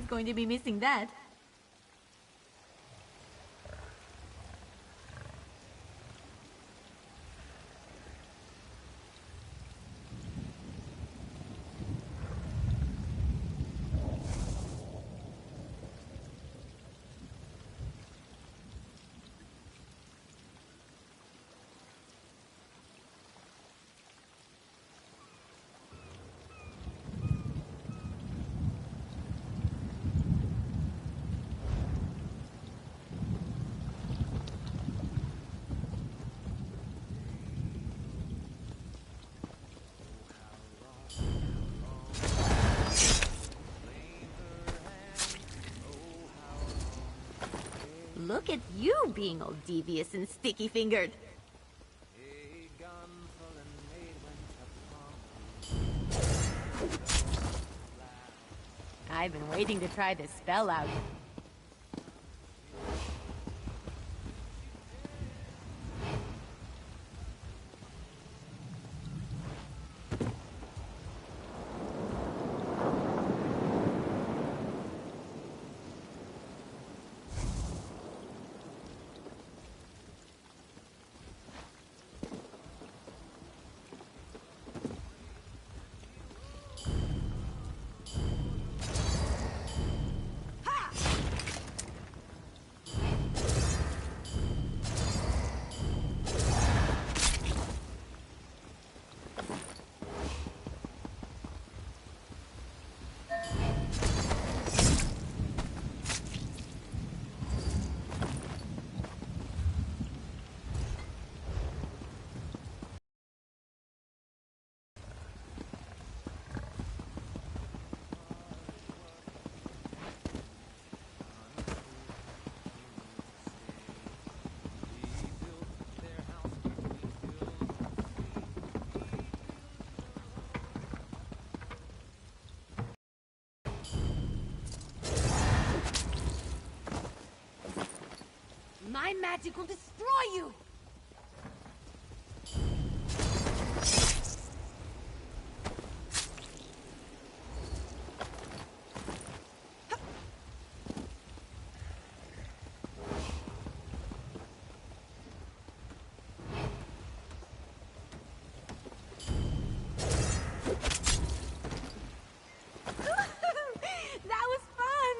going to be missing that. Look at you being all devious and sticky-fingered. I've been waiting to try this spell out. My magic will destroy you! That was fun!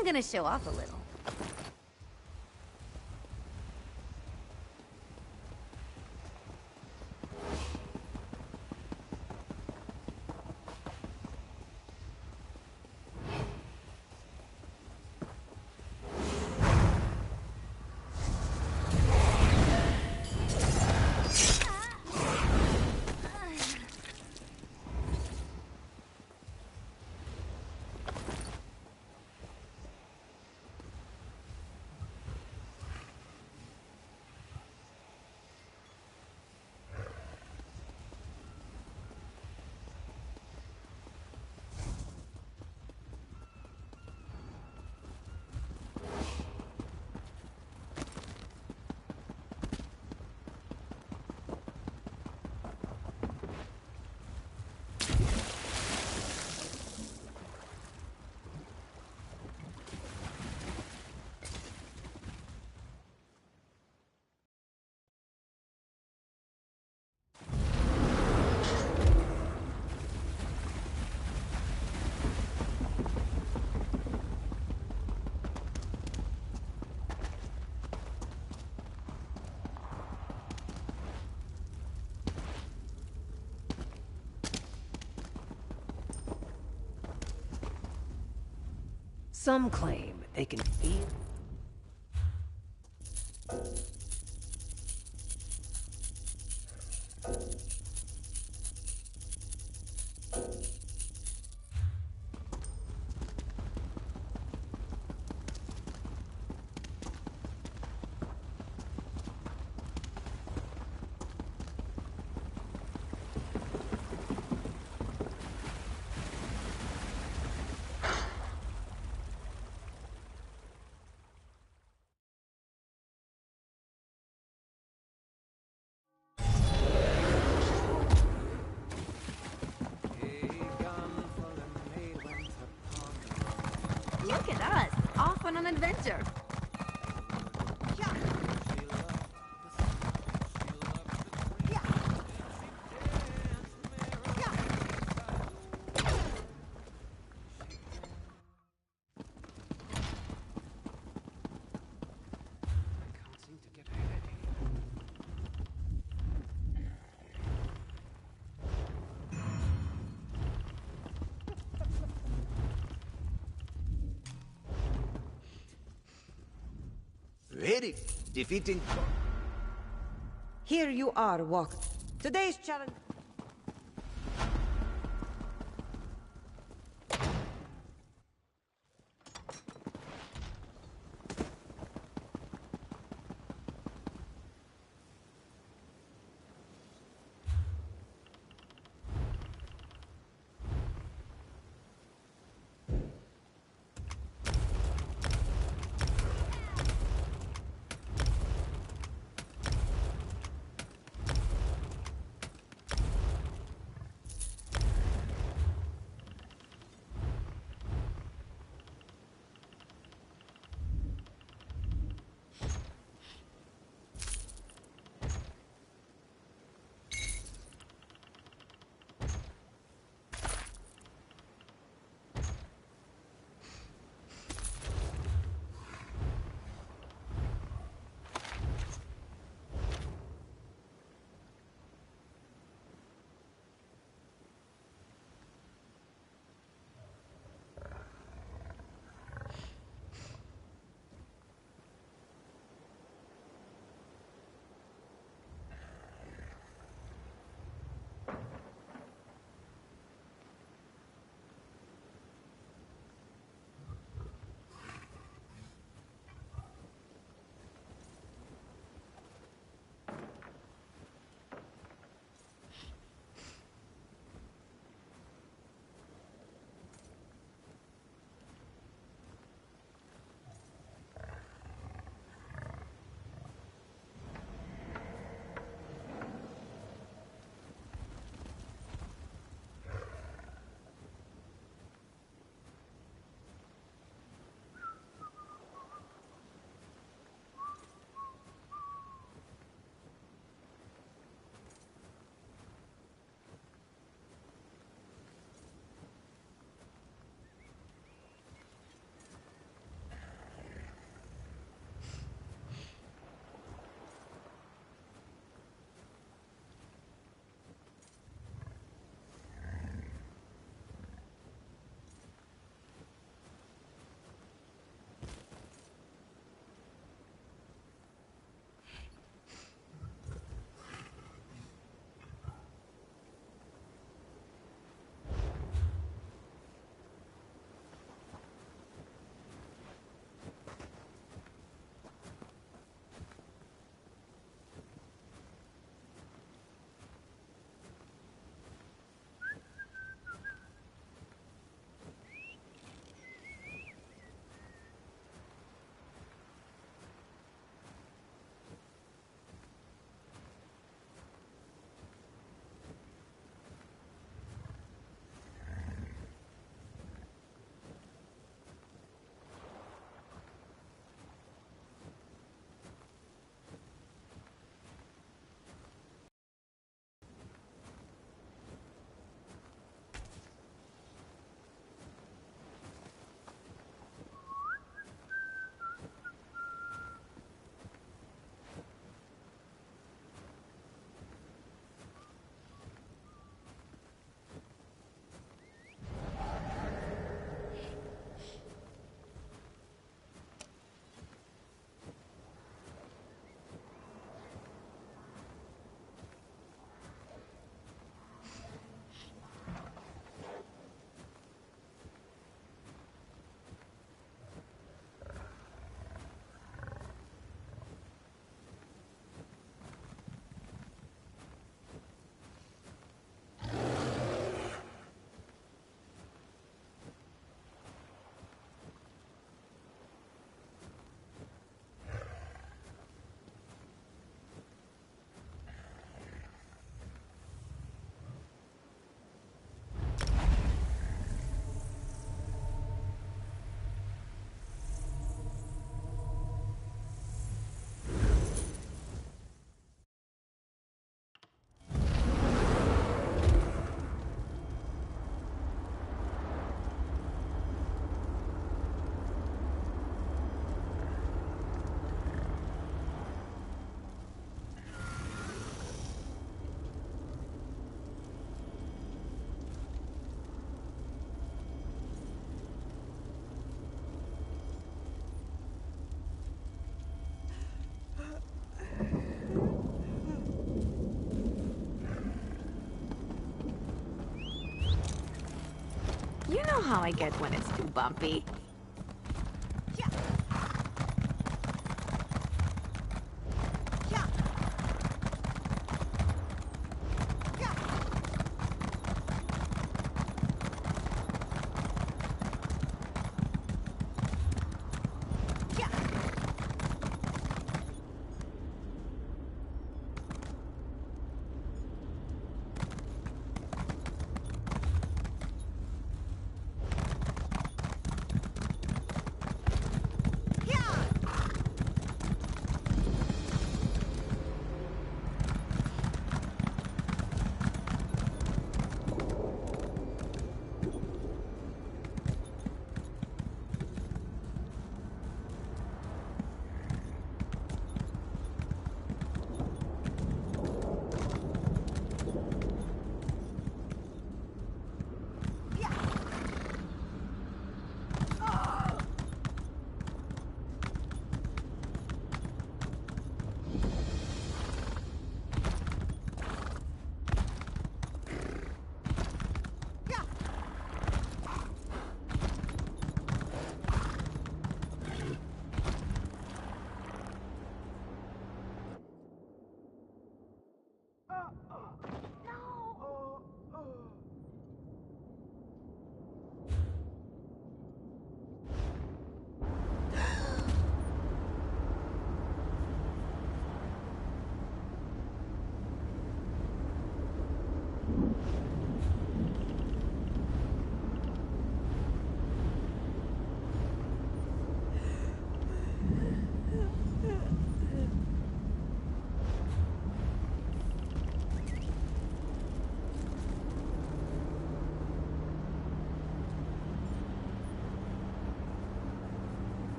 I'm gonna show off a little. Some claim they can feel. Look at us, off on an adventure. Very defeating. Here you are, Walker. Today's challenge... how I get when it's too bumpy.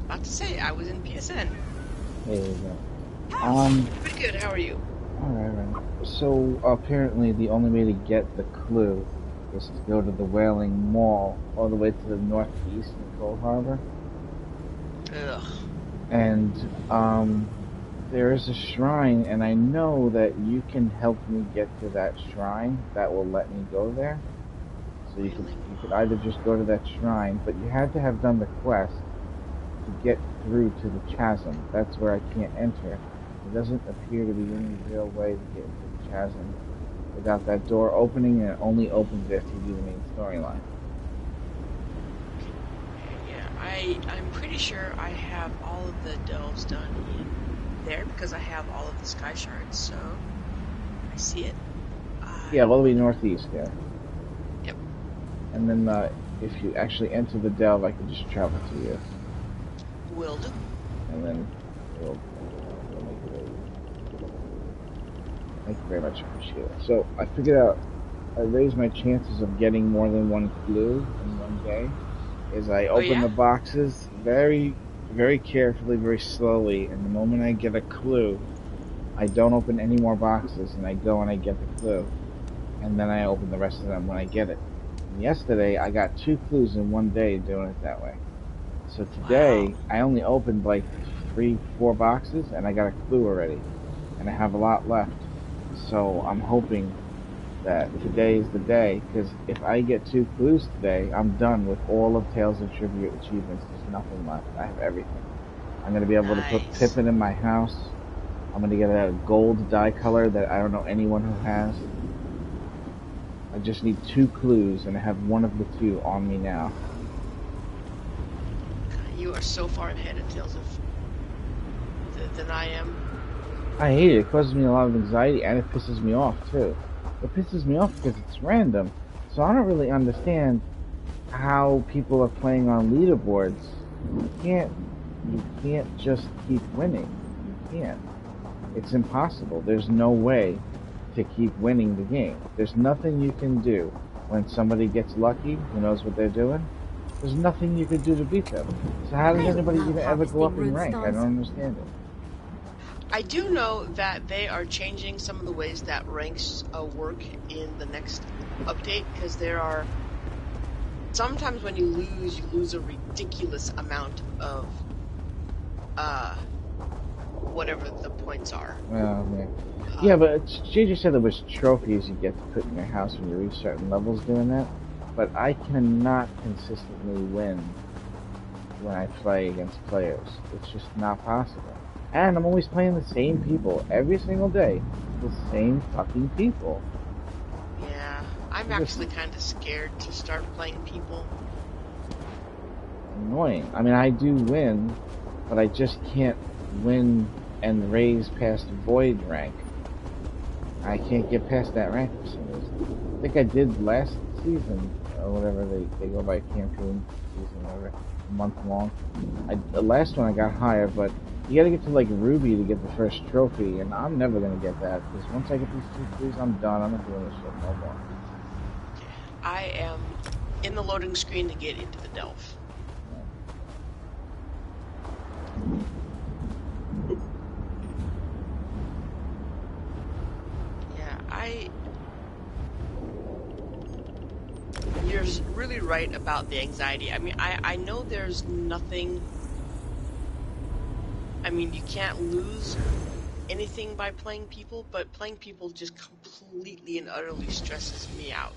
About to say, I was in PSN. There you go. Pretty good, how are you? Alright. So, apparently the only way to get the clue is to go to the Whaling Mall, all the way to the northeast in Cold Harbor. Ugh. And, there is a shrine, and I know that you can help me get to that shrine. That will let me go there. So you could either just go to that shrine, but you had to have done the quest to get through to the chasm. That's where I can't enter. There doesn't appear to be any real way to get into the chasm without that door opening, and it only opens after you do the main storyline. Yeah, I'm pretty sure I have all of the delves done in there because I have all of the sky shards, so I see it. Yeah, all the way northeast, yeah. Yep. And then if you actually enter the delve, I can just travel to you. Will do. And then it'll make it easy. Thank you very much, appreciate it. So I figured out I raised my chances of getting more than one clue in one day is I open the boxes very very carefully, very slowly, and the moment I get a clue, I don't open any more boxes, and I go and I get the clue, and then I open the rest of them when I get it. And yesterday, I got 2 clues in one day doing it that way. So today, Wow. I only opened like 3, 4 boxes, and I got a clue already, and I have a lot left. So I'm hoping that today is the day, because if I get 2 clues today, I'm done with all of Tales of Tribute achievements. There's nothing left. I have everything. I'm going to be able to put Nice. Pippin in my house. I'm going to get a gold dye color that I don't know anyone who has. I just need 2 clues, and I have one of the 2 on me now. You are so far ahead of Tales of than I am. I hate it. It causes me a lot of anxiety, and it pisses me off, too. It pisses me off because it's random. So I don't really understand how people are playing on leaderboards. You can't just keep winning. You can't. It's impossible. There's no way to keep winning the game. There's nothing you can do when somebody gets lucky, who knows what they're doing. There's nothing you can do to beat them. So how does I anybody love even ever go up harvesting in rank? I runestones. don't understand it. I do know that they are changing some of the ways that ranks work in the next update, because there are sometimes when you lose a ridiculous amount of whatever the points are. Oh, man. Yeah, but JJ said there was trophies you get to put in your house when you reach certain levels doing that. But I cannot consistently win when I play against players. It's just not possible. And I'm always playing the same people every single day. The same fucking people. Yeah, I'm actually kind of scared to start playing people. Annoying. I mean, I do win, but I just can't win and raise past void rank. I can't get past that rank for some reason. I think I did last season, or whatever they go by, campaign season, whatever, a month long. The last one I got higher, but you gotta get to like Ruby to get the first trophy, and I'm never gonna get that, because once I get these 2 clues, I'm done. I'm not doing this shit no more. I am in the loading screen to get into the Delph. You're really right about the anxiety. I mean, I know there's nothing... I mean, you can't lose anything by playing people, but playing people just completely and utterly stresses me out.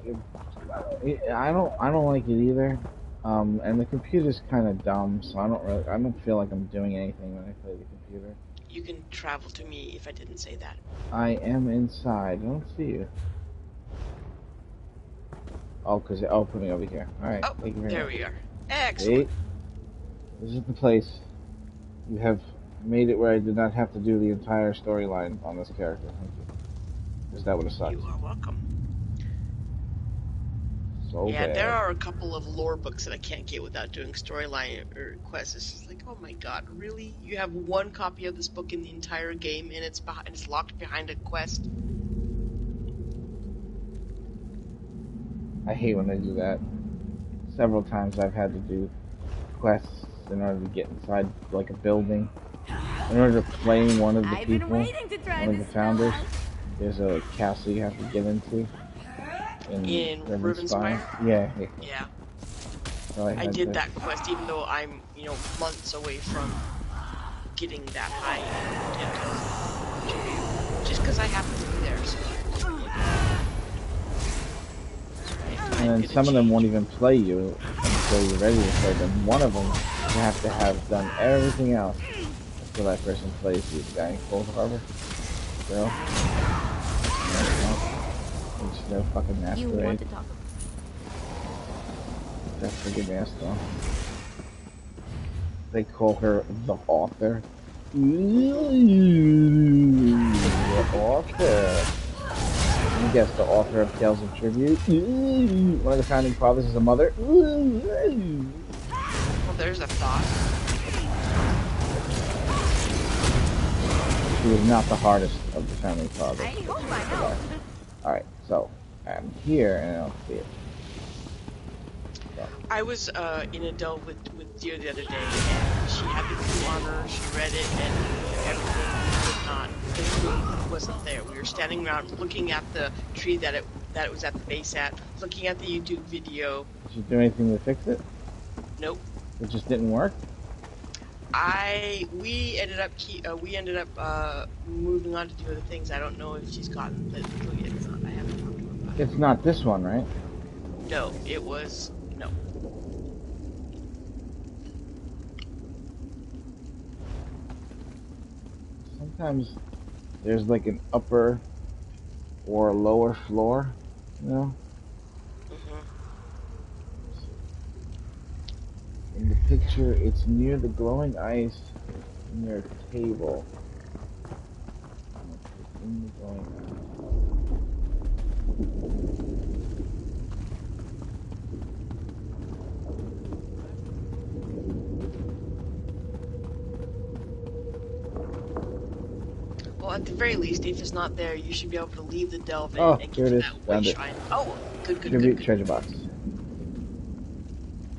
I don't like it either. And the computer's kind of dumb, so I don't feel like I'm doing anything when I play the computer. You can travel to me if I didn't say that. I am inside. I don't see you. Oh, put me over here. Alright, Oh, thank you very there much. we are. Excellent. See? This is the place. You have made it where I did not have to do the entire storyline on this character. Thank you. Because that would have sucked. You are welcome. So Yeah, bad. there are a couple of lore books that I can't get without doing storyline or quests. It's just like, oh my god, really? You have one copy of this book in the entire game, and it's locked behind a quest? I hate when they do that. Several times I've had to do quests in order to get inside like a building. In order to play one of the I've been people, waiting to try one of the this founders, out. there's a castle you have to get into. In Rivenspire? Yeah. Yeah. So I did that quest even though I'm, months away from getting that high in just because I happen to be there. So. And then some of them won't even play you until you're ready to play them. One of them, you have to have done everything else until that person plays you. The guy in Cold Harbor. Girl. It's no fucking You want masquerade. to talk about That's the good ass though. They call her the author. The author. I guess the author of Tales of Tribute. One of the founding fathers is a mother. Well, there's a thought. She was not the hardest of the founding fathers. I hope I know. Alright, so I'm here and I don't see it. So. I was in a delve with video the other day, and she had the clue on her. She read it, and everything was not. The clue wasn't there. We were standing around looking at the tree that it was at the base at, looking at the YouTube video. Did you do anything to fix it? Nope. It just didn't work. We ended up moving on to do other things. I don't know if she's gotten the clue yet or not. I haven't talked to her about it. It's not this one, right? No, it was no. Sometimes there's like an upper or a lower floor, you know? In the picture, it's near the glowing ice near a table. In the glowing ice. Well, at the very least, if it's not there, you should be able to leave the delve Oh, and here get it to is. that Found white it. shrine. Oh, good. Tribute treasure box.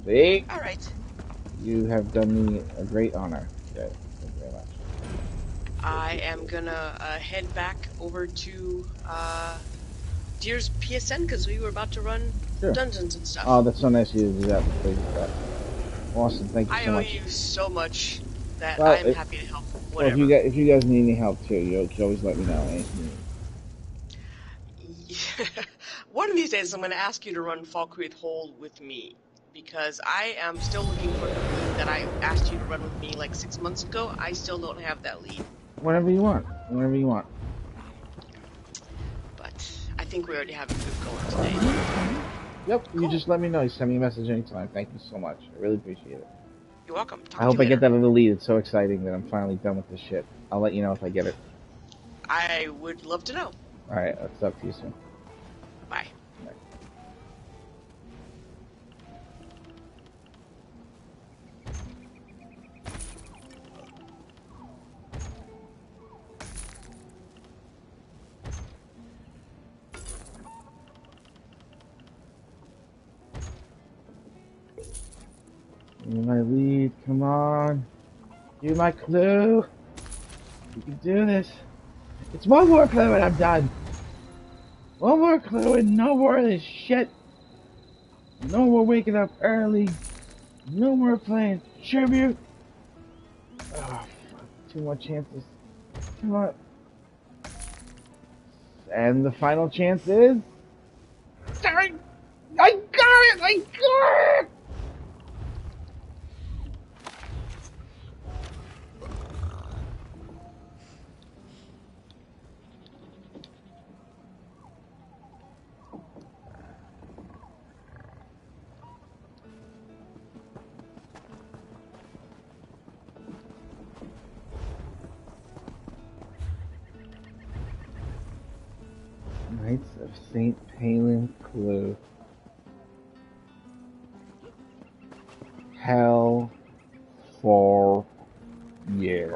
See? All right. You have done me a great honor. Okay, thank you very much. I am gonna head back over to Deer's PSN because we were about to run Sure. dungeons and stuff. Oh, that's so nice of you to do that. Please, awesome, thank you I so owe much. you so much that Well, I'm happy to help. Well, Whatever. if you guys need any help too, you can always let me know. Anything you need. One of these days, I'm going to ask you to run Falkreath Hold with me, because I am still looking for the lead that I asked you to run with me like 6 months ago. I still don't have that lead. Whenever you want. Whenever you want. But I think we already have a good going today. Yep, Cool. you just let me know. You send me a message anytime. Thank you so much. I really appreciate it. You're welcome. Talk I hope to you I get later. that other lead. It's so exciting that I'm finally done with this shit. I'll let you know if I get it. I would love to know. Alright, I'll talk to you soon. Bye. Bye. Give me my lead, come on. Give me my clue. You can do this. It's one more clue and I'm done. One more clue and no more of this shit. No more waking up early. No more playing tribute. Oh, fuck. 2 more chances. Come on. And the final chance is... I got it! I got it! Knights of St. Palin clue. Hell for years.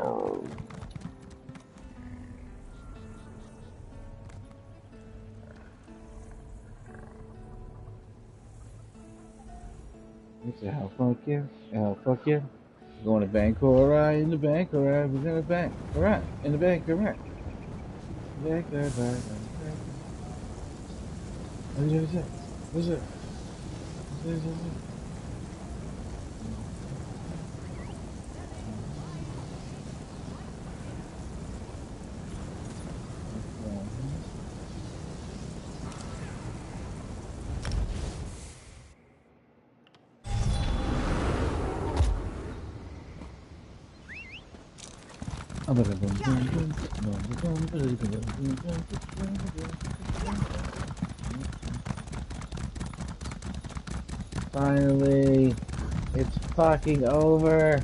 It's a hell fuck you. Hell fuck you. We're going to bank, alright, in the bank, alright, we're gonna bank, alright, in the bank, alright. Bank, alright, what is it? What is it? What is it? Finally, it's fucking over.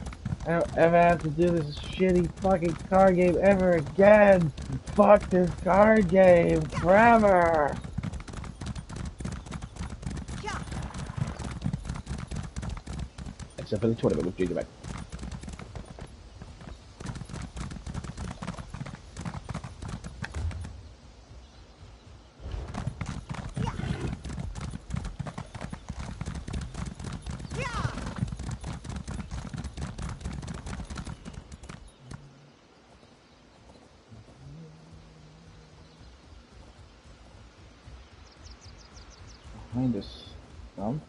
I don't ever have to do this shitty fucking card game ever again. Fuck this card game forever. Except for the tournament with Gigabyte. kind of stump.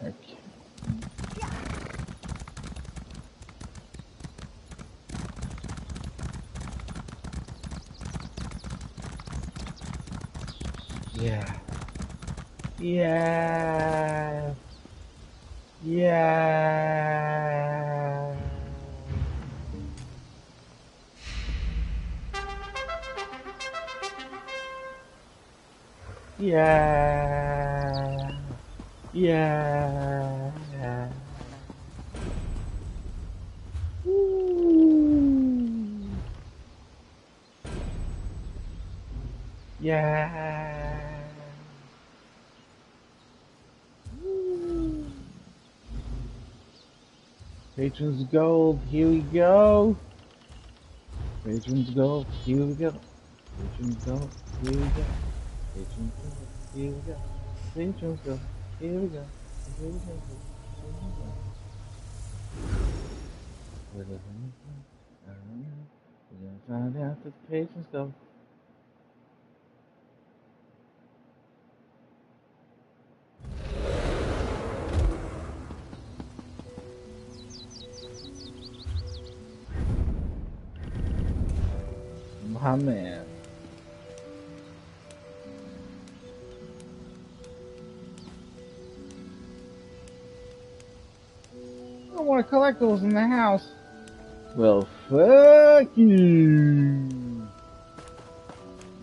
Okay. Yeah. Yeah. Yeah. Yeah. Yeah. Woo. Yeah. Woo. Patrons gold, here we go. Patrons gold, here we go. Patrons gold, here we go. Patrons gold, here we go. Patrons gold, here we go. Here we go. Here we go. We're gonna find out that the patrons go. My man. I don't want to collect those in the house. Well, fuck you.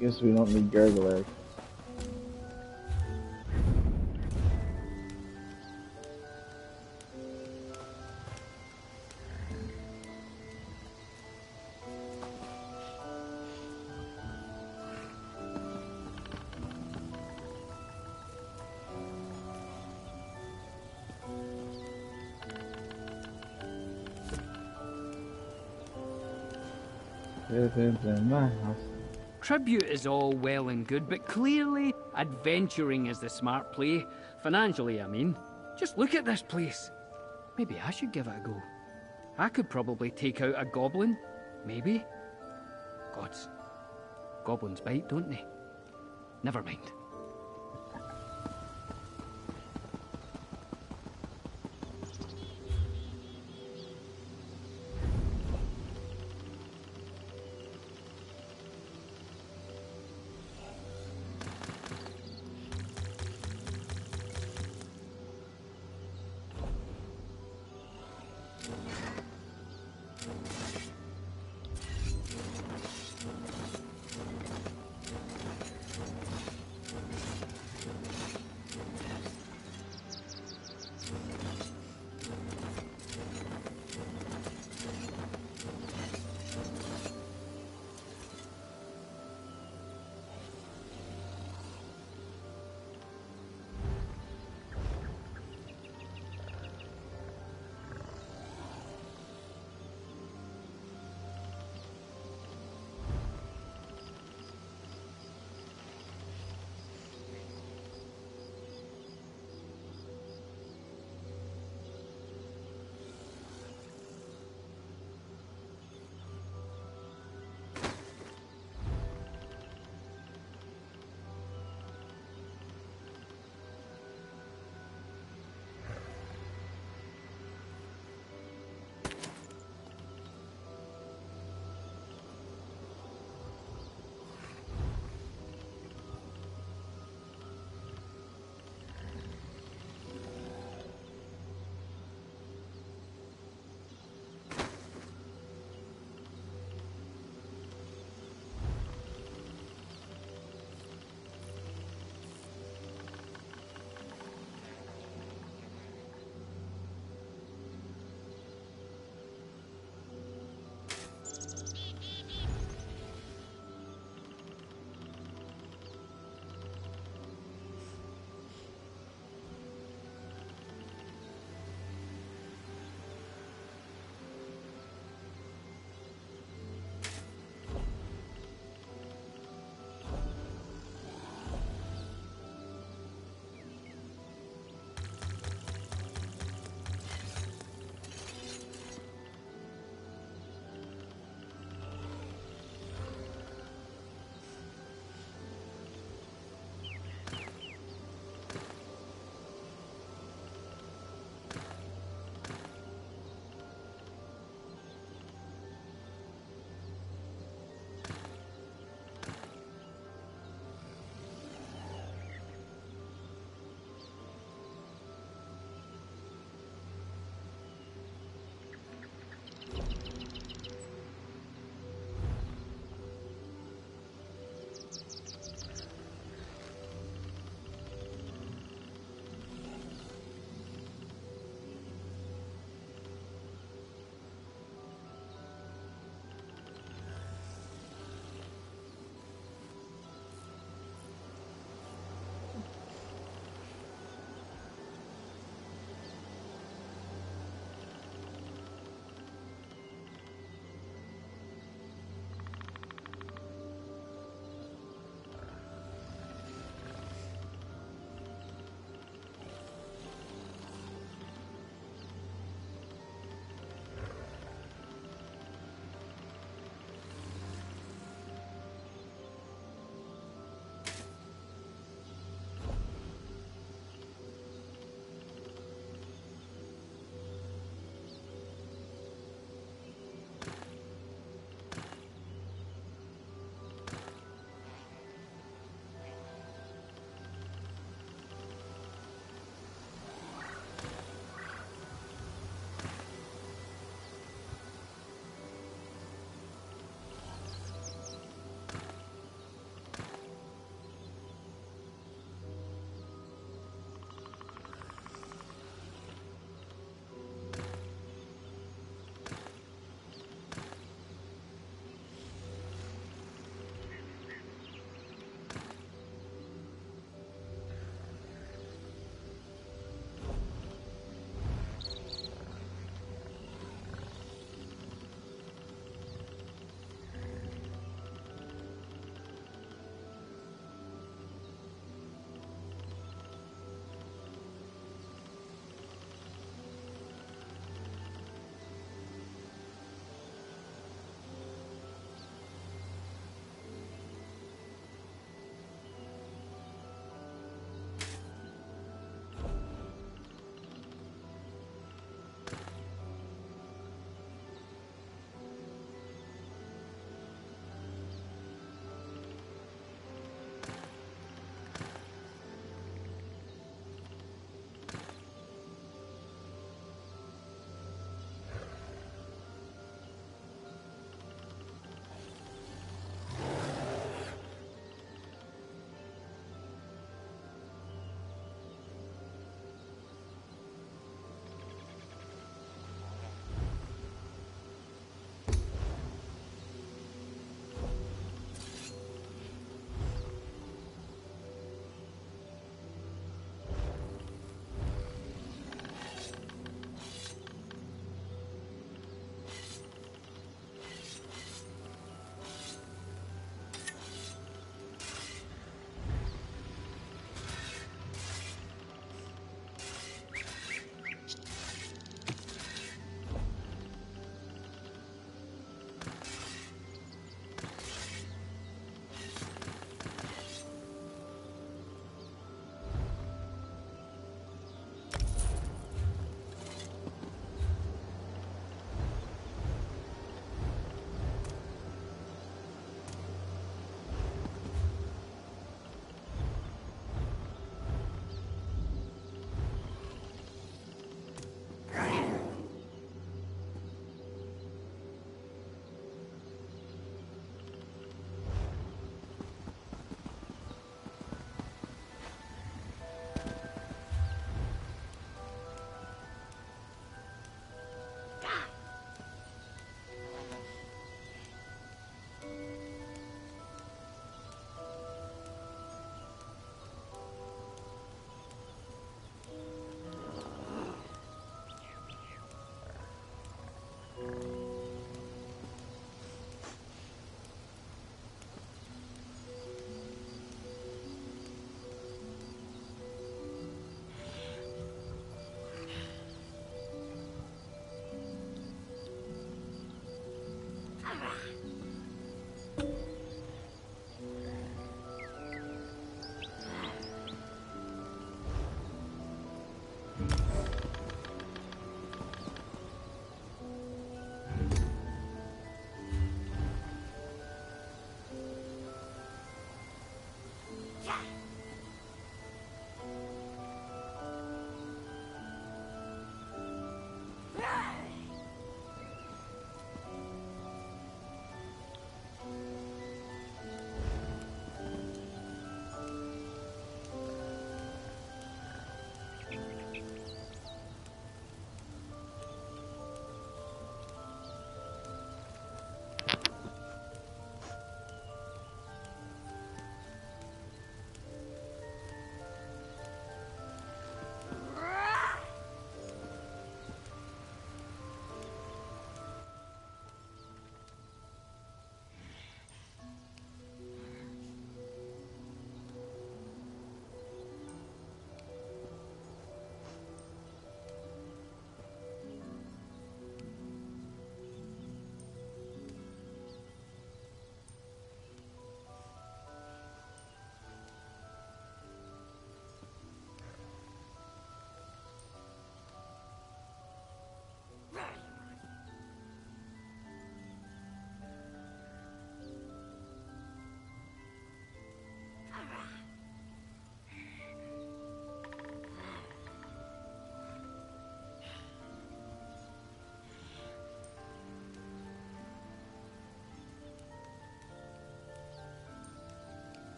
Guess we don't need gurglers. In my house. Tribute is all well and good, but clearly adventuring is the smart play. Financially, I mean. Just look at this place. Maybe I should give it a go. I could probably take out a goblin. Maybe. Gods. Goblins bite, don't they? Never mind.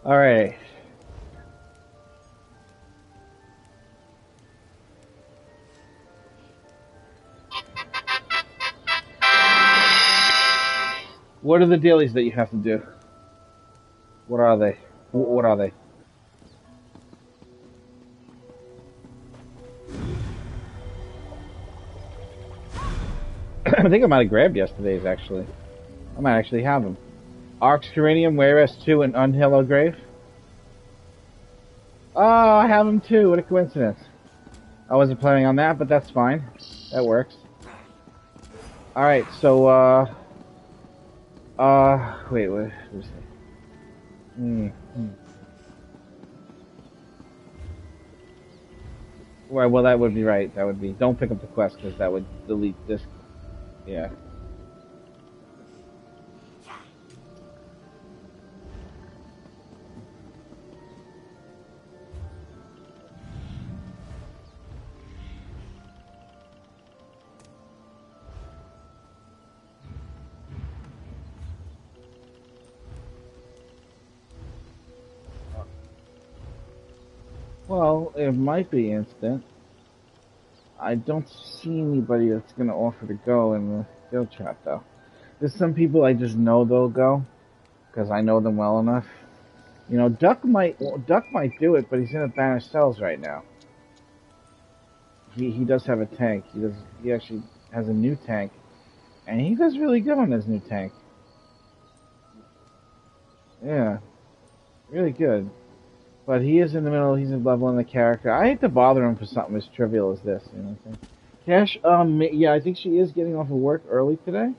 All right. What are the dailies that you have to do? What are they? What are they? I think I might have grabbed yesterday's, actually. I might actually have them. Arx Corinium, Wares 2, and Unhallowed Grave. Oh, I have them too. What a coincidence. I wasn't planning on that, but that's fine. That works. Alright, so, wait, what was it? Well, that would be right. That would be, don't pick up the quest, because that would delete this. Yeah. Well, it might be instant. I don't see anybody that's going to offer to go in the guild chat, though. There's some people I just know they'll go, because I know them well enough. You know, Duck might do it, but he's in a Banished Cells right now. He does have a tank. He actually has a new tank, and he does really good on his new tank. Yeah, really good. But he is in the middle. He's leveling the character. I hate to bother him for something as trivial as this. You know what I'm saying? Cash. Yeah, I think she is getting off of work early today.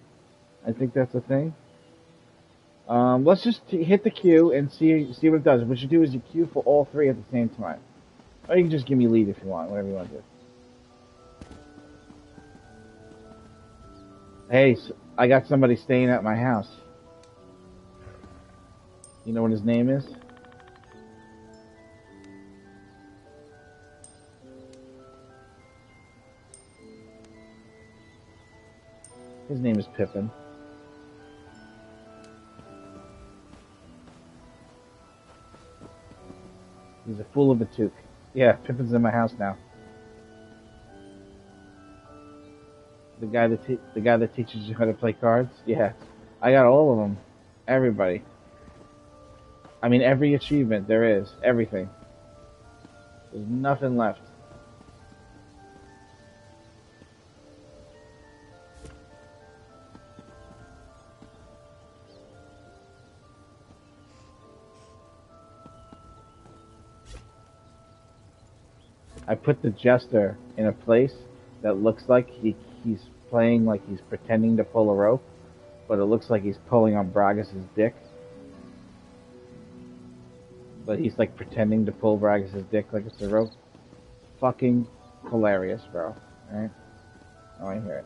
I think that's a thing. Let's just hit the queue and see what it does. What you do is you queue for all three at the same time. Or you can just give me lead if you want, whatever you want to do. Hey, I got somebody staying at my house. You know what his name is? His name is Pippin. He's a fool of a toque. Yeah, Pippin's in my house now. The guy that teaches you how to play cards. Yeah, I got all of them. Everybody. I mean, every achievement there is. Everything. There's nothing left. I put the jester in a place that looks like he's playing like he's pretending to pull a rope, but it looks like he's pulling on Bragas's dick. But he's like pretending to pull Bragas's dick like it's a rope. Fucking hilarious, bro. Alright? Oh, I hear it.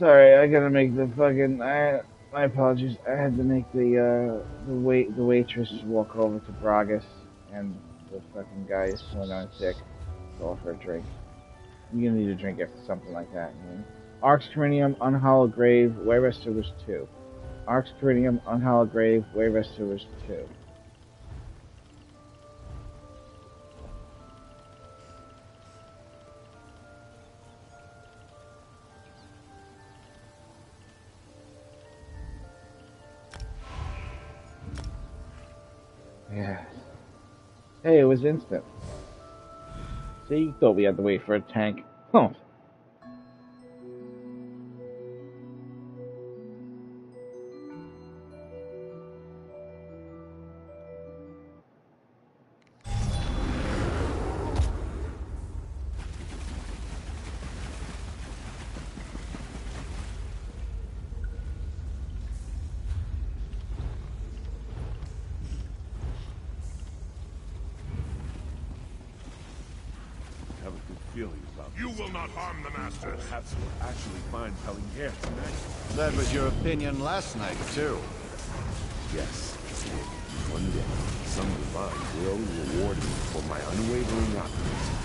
Sorry, I gotta make the fucking. My apologies. I had to make the waitress walk over to Bragas, and the fucking guy is pulling on sick. Go for a drink. You're gonna need a drink after something like that. You know? Arx Corinium, Unhallowed Grave, Wayrest Sewers 2. Arx Corinium, Unhallowed Grave, Wayrest Sewers 2. Yeah. Hey, it was instant. See, you thought we had to wait for a tank. Huh. You will not harm the master. Perhaps we'll actually find Pellingham tonight. That was your opinion last night, too. Yes. One day, some divine will reward me for my unwavering optimism.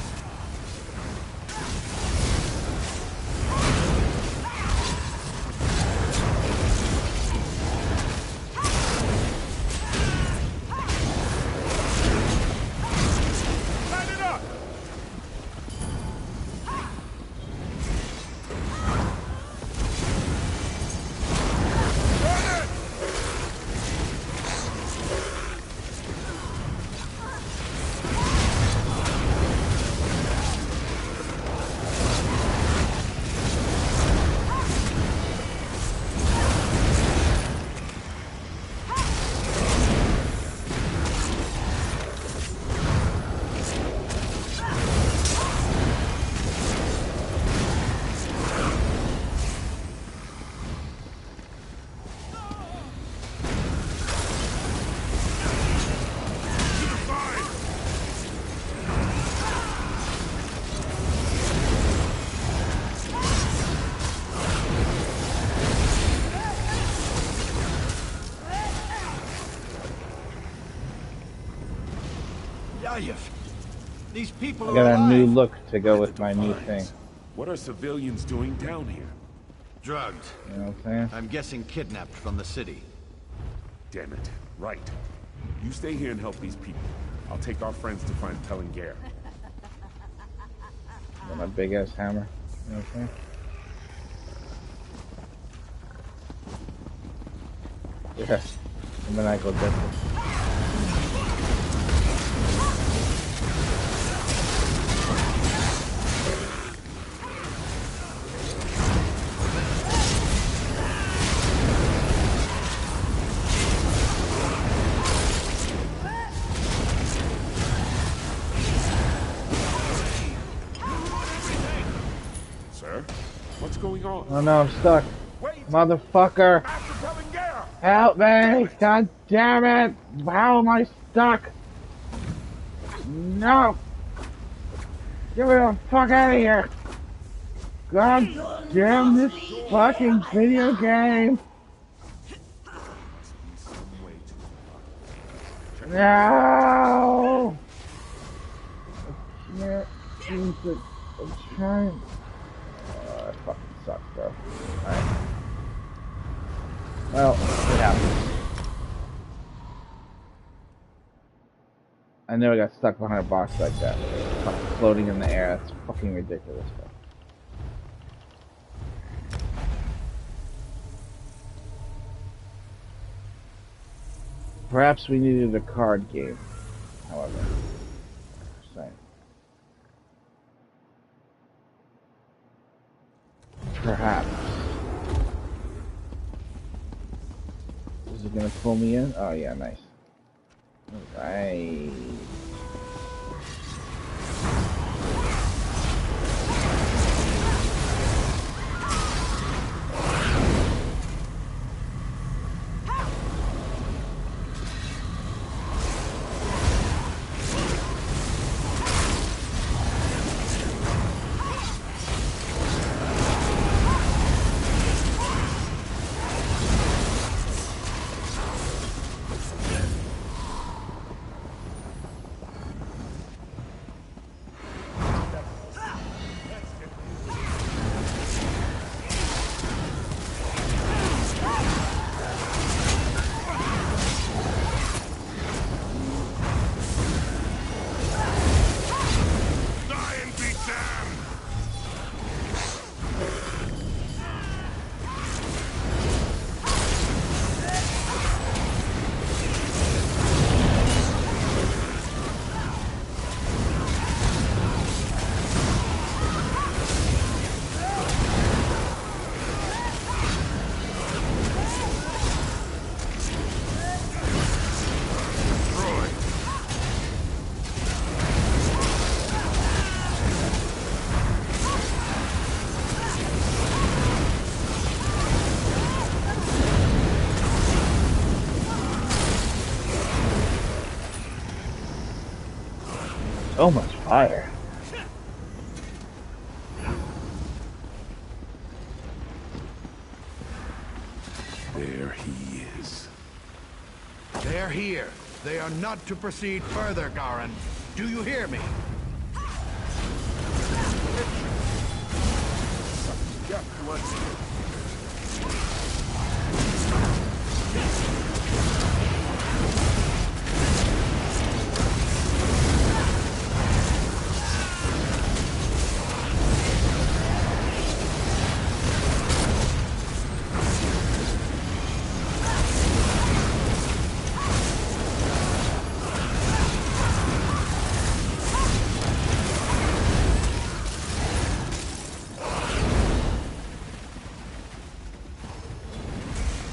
These people I got are a alive. new look to go with my new thing. What are civilians doing down here? Drugged. You know what I'm saying? I'm guessing kidnapped from the city. Damn it. Right. You stay here and help these people. I'll take our friends to find Pellingham. Got my big ass hammer. You know what I'm saying? Yes. And then I go get this. What's going on? Oh no, I'm stuck. Wait! Motherfucker! Master Pellingham! Help me! God damn it! How am I stuck? No! Get me the fuck out of here! God damn this fucking video game! No! I can't use it. I'm trying. That fucking sucks, bro. Alright. Well, it happens. I never got stuck behind a box like that. Fucking floating in the air. That's fucking ridiculous, bro. Perhaps we needed a card game, however. Just saying. Perhaps. Is it gonna pull me in? Oh yeah, nice. Alright. So much fire. There he is. They're here. They are not to proceed further, Garin. Do you hear me? Yeah, let's go.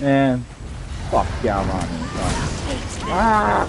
Man, fuck yeah, Ronnie. Ah!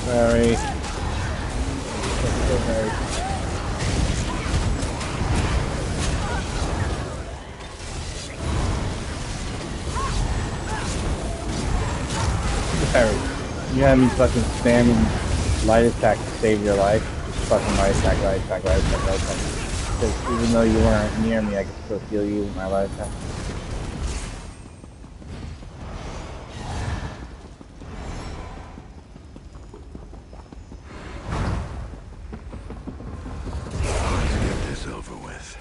Very. Very. You had me fucking spamming light attack to save your life. Just fucking light attack, light attack, light attack, light attack. Because even though you weren't near me, I could still heal you with my light attack. Get this over with.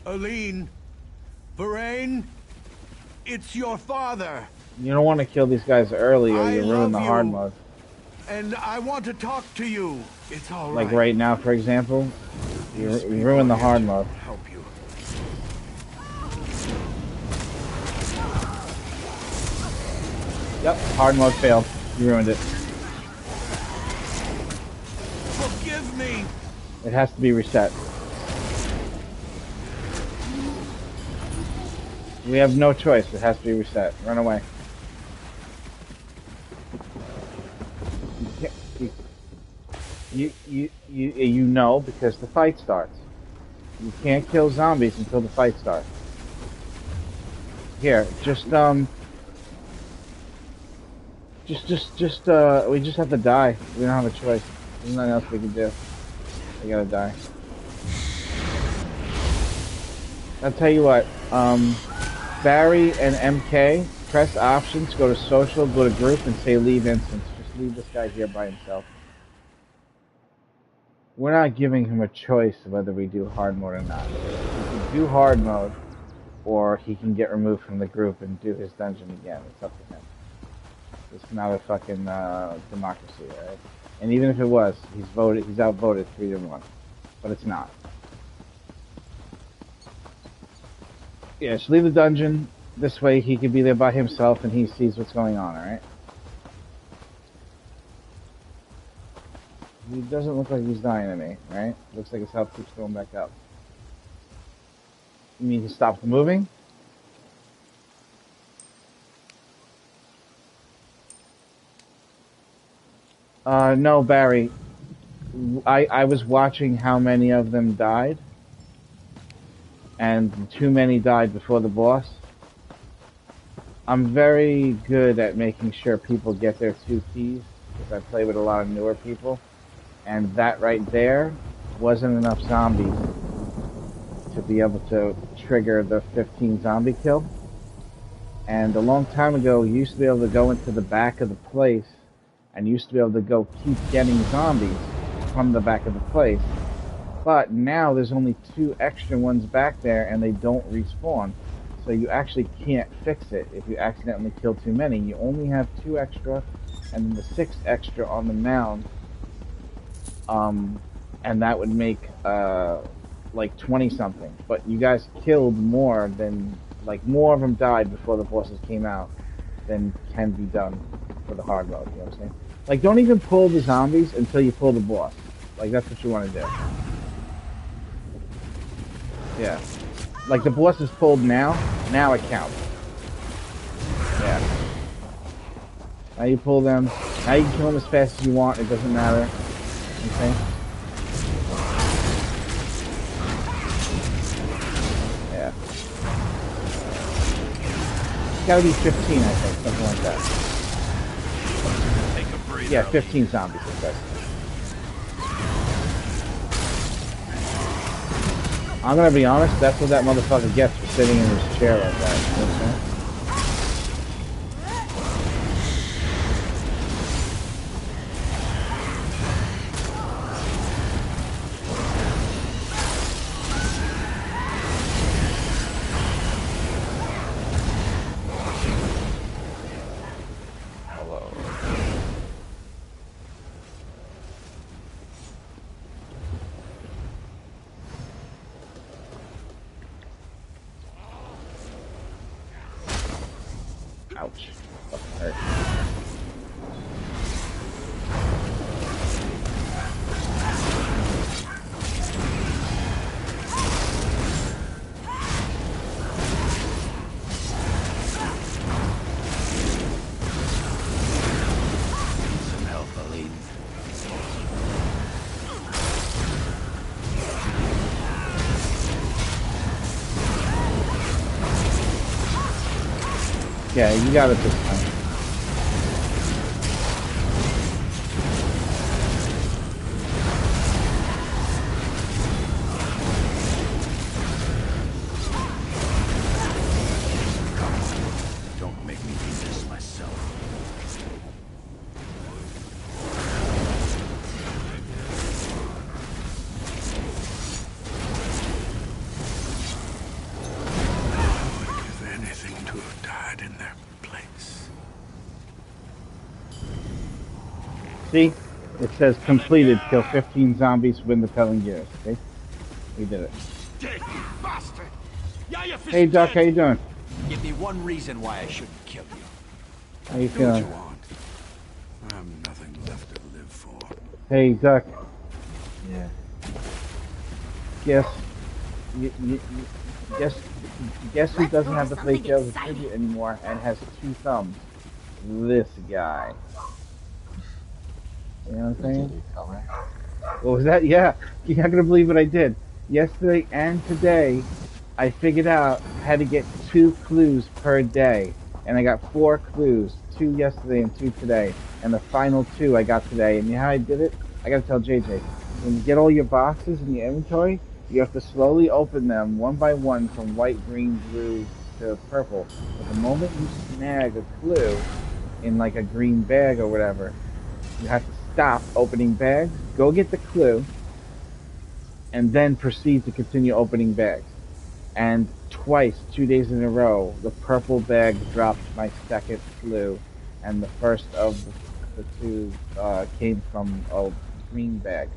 Aline, Varain, it's your father. You don't want to kill these guys early or I you ruin the love hard you. mode. And I want to talk to you. It's all right. Like right now, for example, you ruin the hard mode. Help you. Yep, hard mode failed. You ruined it. Forgive me. It has to be reset. We have no choice. It has to be reset. Run away. You know because the fight starts. You can't kill zombies until the fight starts. Here, we just have to die. We don't have a choice. There's nothing else we can do. We gotta die. I'll tell you what, Barry and MK, press options, go to social, go to group, and say leave instance. Just leave this guy here by himself. We're not giving him a choice whether we do hard mode or not. We can do hard mode, or he can get removed from the group and do his dungeon again. It's up to him. It's not a fucking democracy, right? And even if it was, he's outvoted 3-1. But it's not. Yeah, just leave the dungeon. This way he can be there by himself and he sees what's going on, alright? He doesn't look like he's dying to me, right? Looks like his health keeps going back up. You mean he stopped moving? No, Barry. I was watching how many of them died. And too many died before the boss. I'm very good at making sure people get their 2 keys, because I play with a lot of newer people. And that right there wasn't enough zombies to be able to trigger the 15 zombie kill. And a long time ago, you used to be able to go into the back of the place and used to be able to go keep getting zombies from the back of the place. But now there's only 2 extra ones back there and they don't respawn. So you actually can't fix it if you accidentally kill too many. You only have 2 extra and then the 6th extra on the mound. And that would make like 20 something. But you guys killed more than, like, more of them died before the bosses came out than can be done for the hard mode, you know what I'm saying? Like, don't even pull the zombies until you pull the boss. Like, that's what you want to do. Yeah. Like, the boss is pulled now it counts. Yeah. Now you pull them. Now you can kill them as fast as you want, it doesn't matter. Okay? Yeah. It's gotta be 15, I think, something like that. Yeah, 15 zombies, it says. I'm gonna be honest, that's what that motherfucker gets for sitting in his chair like that. You know what I'm saying? Ouch. Fucking hurt. Some help, Aline. Yeah, you got it this time. Don't make me do this myself. I would give anything to have died in their place. See? It says completed, kill 15 zombies, win the Telling Gears. Okay? We did it. Hey Duck, how you doing? Give me one reason why I shouldn't kill you. How you Do what you feeling? want. I have nothing left to live for. Hey Duck. Yeah. Guess who doesn't have to play Something Tales of exciting. Tribute anymore and has 2 thumbs? This guy. You know what I'm saying? What was that? Yeah. You're not gonna believe what I did. Yesterday and today, I figured out how to get 2 clues per day. And I got 4 clues. 2 yesterday and 2 today. And the final 2 I got today. And you know how I did it? I gotta tell JJ. When you get all your boxes in your inventory, you have to slowly open them one by one from white, green, blue to purple. But the moment you snag a clue in like a green bag or whatever, you have to stop opening bags, go get the clue, and then proceed to continue opening bags. And twice, 2 days in a row, the purple bag dropped my second clue, and the first of the two came from a green bag.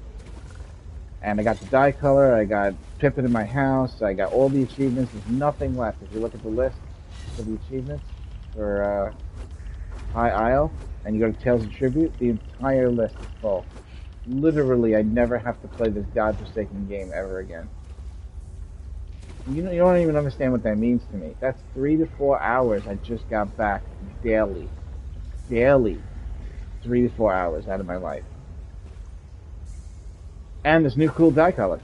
And I got the dye color, I got Pippin in my house, I got all the achievements, there's nothing left. If you look at the list for the achievements for High Isle, and you go to Tales of Tribute, the entire list is full. Literally, I never have to play this godforsaken game ever again. You know, you don't even understand what that means to me. That's 3 to 4 hours I just got back daily. Daily. 3 to 4 hours out of my life. And this new cool dye color.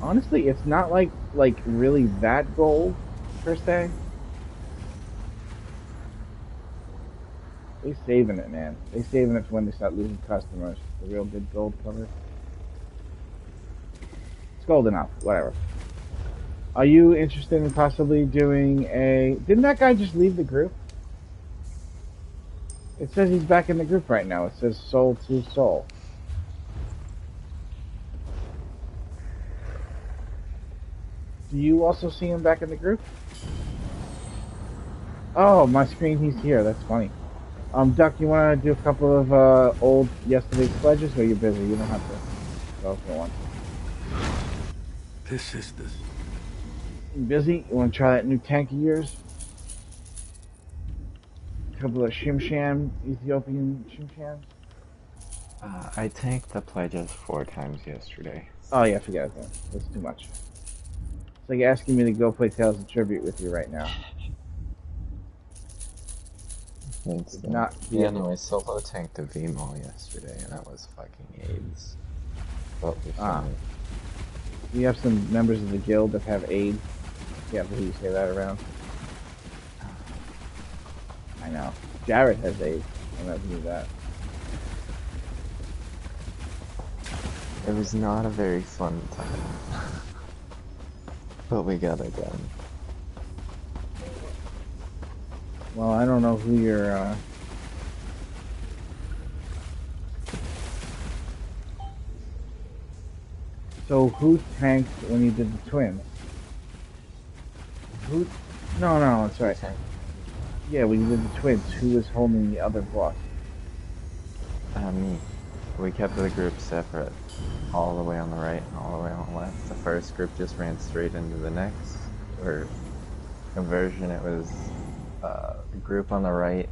Honestly, it's not like really that gold per se. They saving it, man. They saving it for when they start losing customers. The real good gold color. It's gold enough. Whatever. Are you interested in possibly doing a? Didn't that guy just leave the group? It says he's back in the group right now. It says Soul to Soul. Do you also see him back in the group? Oh, my screen, he's here. That's funny. Duck, you want to do a couple of old yesterday's pledges, or you're busy? You don't have to go for one. This is this. You busy? You want to try that new tank of yours? A couple of Shimsham, Ethiopian Shimshams? I tanked the pledges 4 times yesterday. Oh yeah, forget it then. That's too much. It's like asking me to go play Tales of Tribute with you right now. Thanks, not yeah, no, I solo tanked the VMO yesterday, and that was fucking AIDS. But we have some members of the guild that have AIDS. Yeah, who you say that around? I know. Jared has AIDS. I don't know if you knew that. it was not a very fun time. But we got it done. Well, I don't know who you're, So who tanked when you did the twins? Who? No, that's right. Yeah, when you did the twins, who was holding the other boss? Me. We kept the group separate. All the way on the right and all the way on the left. The first group just ran straight into the next. Or conversion, it was the group on the right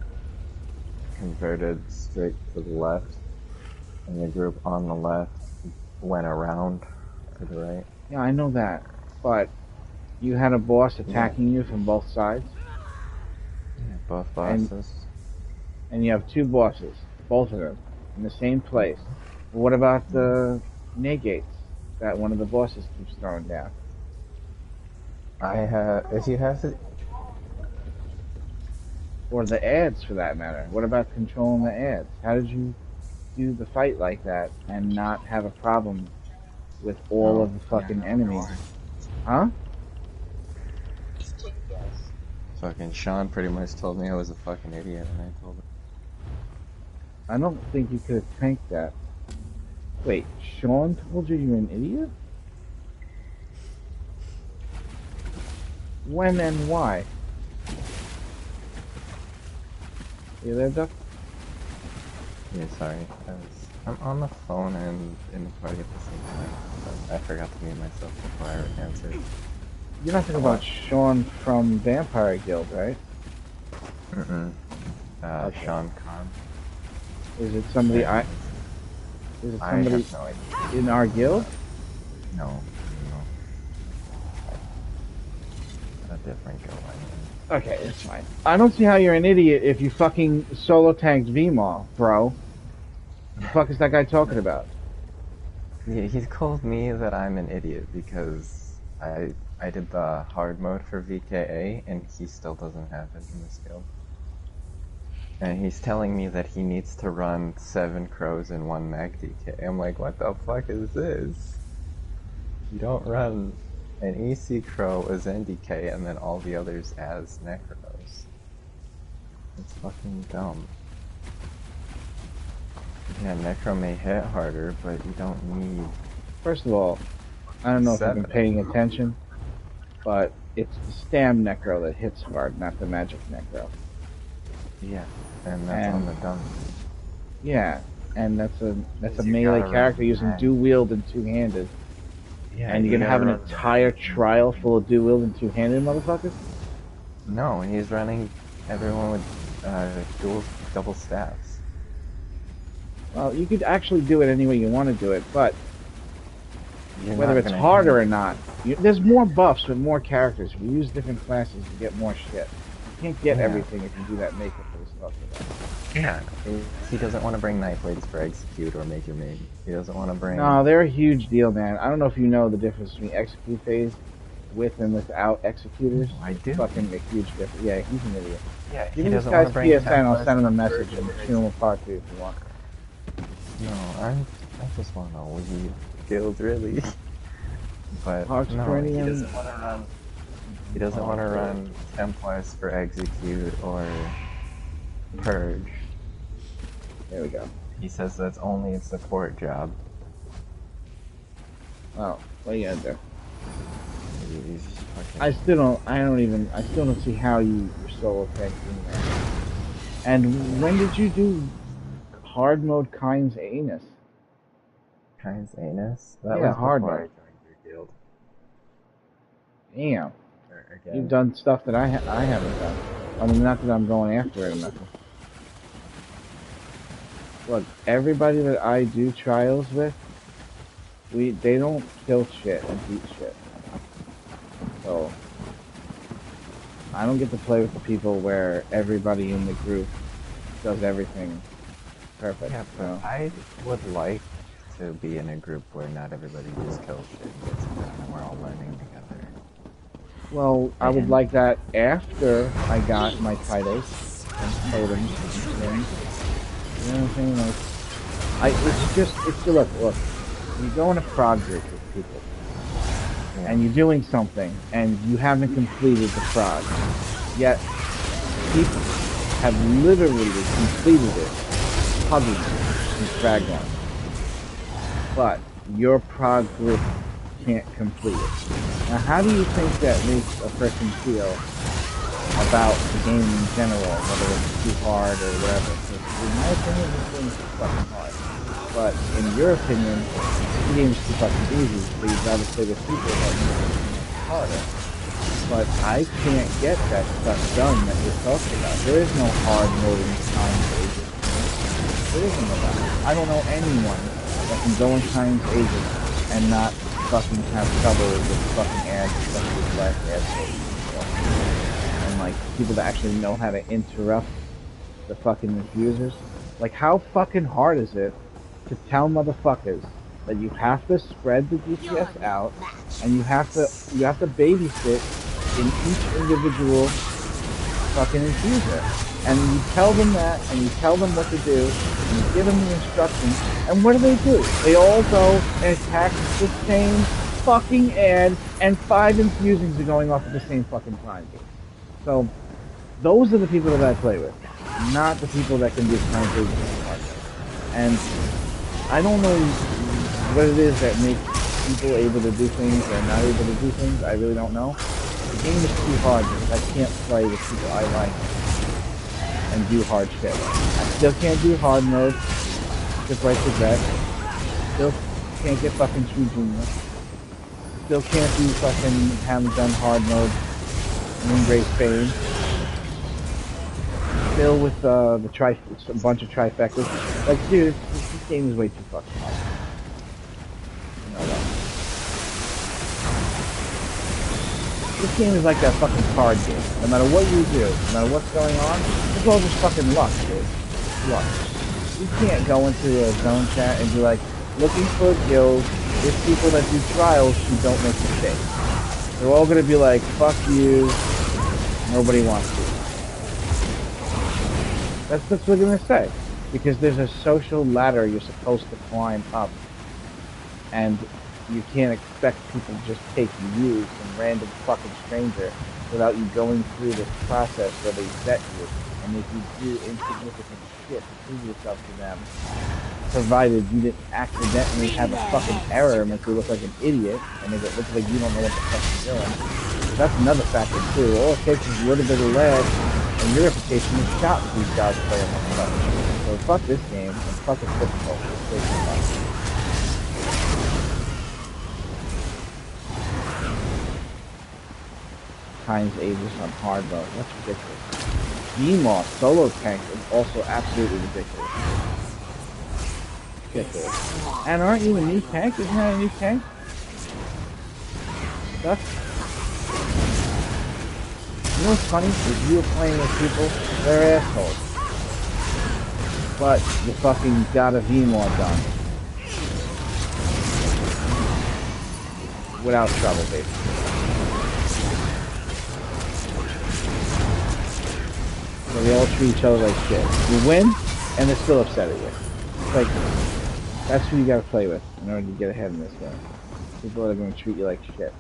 converted straight to the left. And the group on the left went around to the right. Yeah, I know that. But you had a boss attacking you from both sides? Yeah, both bosses. And you have 2 bosses, both of them, in the same place. But what about the negates that one of the bosses keeps throwing down? If you have to... Or the ads, for that matter. What about controlling the ads? How did you do the fight like that and not have a problem with all of the fucking enemies? Huh? Fucking Sean pretty much told me I was a fucking idiot, and I told him. I don't think you could have tanked that. Wait, Sean told you you're an idiot? When and why? You there, Duck? Yeah, sorry. I'm on the phone and in the party at the same time. But I forgot to mute myself before I answered. You're not talking about Sean from Vampire Guild, right? Okay. Sean Khan. Is it somebody Is it somebody have no idea. in our guild? No. A different guild, I mean. Okay, that's fine. I don't see how you're an idiot if you fucking solo tanked VMAW, bro. What the fuck is that guy talking about? Yeah, he's called me that I'm an idiot because I did the hard mode for VKA and he still doesn't have it in this guild. And he's telling me that he needs to run 7 crows in 1 mag DK. I'm like, what the fuck is this? You don't run an EC crow as NDK and then all the others as Necros. It's fucking dumb. Yeah, Necro may hit harder, but you don't need... First of all, I don't know if you've been 7. paying attention, but it's the stam necro that hits hard, not the magic necro. Yeah, and that's on the dummy. Yeah, and that's a You melee gotta character run using that. dual wield and two-handed. Yeah, And you're gonna have an gotta run entire that. trial full of dual wield and two-handed motherfuckers? No, he's running everyone with double staffs. Well, you could actually do it any way you want to do it, but You're whether not it's gonna harder hit. or not, there's more buffs with more characters. We use different classes to get more shit. You can't get Yeah. everything if you do that makeup for the stuff for that. Yeah. He doesn't want to bring knife blades for execute or major maid. He doesn't want to bring... No, they're a huge deal, man. I don't know if you know the difference between execute phase with and without executors. I do. Fucking a huge difference. Yeah, he's an idiot. Yeah, Give he me this doesn't want guy's to bring PSN, I'll send him a Templars message for and execute. shoot him apart too if you want. No, I just want to leave guild, really. But Hearts no, for he any doesn't want to run... He doesn't want to run Templars for execute or purge. There we go. He says that's only a support job. Oh, what are you gonna do? He's fucking... I still don't see how you're solo tanking that. And when did you do hard mode Kyne's anus? Kyne's anus? That Yeah, was hard before I mode. joined your guild. Damn. Again. You've done stuff that I haven't done. I mean, not that I'm going after it or nothing. Look, everybody that I do trials with, they don't kill shit and beat shit. So, I don't get to play with the people where everybody in the group does everything perfect. Yeah, but I would like to be in a group where not everybody just kills shit and gets it done and we're all learning together. Well, I would like that after I got my titles and totems and things. You know what I'm saying? Like, look, you go in a prog group with people, and you're doing something, and you haven't completed the prog, yet people have literally completed it, hugging and fragment. But your prog group can't complete it. Now, how do you think that makes a person feel about the game in general, whether it's too hard or whatever? Because in my opinion, this game's too fucking hard. But in your opinion, the game's too fucking easy, so you'd rather play with people that make it harder. But I can't get that stuff done that you're talking about. There is no hard mode in Times Agent. There isn't no that. I don't know anyone that can go in Times Agent and not fucking have trouble with fucking ads, especially with black ads. And like people that actually know how to interrupt the fucking infusers. Like, how fucking hard is it to tell motherfuckers that you have to spread the DPS out and you have to babysit in each individual fucking infuser? And you tell them that, and you tell them what to do, and you give them the instructions, and what do? They all go and attack the same fucking ad, and 5 infusions are going off at the same fucking time. So, those are the people that I play with, not the people that can do time phases. And I don't know what it is that makes people able to do things or not able to do things. I really don't know. The game is too hard because I can't play with people I like and do hard shit. I still can't do hard mode, just right to that. Still can't get fucking True Junior. Still can't do fucking, haven't done hard mode, Moongrace Fame. Still with a bunch of trifectas. Like, dude, this game is way too fucking hard. You know that. This game is like that fucking card game. No matter what you do, no matter what's going on, it's all just fucking luck, dude. Luck. You can't go into a zone chat and be like, looking for a guild with people that do trials who don't make mistakes. They're all gonna be like, fuck you, nobody wants you. That's what they're gonna say. Because there's a social ladder you're supposed to climb up. And you can't expect people to just take you, some random fucking stranger, without you going through this process where they vet you and make you do insignificant shit to prove yourself to them provided you didn't accidentally have a fucking error and make you look like an idiot and make it look like you don't know what the fuck you're doing. So that's another factor too. All it takes is a little bit of lag and your reputation is shot with these guys playing motherfuckers. So fuck this game and fuck it's difficult. It's way too much. Times 8 on hard mode. That's ridiculous. VMOS solo tank is also absolutely ridiculous. Ridiculous. And aren't you a new tank? Isn't that a new tank? That's... You know what's funny? If you were playing with people, they're assholes. But you fucking got a VMOS done. Without trouble, basically. So they all treat each other like shit. You win, and they're still upset at you. It's like, that's who you gotta play with in order to get ahead in this game. People are gonna treat you like shit.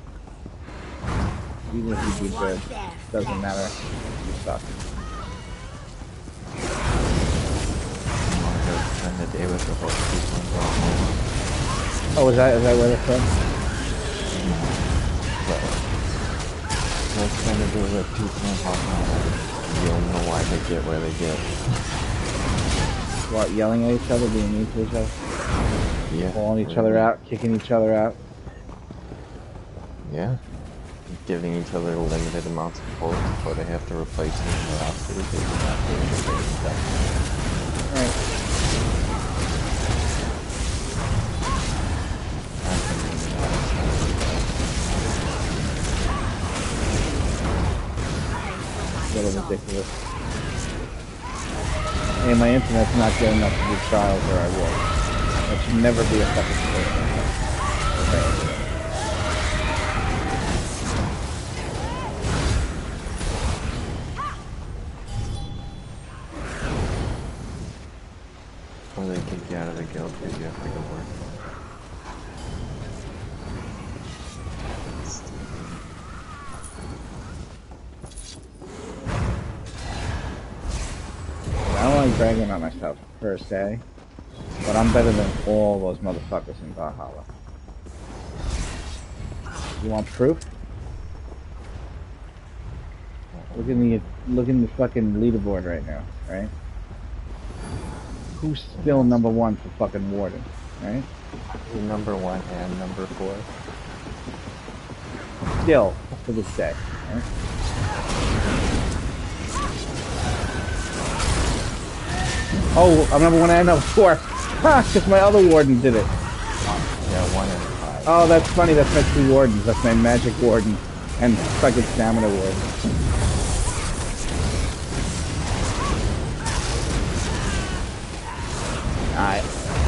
Even if you do good, doesn't matter. You suck. Spend the day with the whole people. Oh, is that what it said? Let's spend the day with people and you'll know why they get where they get. What, yelling at each other, being mean to each other? Yeah. Calling each other out, kicking each other out? Yeah. Giving each other limited amounts of points before they have to replace them in their outfit because they're not doing the same stuff. Right. A little ridiculous. Hey, my internet's not good enough to do trials where I will. That should never be a fucking thing. Okay. Or they kick you out of the guild because you have to go work. I don't like bragging on myself per se, but I'm better than all those motherfuckers in Valhalla. You want proof? Look in the fucking leaderboard right now, right? Who's still number 1 for fucking Warden, right? Number 1 and number 4. Still, to this day, right? Oh, I'm number 1 and number 4. Ha! Because my other Warden did it. Yeah, 1 and 5. Oh, that's funny. That's my 2 Wardens. That's my Magic Warden and fucking Stamina Warden.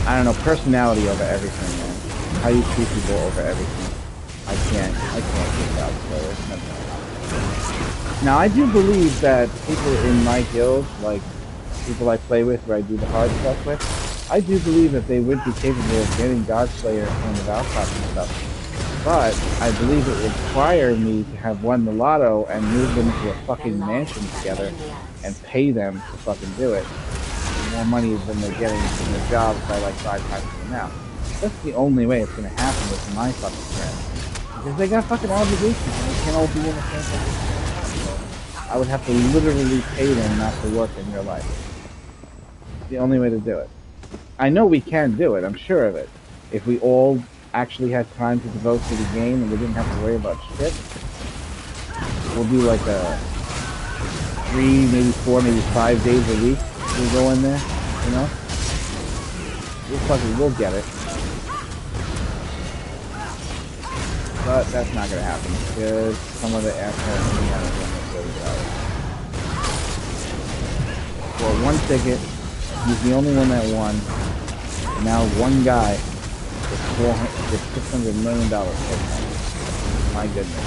I don't know, personality over everything, man. How you treat people over everything. I can't get out of it. Now, I do believe that people in my guild, like people I play with, where I do the hard stuff with, I do believe that they would be capable of getting Godslayer and the Valkyrie and stuff. But I believe it would require me to have won the lotto and move them to a fucking mansion together and pay them to fucking do it. More money than they're getting from their jobs by like 5 times the amount. That's the only way it's gonna happen with my fucking friends. Because they got fucking obligations and they can't all be in the same fucking so I would have to literally pay them not to work in real life. It's the only way to do it. I know we can do it, I'm sure of it. If we all actually had time to devote to the game and we didn't have to worry about shit, we'll do like a 3, maybe 4, maybe 5 days a week. We'll go in there, you know? We'll get it. But that's not gonna happen, because some of the assholes in the for 1 ticket, he's the only one that won. And now one guy with $600 million. My goodness.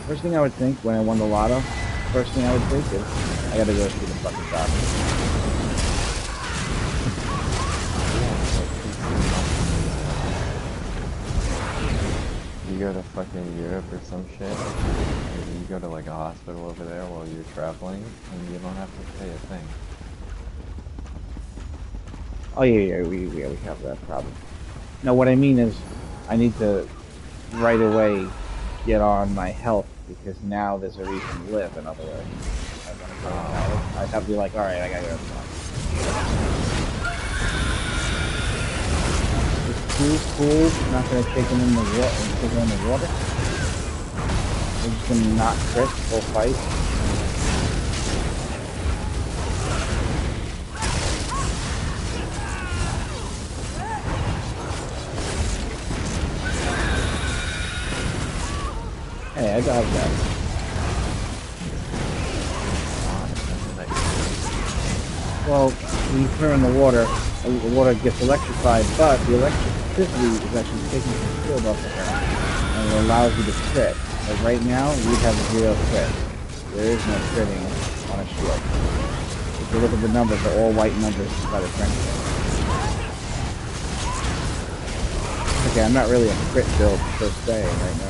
First thing I would think when I won the lotto, first thing I would think is, I gotta go see the fucking doctor. you go to fucking Europe or some shit, and you go to like a hospital over there while you're traveling, and you don't have to pay a thing. Oh yeah, we have that problem. No, what I mean is, I need to right away get on my health because now there's a reason to live. In other words, I have to be like, all right, I gotta go. It's cool. Not gonna take him in the water. We're just gonna not crit full fight. Hey, I got that. Well, when you put her in the water gets electrified, but the electricity is actually taking some shield off of her, and it allows you to crit. Like right now, we have 0 crit. There is no critting on a shield. If you look at the numbers, they're all white numbers by the strength. Okay, I'm not really a crit build per se right now.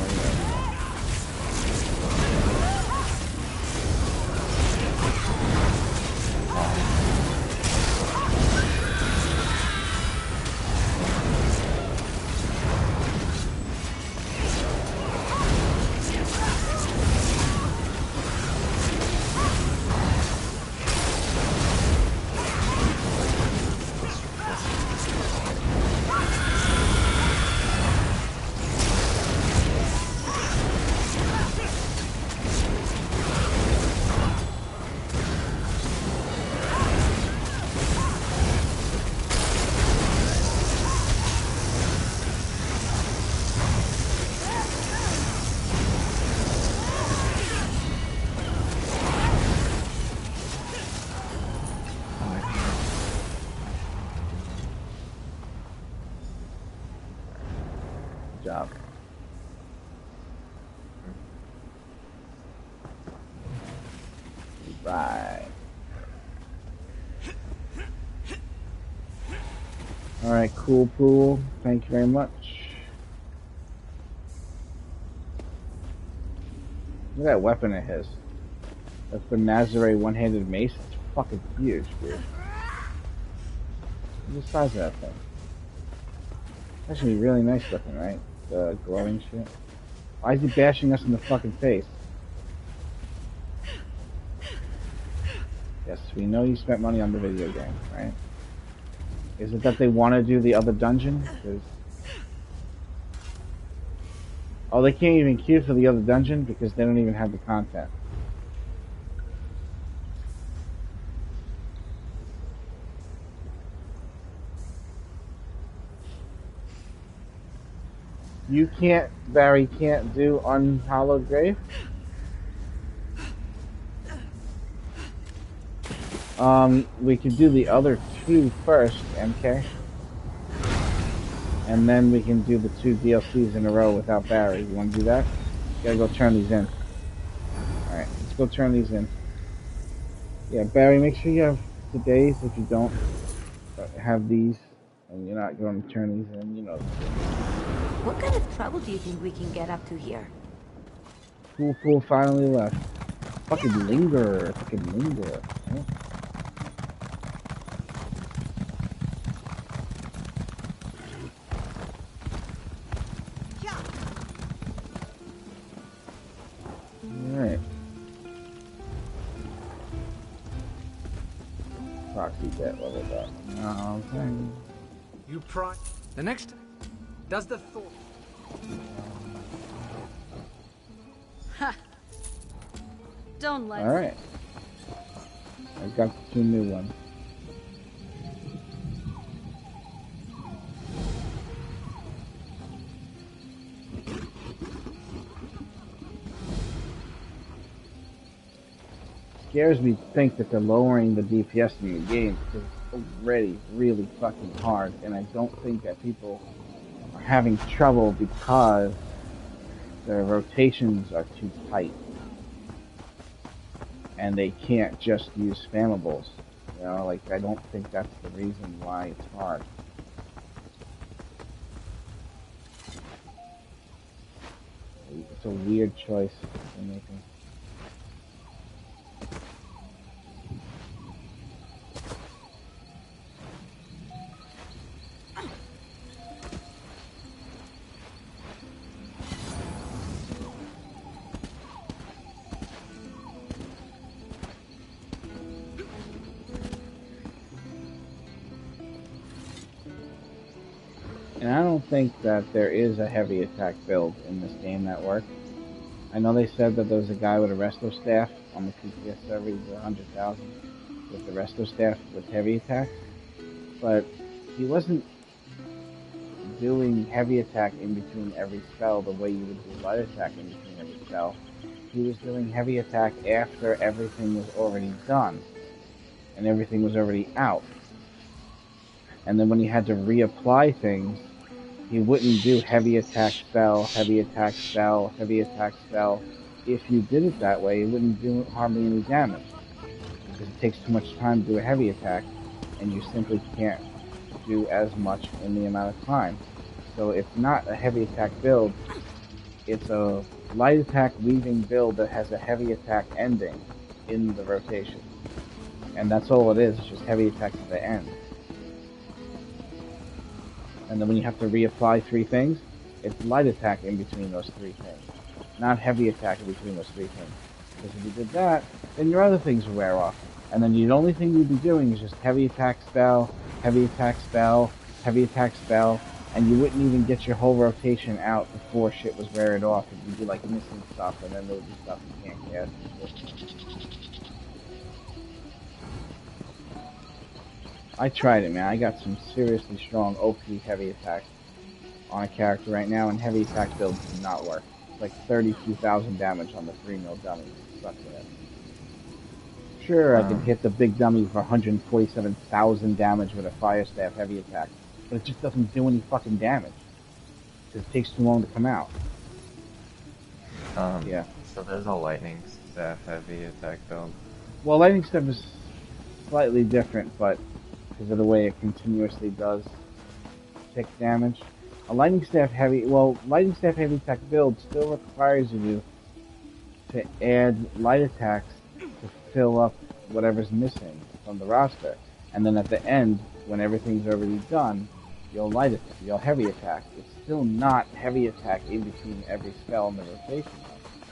Job. Right. Alright, cool pool. Thank you very much. Look at that weapon of his. That's the Nazare one-handed mace. It's fucking huge, dude. What's the size of that thing? That should be really nice looking, right? The glowing shit. Why is he bashing us in the fucking face? Yes, we know you spent money on the video game, right? Is it that they want to do the other dungeon? Oh, they can't even queue for the other dungeon because they don't even have the content. You can't, Barry can't do Unhallowed Grave? We could do the other 2 first, MK. And then we can do the 2 DLCs in a row without Barry. You want to do that? Gotta go turn these in. Alright, let's go turn these in. Yeah, Barry, make sure you have the days. If you don't have these, and you're not going to turn these in, you know. What kind of trouble do you think we can get up to here? Cool finally left. Fucking linger. Huh? Alright. Proxy debt level up. Okay. You pry. The next does the thought. Ha! Don't let. All right. I got the 2 new ones. Scares me to think that they're lowering the DPS in the game because it's already really fucking hard, and I don't think that people are having trouble because their rotations are too tight and they can't just use spammables. You know, like, I don't think that's the reason why it's hard. It's a weird choice they're making. And I don't think that there is a heavy attack build in this game that works. I know they said that there was a guy with a resto staff on the PTS server, he's 100,000, with the resto staff with heavy attack, but he wasn't doing heavy attack in between every spell the way you would do light attack in between every spell. He was doing heavy attack after everything was already done, and everything was already out. And then when he had to reapply things, he wouldn't do heavy attack spell, heavy attack spell, heavy attack spell. If you did it that way, it wouldn't do hardly any damage. Because it takes too much time to do a heavy attack, and you simply can't do as much in the amount of time. So it's not a heavy attack build, it's a light attack weaving build that has a heavy attack ending in the rotation. And that's all it is, it's just heavy attack to the end. And then when you have to reapply 3 things, it's light attack in between those 3 things. Not heavy attack in between those 3 things. Because if you did that, then your other things will wear off. And then the only thing you'd be doing is just heavy attack spell, heavy attack spell, heavy attack spell, and you wouldn't even get your whole rotation out before shit was wearing off. You'd be like missing stuff, and then there would be stuff you can't cast. I tried it, man. I got some seriously strong OP heavy attack on a character right now, and heavy attack builds do not work. It's like 32,000 damage on the 3 mil dummy. Sucks it. Sure, I can hit the big dummy for 147,000 damage with a fire staff heavy attack, but it just doesn't do any fucking damage. Because it takes too long to come out. Yeah. So there's a lightning staff heavy attack build. Well, lightning staff is slightly different, but because of the way it continuously does tick damage. A lightning staff heavy attack build still requires you to add light attacks to fill up whatever's missing from the roster. And then at the end, when everything's already done, you'll heavy attack. It's still not heavy attack in between every spell in the rotation.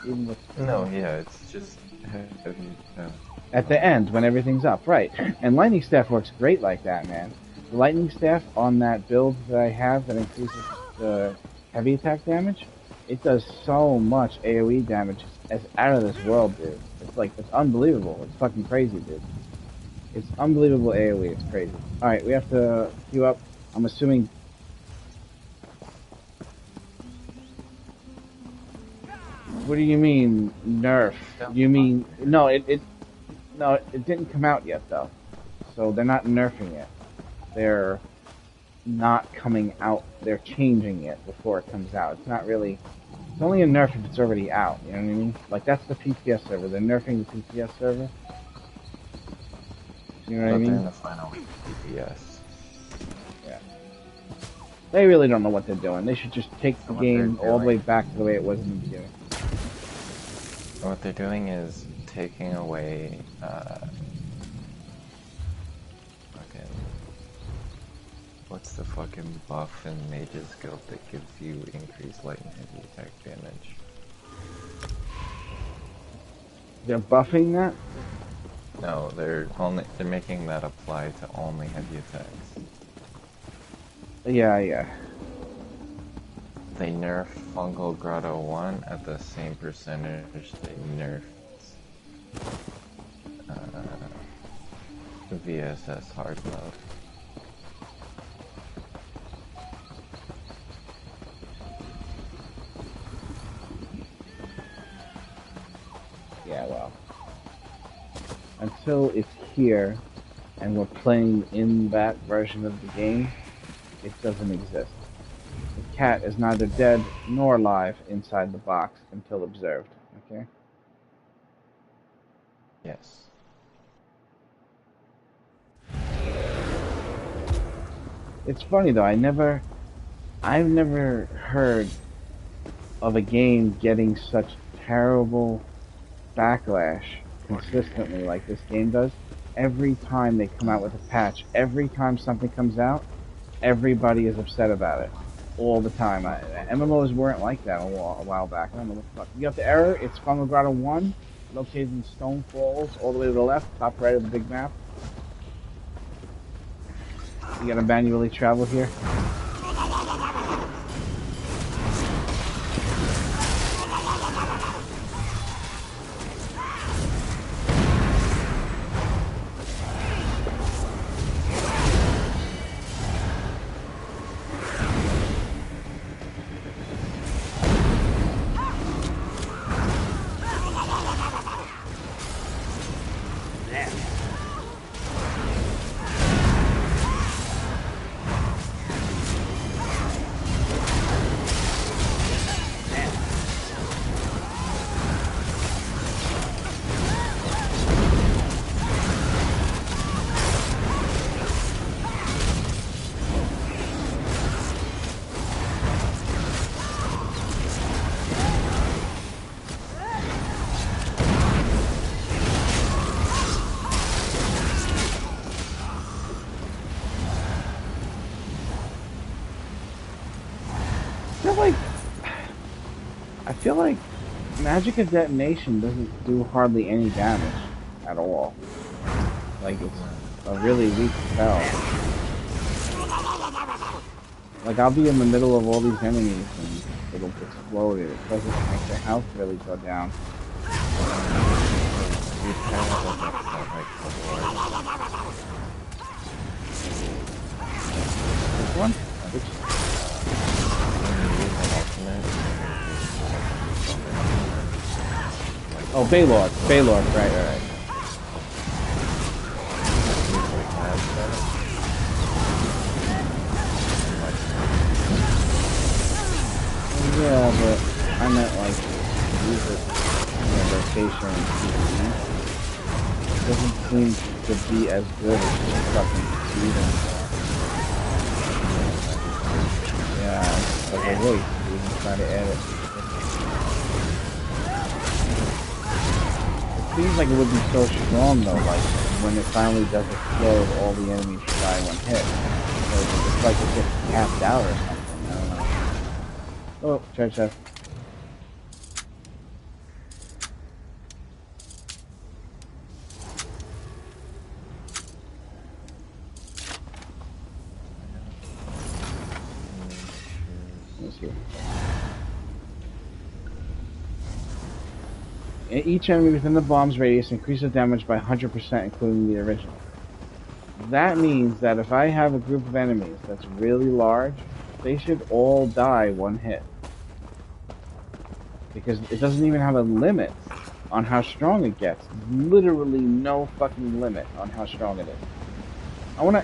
Even with it's just heavy attack. At the end, when everything's up, right. And lightning staff works great like that, man. The lightning staff on that build that I have that increases the heavy attack damage, it does so much AoE damage. It's out of this world, dude. It's unbelievable. It's fucking crazy, dude. It's unbelievable AoE. It's crazy. Alright, we have to queue up. I'm assuming... What do you mean, nerf? You mean... No, it didn't come out yet, though. So they're not nerfing it. They're not coming out. They're changing it before it comes out. It's not really... It's only a nerf if it's already out, you know what I mean? Like, that's the PTS server. They're nerfing the PTS server. You know what I mean? They're in the final PTS. Yeah. They really don't know what they're doing. They should just take the game all the way back to the way it was in the beginning. What they're doing is taking away what's the fucking buff in Mage's Guild that gives you increased light and heavy attack damage? They're buffing that? No, they're making that apply to only heavy attacks. Yeah. They nerfed Fungal Grotto 1 at the same percentage they nerfed VSS hard mode. Yeah, well. Until it's here, and we're playing in that version of the game, it doesn't exist. The cat is neither dead nor alive inside the box until observed, okay? Yes. It's funny though, I've never heard of a game getting such terrible backlash consistently like this game does. Every time they come out with a patch, every time something comes out, everybody is upset about it. All the time. MMOs weren't like that a while back. I don't know what the fuck. You got the error, it's Fungal Grotto 1, located in Stone Falls, all the way to the left, top right of the big map. You gotta manually travel here. I feel like Magic of Detonation doesn't do hardly any damage at all. Like, it's a really weak spell. Like, I'll be in the middle of all these enemies and it'll explode. It doesn't make their health really go down. This one? Oh, Baylord, right. Yeah, but I meant like use it in a rotation and PvE. It doesn't seem to be as good as just fucking season. Yeah, it's like a waste to even try to add it. It seems like it would be so strong though, like when it finally does explode, all the enemies die one hit. So it's like it gets capped out or something. I don't know. Oh, charge chest. Let's see. Each enemy within the bomb's radius increases damage by 100%, including the original. That means that if I have a group of enemies that's really large, they should all die one hit. Because it doesn't even have a limit on how strong it gets. Literally no fucking limit on how strong it is.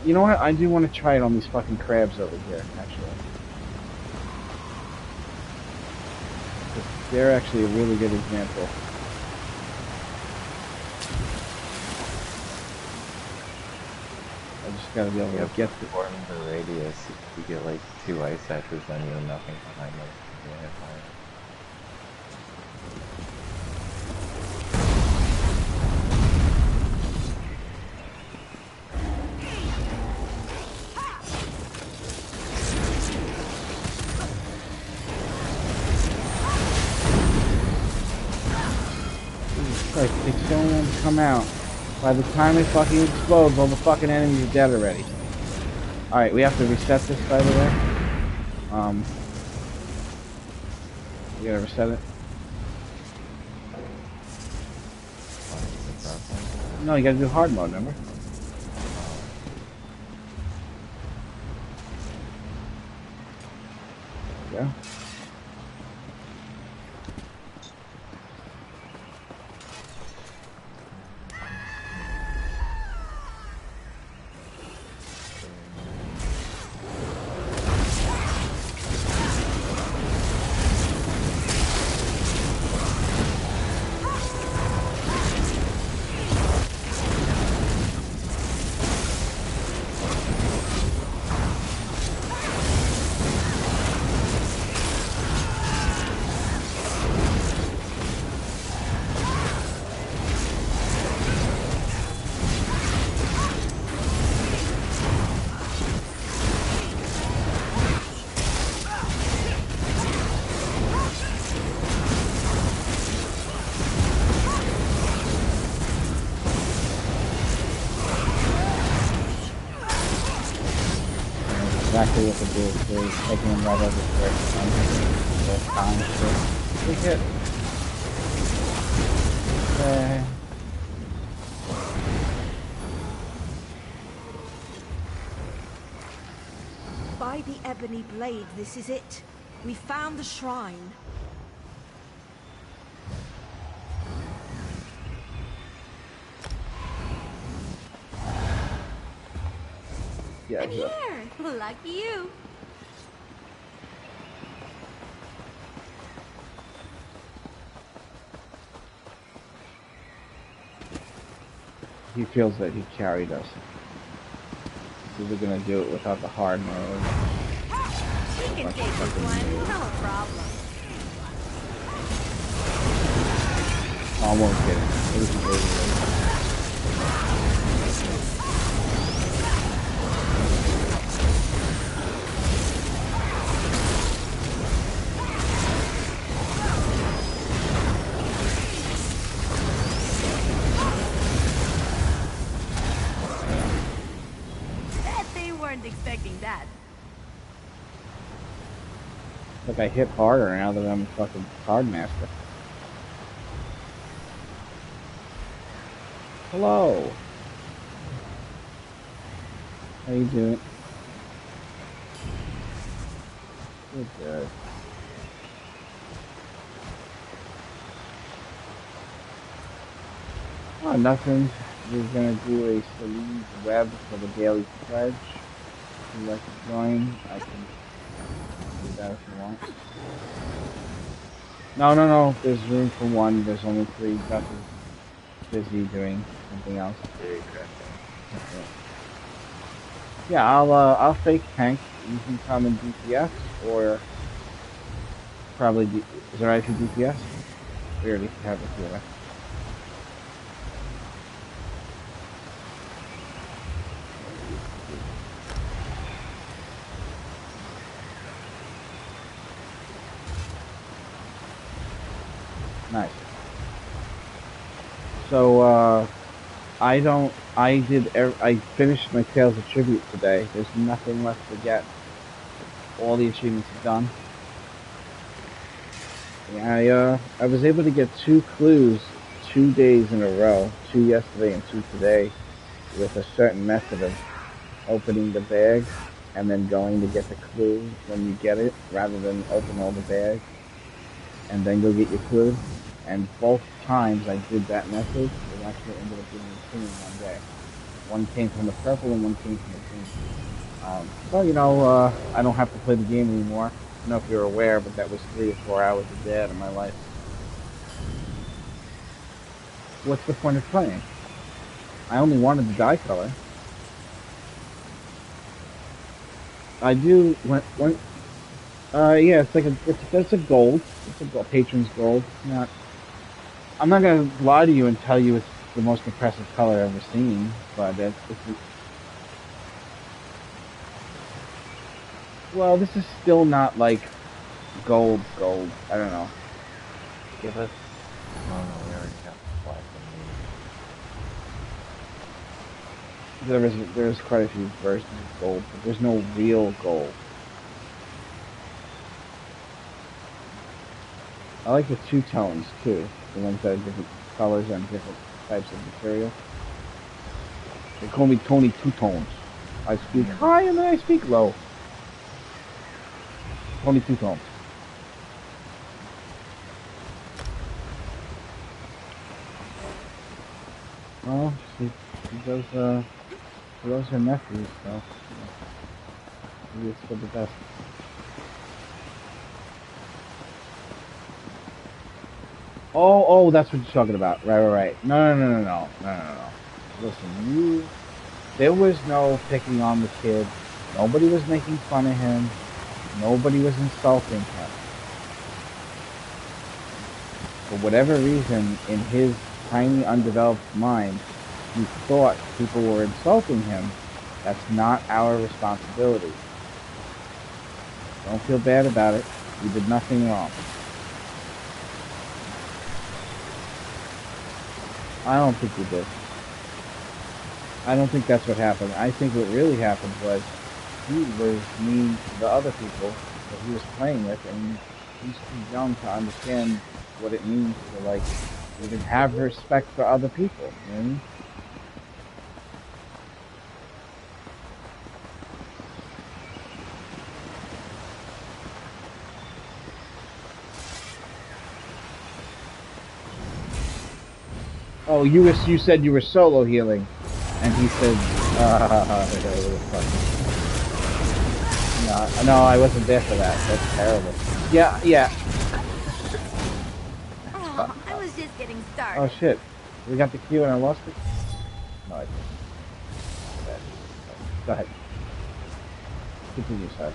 You know what? I do want to try it on these fucking crabs over here, actually. They're actually a really good example. I just gotta be able to get to the radius. If you get like 2 ice axes, then you have nothing behind them. Like, it's so long to come out. By the time it fucking explodes, all the fucking enemies are dead already. Alright, we have to reset this, by the way. We gotta reset it. No, you gotta do hard mode, remember? There we go. exactly what to do. They're taking him right over to where both times. Big hit. Okay. By the ebony blade, this is it. We found the shrine. Yeah, I'm here! Lucky you! he feels that he carried us. We were gonna do it without the hard mode. He can take this one, no problem. Almost hit it. It was an 88. Bet they weren't expecting that. Like I hit harder now that I'm a fucking card master. Hello. How you doing? Good. Oh, nothing. We're gonna do a Salute web for the daily pledge. If you'd like to join, I can do that if you want. No. There's room for one. There's only 3. Gus is busy doing something else. Yeah, I'll fake tank. You can come in DPS or probably is it right for DPS? We already have it here. Nice. So, I finished my Tales of Tribute today. There's nothing left to get. All the achievements are done. Yeah, I was able to get 2 clues 2 days in a row. 2 yesterday and 2 today. With a certain method of opening the bag and then going to get the clue when you get it, rather than open all the bags and then go get your clue. And both times I did that method, it actually ended up being a 2 in one day. One came from the purple and one came from the green. So, I don't have to play the game anymore. I don't know if you're aware, but that was 3 or 4 hours a day out of my life. What's the point of playing? I only wanted the die color. I do, yeah, it's a gold. It's a gold, patron's gold. I'm not gonna lie to you and tell you it's the most impressive color I've ever seen, but well, this is still not like gold. I don't know. Give us. Oh no, we already got the black. There's quite a few versions of gold, but there's no real gold. I like the 2 tones too, the ones that have different colors and different types of material. They call me Tony 2 Tones. I speak high and then I speak low. Tony 2 Tones. Well, she does her nephews, so maybe it's for the best. Oh, that's what you're talking about. Right. No. Listen, there was no picking on the kid. Nobody was making fun of him. Nobody was insulting him. For whatever reason, in his tiny, undeveloped mind, he thought people were insulting him. That's not our responsibility. Don't feel bad about it. We did nothing wrong. I don't think we did. I don't think that's what happened. I think what really happened was he was mean to the other people that he was playing with, and he's too young to understand what it means to, like, even have respect for other people, you know what I mean? Oh, you said you were solo healing, and he said, no, I wasn't there for that. That's terrible. Yeah, yeah. Oh, I was just getting started. Oh shit, we got the queue and I lost it. No, I didn't. Go ahead. Continue, sir.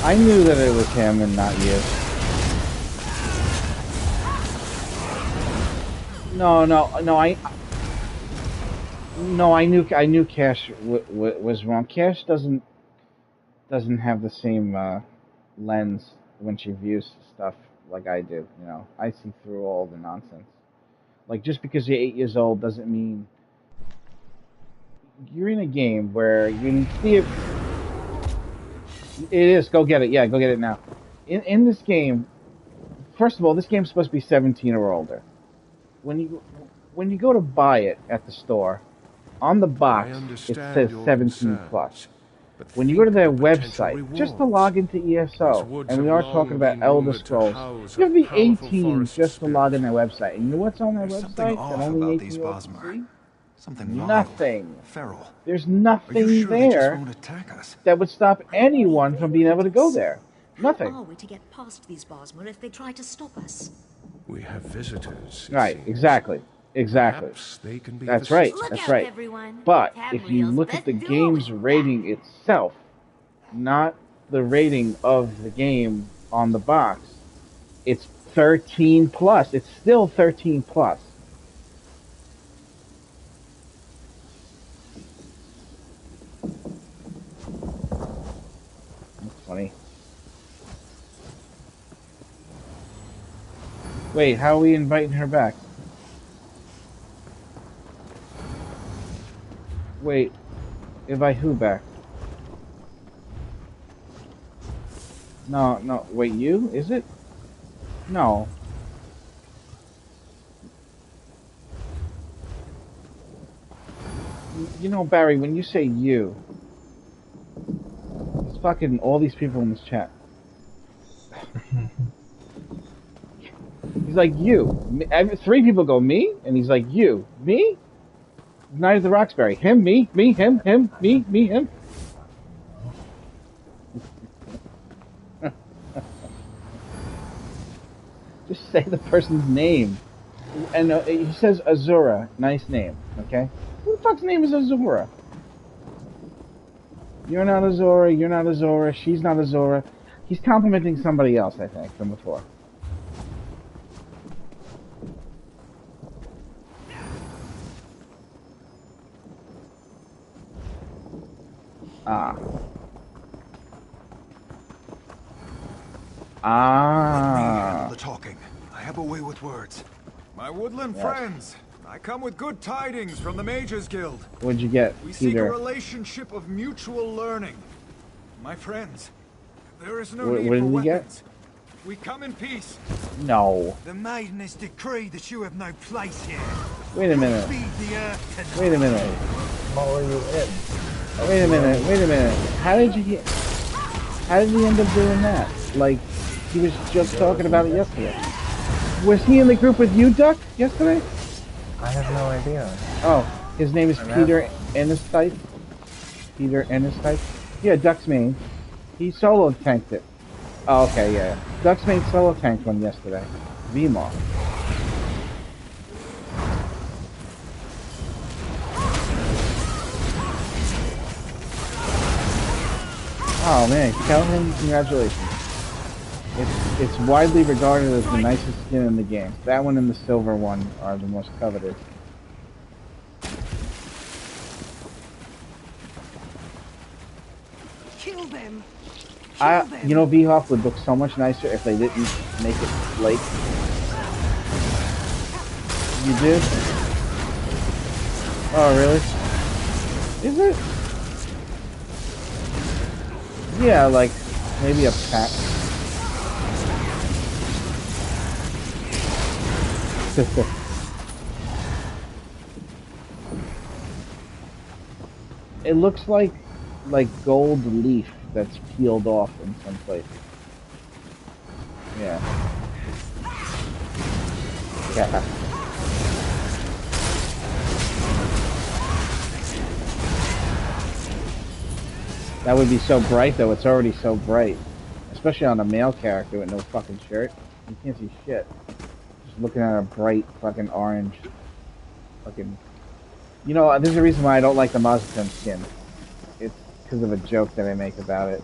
I knew that it was him and not you. I knew Cash was wrong. Cash doesn't have the same lens when she views stuff like I do. You know, I see through all the nonsense. Like, just because you're 8 years old doesn't mean you're in a game where you see it. It is. Go get it. Yeah, go get it now. In this game, first of all, this game's supposed to be 17 or older. When you go to buy it at the store, on the box it says 17 plus. When you go to their website, just to log into ESO, and we are talking about Elder Scrolls, you have to be 18 just to log in their website. And you know what's on their website that only 18-year-olds can see? Nothing. Feral. There's nothing there that would stop anyone from being able to go there. Nothing. How are we to get past these Bosmer if they try to stop us? We have visitors. Right, exactly. They can be That's right. Look That's out, right. everyone. But Tab if you wheels, look at let's the do it game's with rating itself, not the rating of the game on the box, it's 13 plus. It's still 13 plus. That's funny. Wait, how are we inviting her back? Wait, invite who back? No, wait, you? Is it? No. You know, Barry, when you say you, it's fucking all these people in this chat. He's like, you. 3 people go, me? And he's like, you. Me? Night of the Roxbury. Him, me, him, me, him. Just say the person's name. And he says Azura. Nice name, okay? Who the fuck's name is Azura? You're not Azura, you're not Azura, she's not Azura. He's complimenting somebody else, I think, from before. The talking. I have a way with words. My woodland friends, I come with good tidings from the Mages Guild. What'd you get, We seek a Peter? relationship of mutual learning. My friends, there is no What need did for we get? weapons. We come in peace. No. The maiden has decreed that you have no place here. Wait a minute. Feed the earth tonight. Wait a minute. What were you in? Wait a minute. How did he end up doing that? Like, he was just talking about it yesterday. Was he in the group with you, Duck, yesterday? I have no idea. Oh, his name is Peter Ennistype. Peter Ennistype? Yeah, Duck's main. He solo tanked it. Oh, okay, yeah. Duck's main solo tanked one yesterday. VMAW. Oh man, tell him congratulations. It's widely regarded as the nicest skin in the game. That one and the silver one are the most coveted. Kill them. You know, V-Hawk would look so much nicer if they didn't make it flake. You did? Oh, really? Is it? Yeah, like, maybe a pack. It looks like gold leaf that's peeled off in some places. Yeah. Yeah. That would be so bright, though. It's already so bright. Especially on a male character with no fucking shirt. You can't see shit. Just looking at a bright fucking orange. Fucking... You know, there's a reason why I don't like the Mazatun skin. It's because of a joke that I make about it.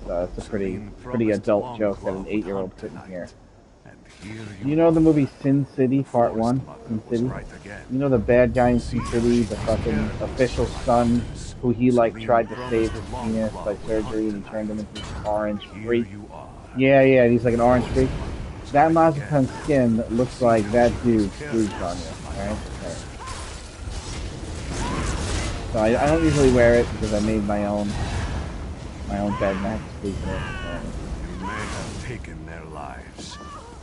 So it's a pretty adult joke that an 8-year-old couldn't hear. You know the movie Sin City Part 1? Sin City? You know the bad guy in Sin City, the fucking official son, who he like tried to save his penis by surgery and he turned him into this orange freak? Yeah, he's like an orange freak. That Mazatun skin looks like that dude Scrooge on you, right? So I don't usually wear it because I made my own bed and I have to sleep in it. You may have taken their lives,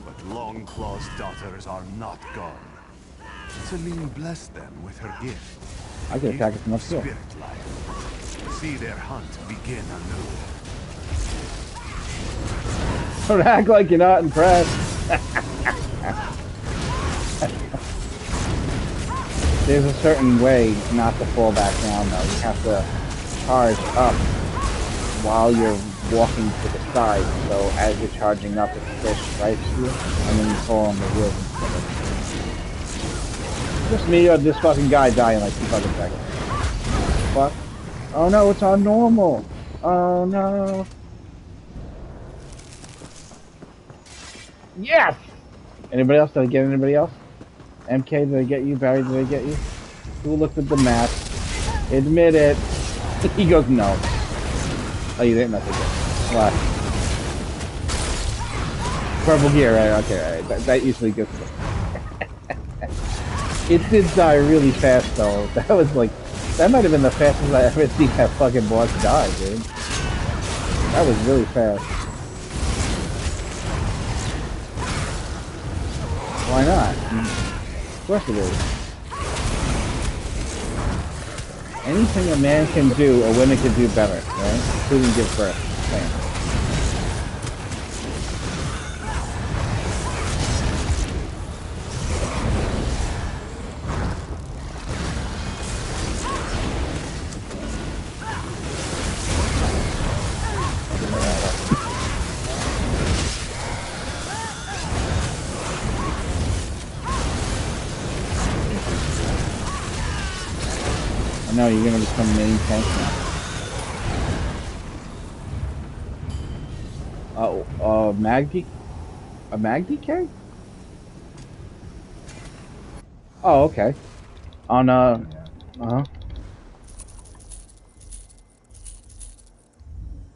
but Longclaw's daughters are not gone. Celine blessed them with her gift. I could attack it from up here. Spirit life. See their hunt begin anew. Don't act like you're not impressed. There's a certain way not to fall back down, though. You have to charge up while you're walking to the side. So as you're charging up, it still strikes you, and then you fall on the wheels instead of... Just me or this fucking guy die in like 2 fucking seconds. Fuck. Oh no, it's on normal. Oh no. Yes! Anybody else? Did I get anybody else? MK, did I get you? Barry, did I get you? Who looked at the map? Admit it. He goes, no. Oh, you didn't? That's okay. What? Purple gear, right? Okay, right. That usually gets it. It did die really fast, though. That was like... That might have been the fastest I ever seen that fucking boss die, dude. That was really fast. Why not? Of course it is. Anything a man can do, a woman can do better, right? Including give birth. Same. No, you're gonna become main tank now. Magdi? A Magdi carry? Oh, okay. On, uh-huh.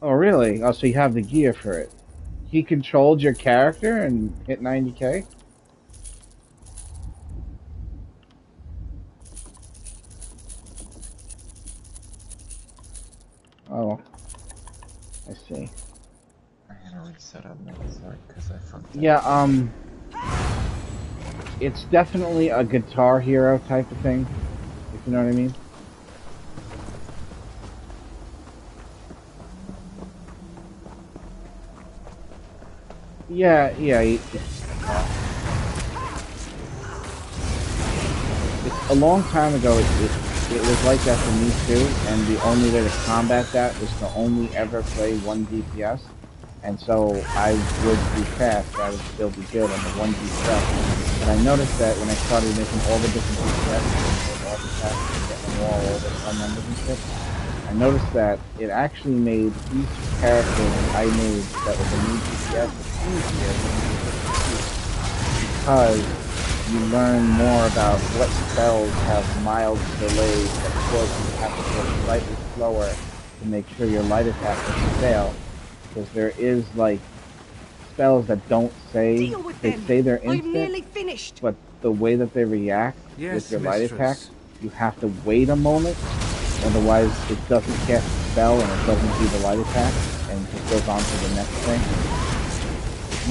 Oh, really? Oh, so you have the gear for it. He controlled your character and hit 90k? Oh, I see. I gotta reset up my start because I fucked up. Yeah, it's definitely a Guitar Hero type of thing, if you know what I mean. Yeah, it's a long time ago. It was like that for me too, and the only way to combat that was to only ever play 1 DPS, and so I would be fast, but I would still be good on the 1 DPS. But I noticed that when I started making all the different DPS, all the tasks, getting them all the fun numbers and shit, I noticed that it actually made each character that I made that was a new GPS easier because you learn more about what spells have mild delays that cause you to have to go slightly slower to make sure your light attack doesn't fail. Because there is like spells that don't say, they say they're instant, but the way that they react with your light attack, you have to wait a moment, otherwise it doesn't cast the spell and it doesn't do the light attack, and just goes on to the next thing.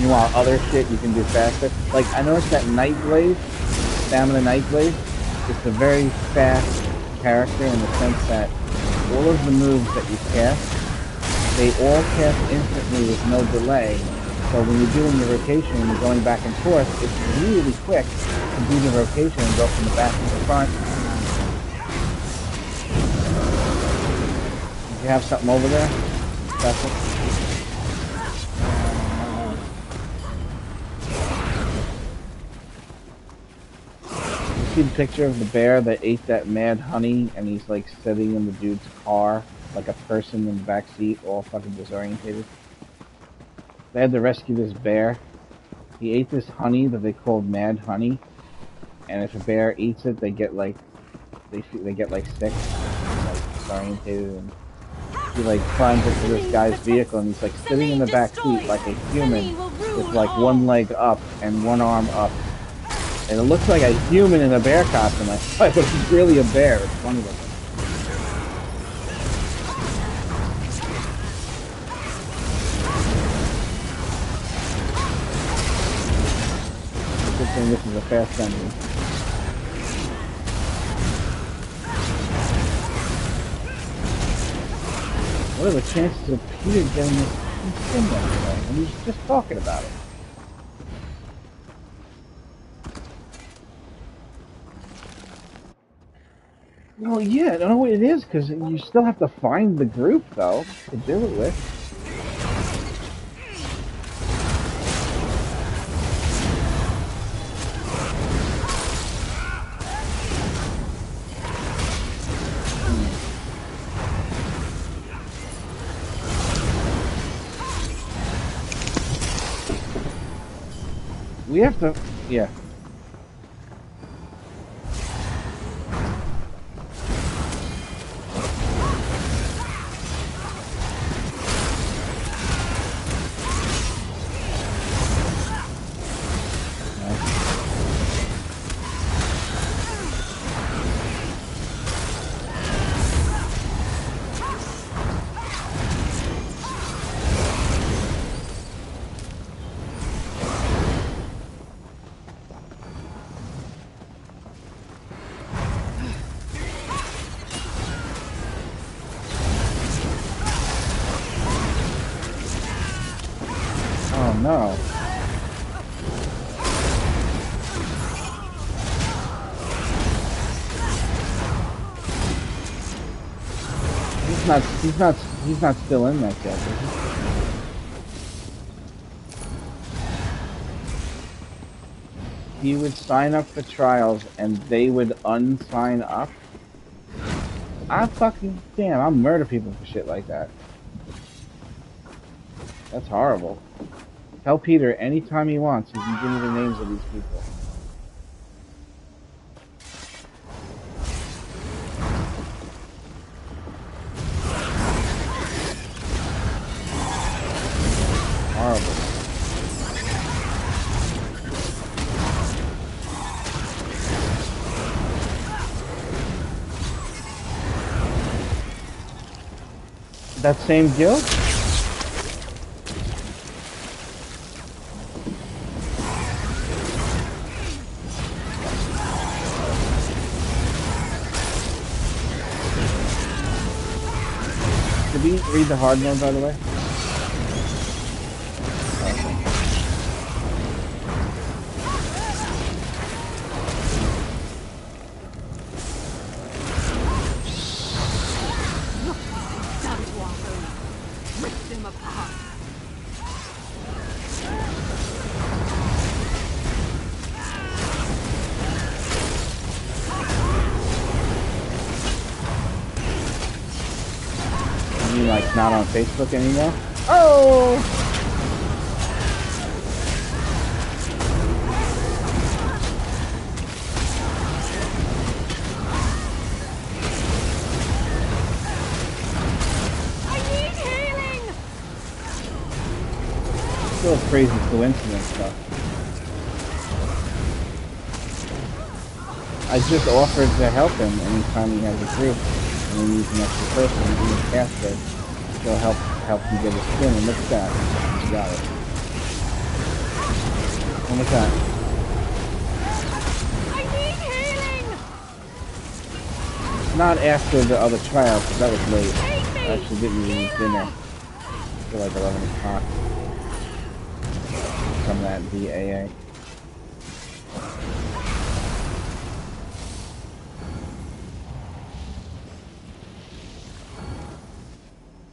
Meanwhile, other shit you can do faster. Like, I noticed that Nightblade, Stamina Nightblade, it's a very fast character in the sense that all of the moves that you cast, they all cast instantly with no delay. So when you're doing your rotation and you're going back and forth, it's really quick to do the rotation and go from the back to the front. Did you have something over there? That's it. You see the picture of the bear that ate that mad honey and he's like sitting in the dude's car like a person in the back seat, all fucking disorientated? They had to rescue this bear. He ate this honey that they called mad honey, and if a bear eats it, they get like they get like sick, like disorientated, and he like climbs into this guy's vehicle and he's like sitting in the back seat like a human with like one leg up and one arm up, and it looks like a human in a bear costume. I thought it was really a bear. It's funny looking. This is a fast ending. What are the chances of Peter getting this thing done today? And he's just talking about it. Well, yeah, I don't know what it is, because you still have to find the group, though, to do it with. We have to, yeah. No. He's not still in that yet, is he? He would sign up for trials and they would unsign up? I fucking, damn, I'll murder people for shit like that. That's horrible. Tell Peter anytime he wants, he can give me the names of these people. Horrible. That same guild? Did we read the hard mode, by the way? he's not on Facebook anymore. Oh! Still a crazy coincidence, though. I just offered to help him anytime he has a group, and he needs an extra person in his caster. He'll help him get his skin, and look at that. He got it. And look at that. I need healing! Not after the other trial, because that was late. I actually didn't even eat dinner until like 11 o'clock. From that VAA.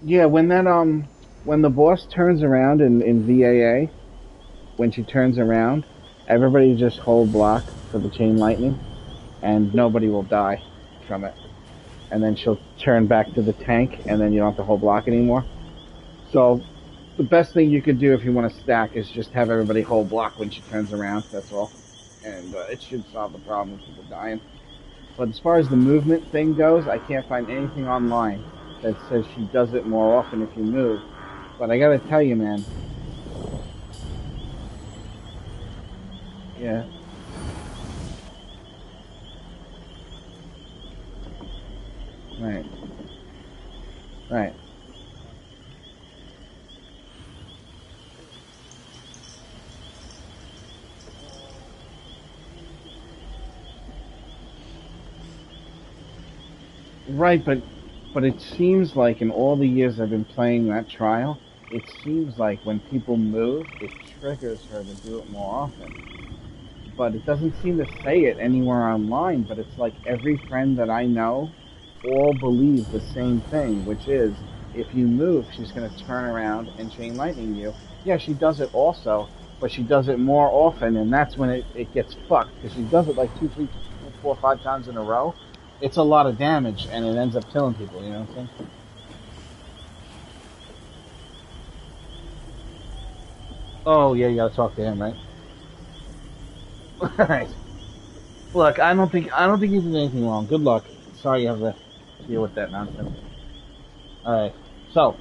Yeah, when the boss turns around in VAA, when she turns around, everybody just hold block for the chain lightning, and nobody will die from it. And then she'll turn back to the tank, and then you don't have to hold block anymore. So, the best thing you could do if you want to stack is just have everybody hold block when she turns around, that's all. And it should solve the problem of people dying. But as far as the movement thing goes, I can't find anything online that says she does it more often if you move. But I gotta tell you, man. Yeah. Right. Right. Right, but it seems like in all the years I've been playing that trial, it seems like when people move, it triggers her to do it more often. But it doesn't seem to say it anywhere online, but it's like every friend that I know all believe the same thing, which is if you move, she's going to turn around and chain lightning you. Yeah, she does it also, but she does it more often, and that's when it gets fucked, because she does it like 2, 3, 4, 5 times in a row. It's a lot of damage, and it ends up killing people, you know what I'm saying? Oh, yeah, you gotta talk to him, right? Right. Look, I don't think you did anything wrong. Good luck. Sorry you have to deal with that nonsense. Alright, so,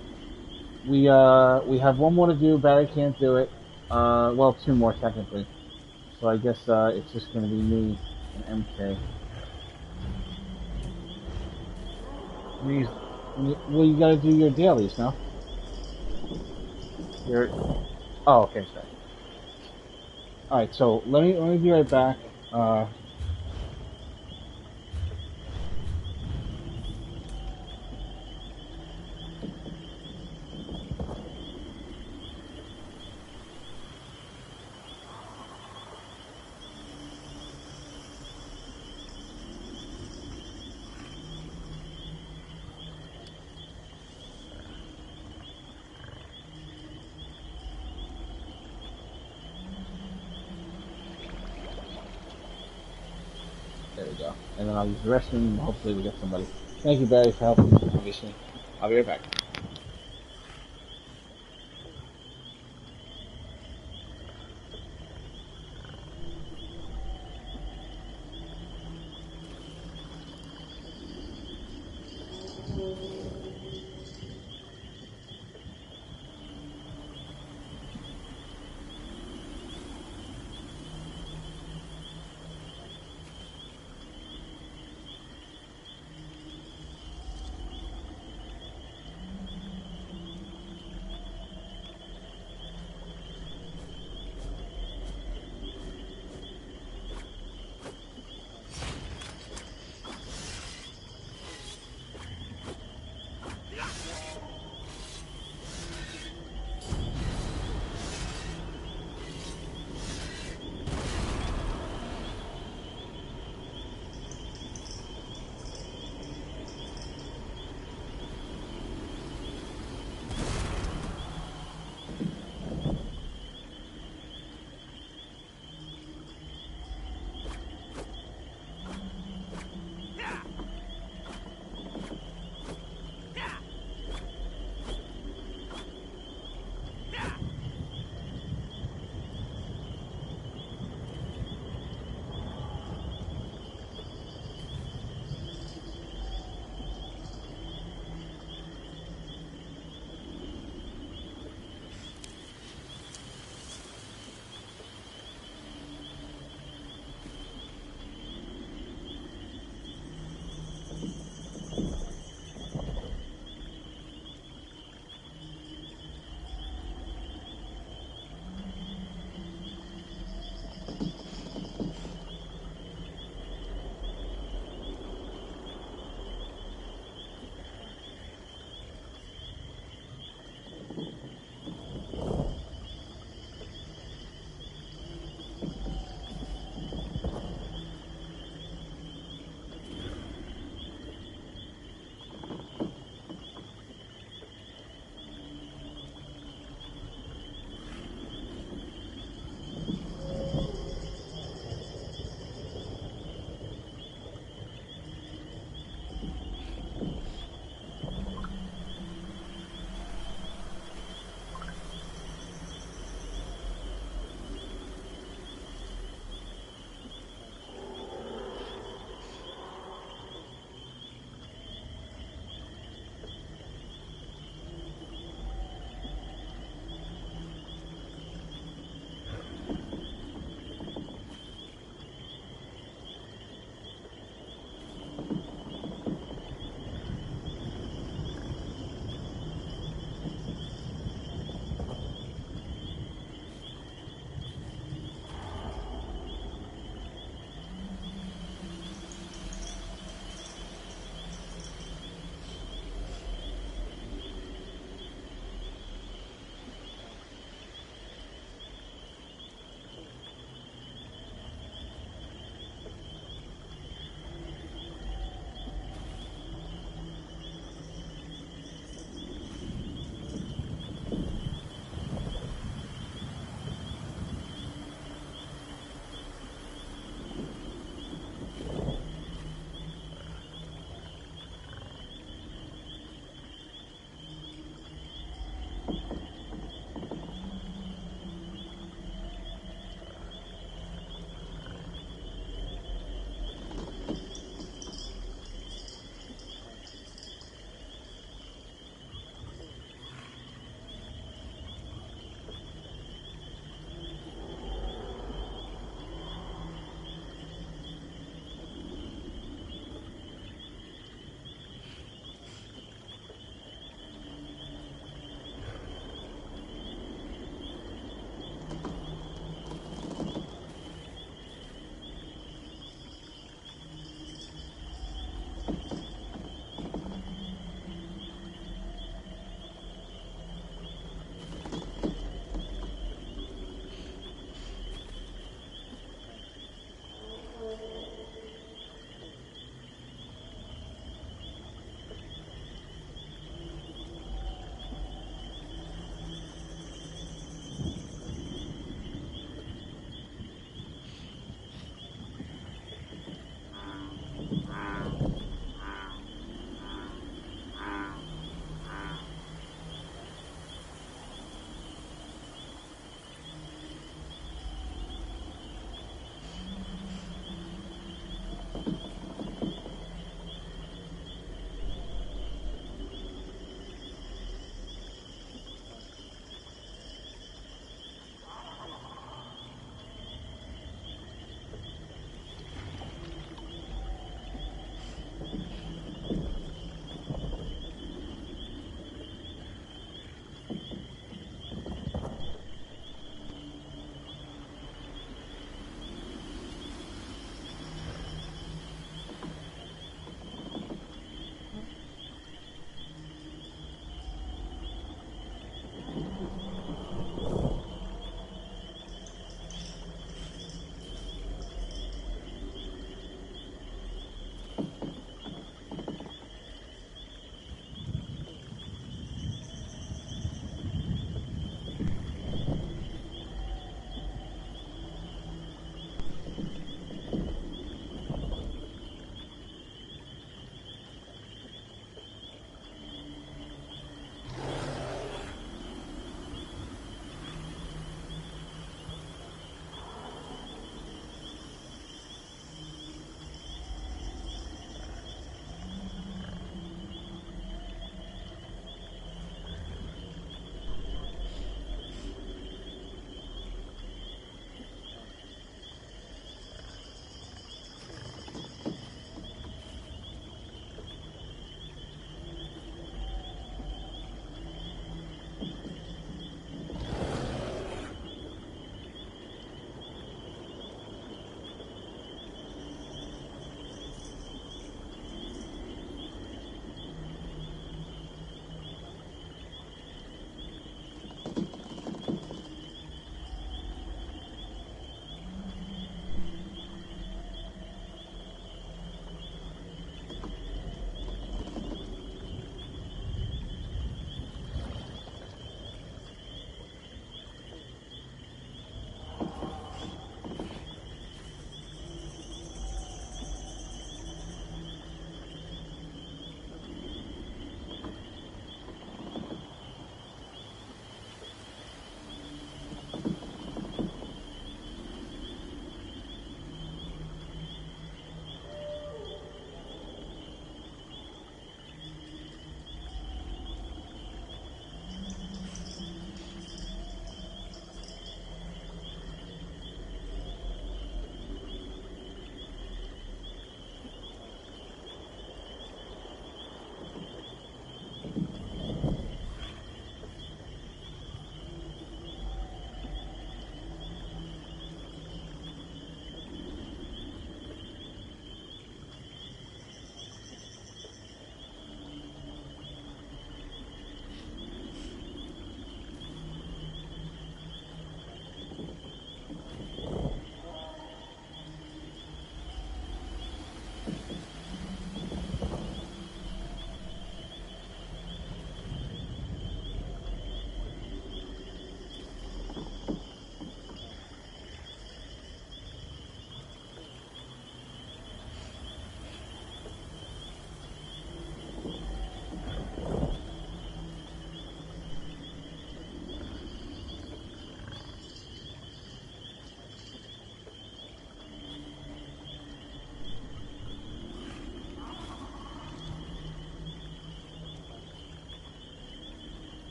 we have one more to do. Barry can't do it. Well, 2 more, technically. So I guess, it's just gonna be me and MK. Well, you gotta do your dailies, no? Oh, okay, sorry. Alright, so let me be right back. There we go. And then I'll use the restroom, and hopefully we get somebody. Thank you, Barry, for helping, obviously. I'll be right back.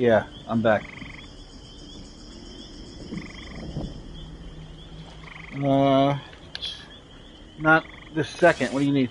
Yeah, I'm back. Not this second. What do you need?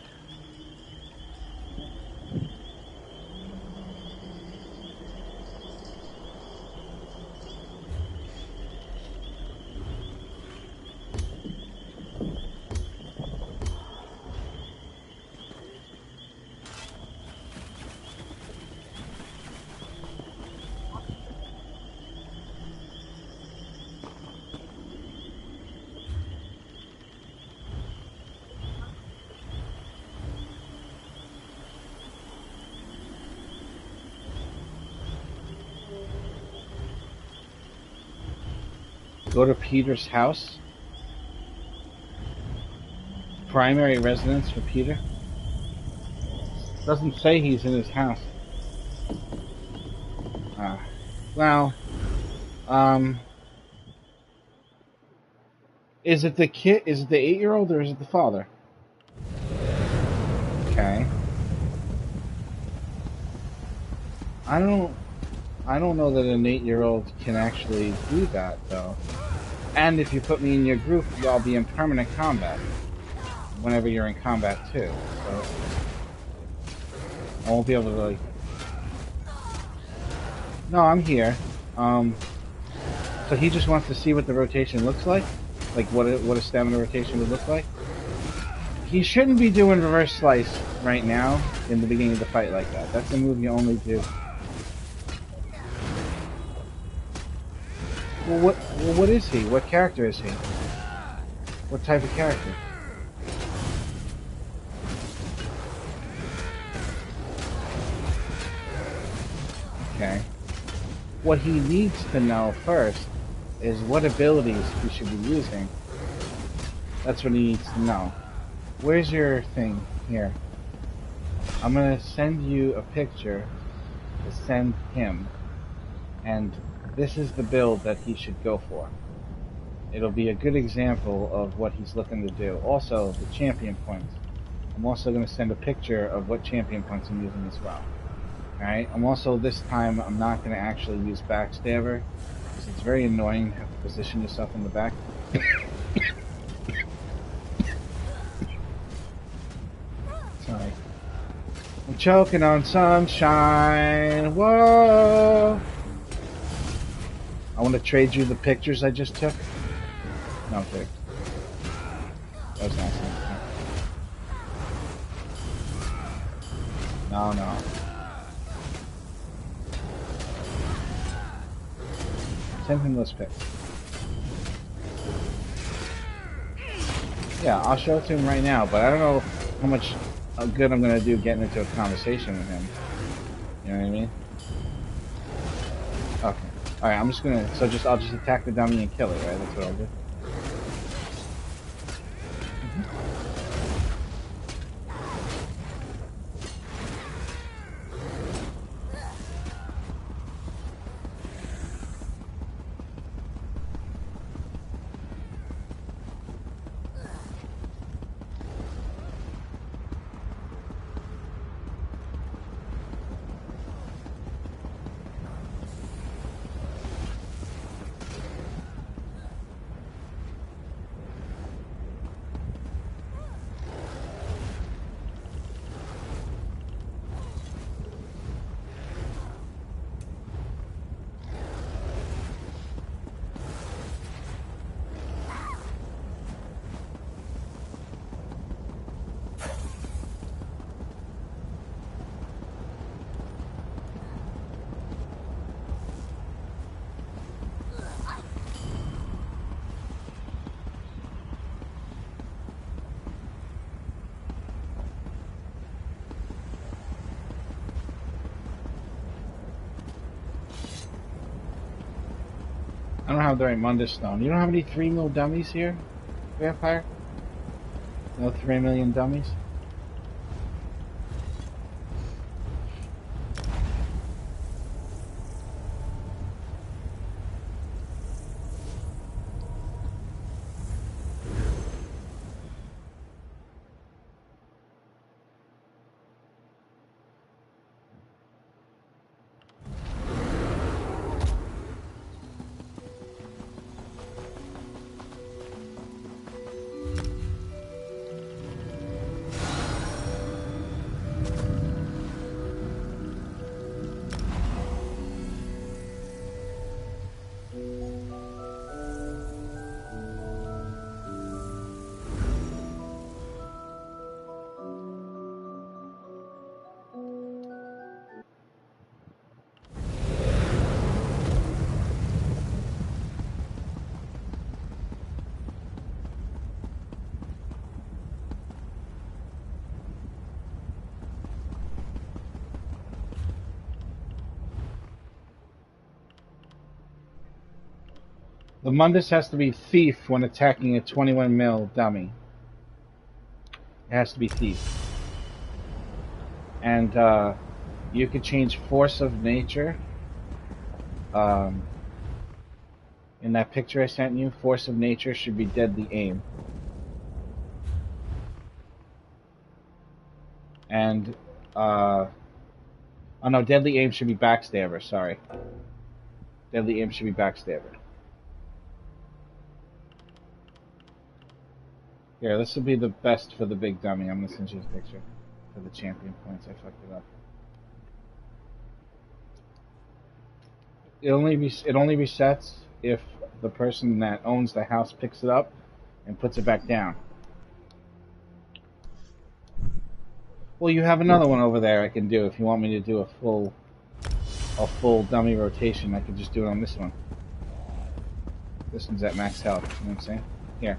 Go to Peter's house. Primary residence for Peter. Doesn't say he's in his house. Well, is it the kid? Is it the 8-year-old or is it the father? Okay. I don't know that an 8-year-old can actually do that though. And if you put me in your group, I'll be in permanent combat whenever you're in combat too. So I won't be able to really. No, I'm here. So he just wants to see what the rotation looks like what a stamina rotation would look like. He shouldn't be doing reverse slice right now in the beginning of the fight like that. That's a move you only do. Well, what is he? What character is he? What type of character? Okay. What he needs to know first is what abilities he should be using. That's what he needs to know. Where's your thing? Here. I'm gonna send you a picture to send him. And this is the build that he should go for. It'll be a good example of what he's looking to do. Also, the champion points. I'm also going to send a picture of what champion points I'm using as well. Alright, this time, I'm not going to actually use Backstabber, because it's very annoying to have to position yourself in the back. Sorry. I'm choking on sunshine, whoa! I want to trade you the pictures I just took. No, I'm kidding. That was nice. No. Send him those pics. Yeah, I'll show it to him right now, but I don't know how much good I'm gonna do getting into a conversation with him. You know what I mean? Okay. Alright, I'm just gonna I'll just attack the dummy and kill it, right? That's what I'll do. I don't have the right Mundus Stone. You don't have any 3 mil dummies here, Vampire? No 3 million dummies? The Mundus has to be Thief when attacking a 21 mil dummy. It has to be Thief. And you could change Force of Nature. In that picture I sent you, Force of Nature should be Deadly Aim. And, oh no, Deadly Aim should be Backstabber, sorry. Deadly Aim should be Backstabber. Here, this will be the best for the big dummy. I'm gonna send you a picture for the champion points. I fucked it up. It only resets if the person that owns the house picks it up and puts it back down. Well, you have another one over there I can do if you want me to do a full dummy rotation. I could just do it on this one. This one's at max health. You know what I'm saying? Here.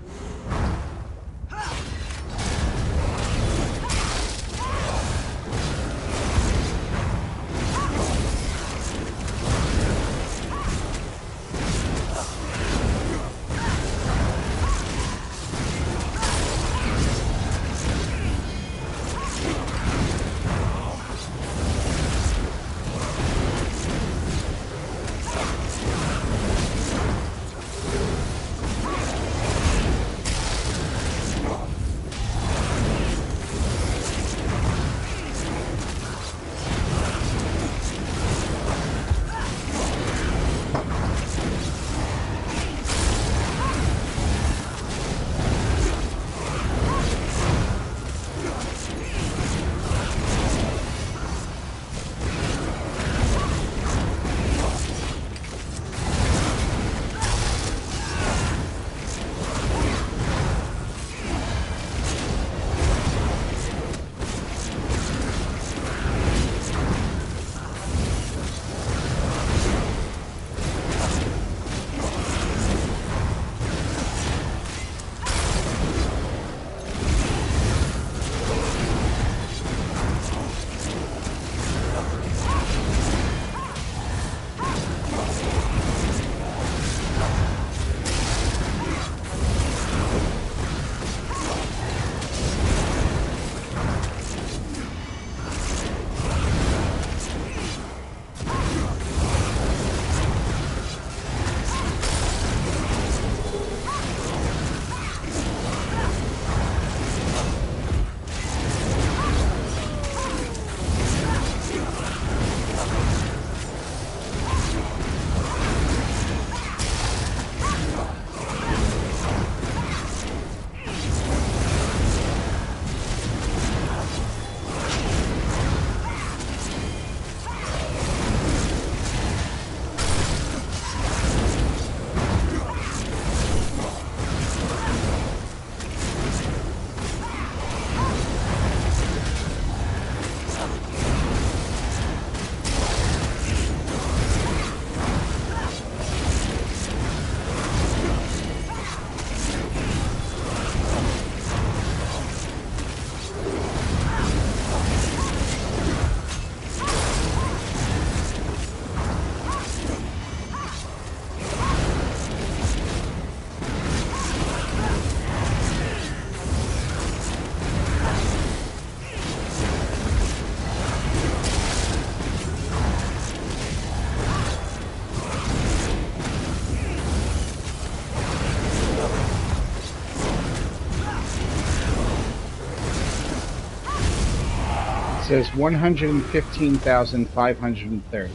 Says 115,530.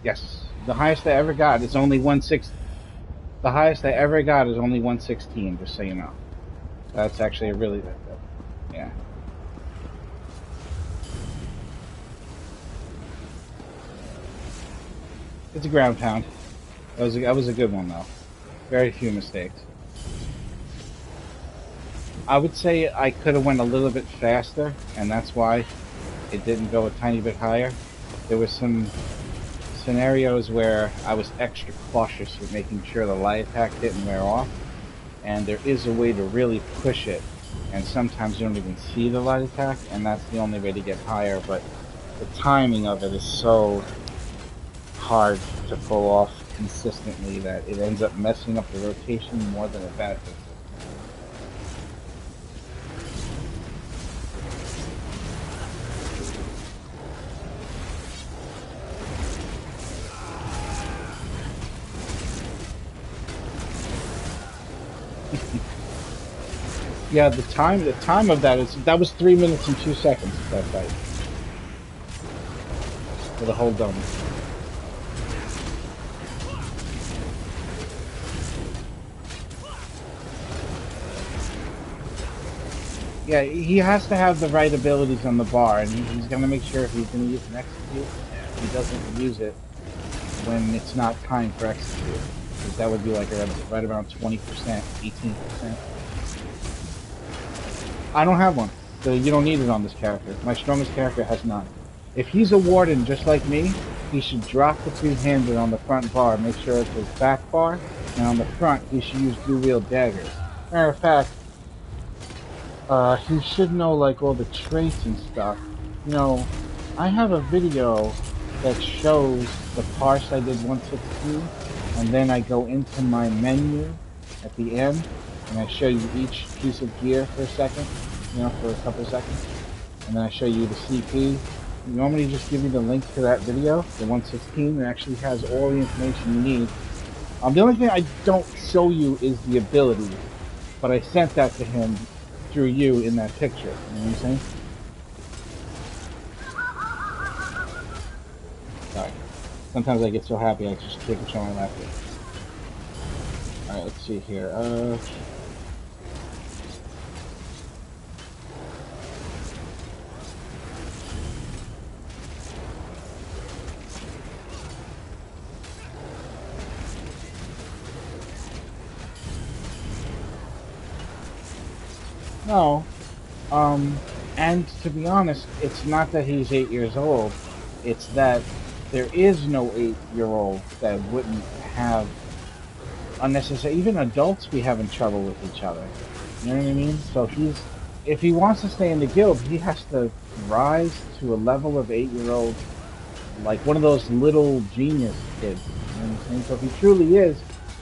Yes, the highest I ever got is only 1/6. The highest I ever got is only 116. Just so you know, that's actually a really good. Yeah. It's a ground pound. That was a good one though. Very few mistakes. I would say I could have went a little bit faster, and that's why it didn't go a tiny bit higher. There was some scenarios where I was extra cautious with making sure the light attack didn't wear off, and there is a way to really push it, and sometimes you don't even see the light attack, and that's the only way to get higher, but the timing of it is so hard to pull off consistently that it ends up messing up the rotation more than it benefits it. Yeah, the time of that was 3 minutes and 2 seconds, that fight. For the whole dome. Yeah, he has to have the right abilities on the bar, and he's going to make sure if he's going to use an execute, he doesn't use it when it's not time for execute. Because that would be like right around 20%, 18%. I don't have one, so you don't need it on this character. My strongest character has none. If he's a warden just like me, he should drop the two-handed on the front bar, make sure it's his back bar, and on the front he should use dual-wield daggers. Matter of fact, he should know like all the traits and stuff. You know, I have a video that shows the parse I did 116, and then I go into my menu at the end, and I show you each piece of gear for a second, you know, for a couple of seconds, and then I show you the CP. You want me to just give you the link to that video, the 116? It actually has all the information you need. The only thing I don't show you is the ability, but I sent that to him through you in that picture. You know what I'm saying? Sorry. Sometimes I get so happy I just take a show my laughter. Alright, let's see here. No. And to be honest, it's not that he's 8 years old. It's that there is no 8-year-old that wouldn't have unnecessary. Even adults be having trouble with each other. You know what I mean? So if he wants to stay in the guild, he has to rise to a level of 8-year-old, like one of those little genius kids. You know what I'm saying? So if he truly is,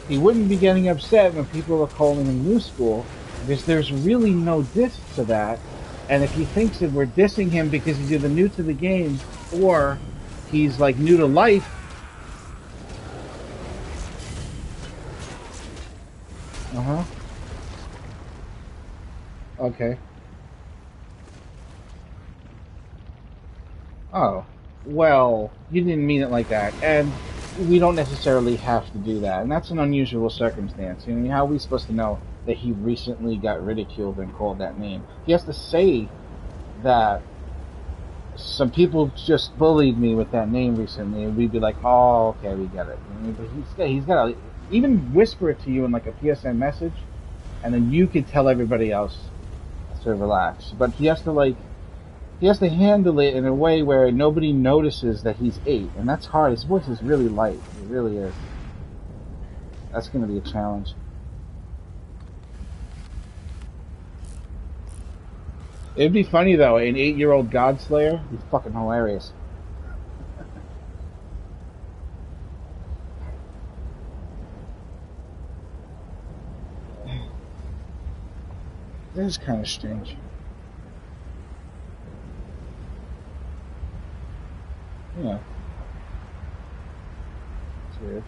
he wouldn't be getting upset when people are calling him new school, because there's really no diss to that. And if he thinks that we're dissing him because he's either new to the game or he's like new to life, okay. Oh, well, you didn't mean it like that, and we don't necessarily have to do that, and that's an unusual circumstance. You know, how are we supposed to know that he recently got ridiculed and called that name? He has to say that some people just bullied me with that name recently, and we'd be like, oh, okay, we get it. You know, but he's got to even whisper it to you in like a PSN message, and then you could tell everybody else to relax. But he has to handle it in a way where nobody notices that he's 8, and that's hard. His voice is really light. It really is. That's going to be a challenge. It'd be funny though, an 8-year-old Godslayer, he's fucking hilarious. This is kind of strange. Yeah. It's weird.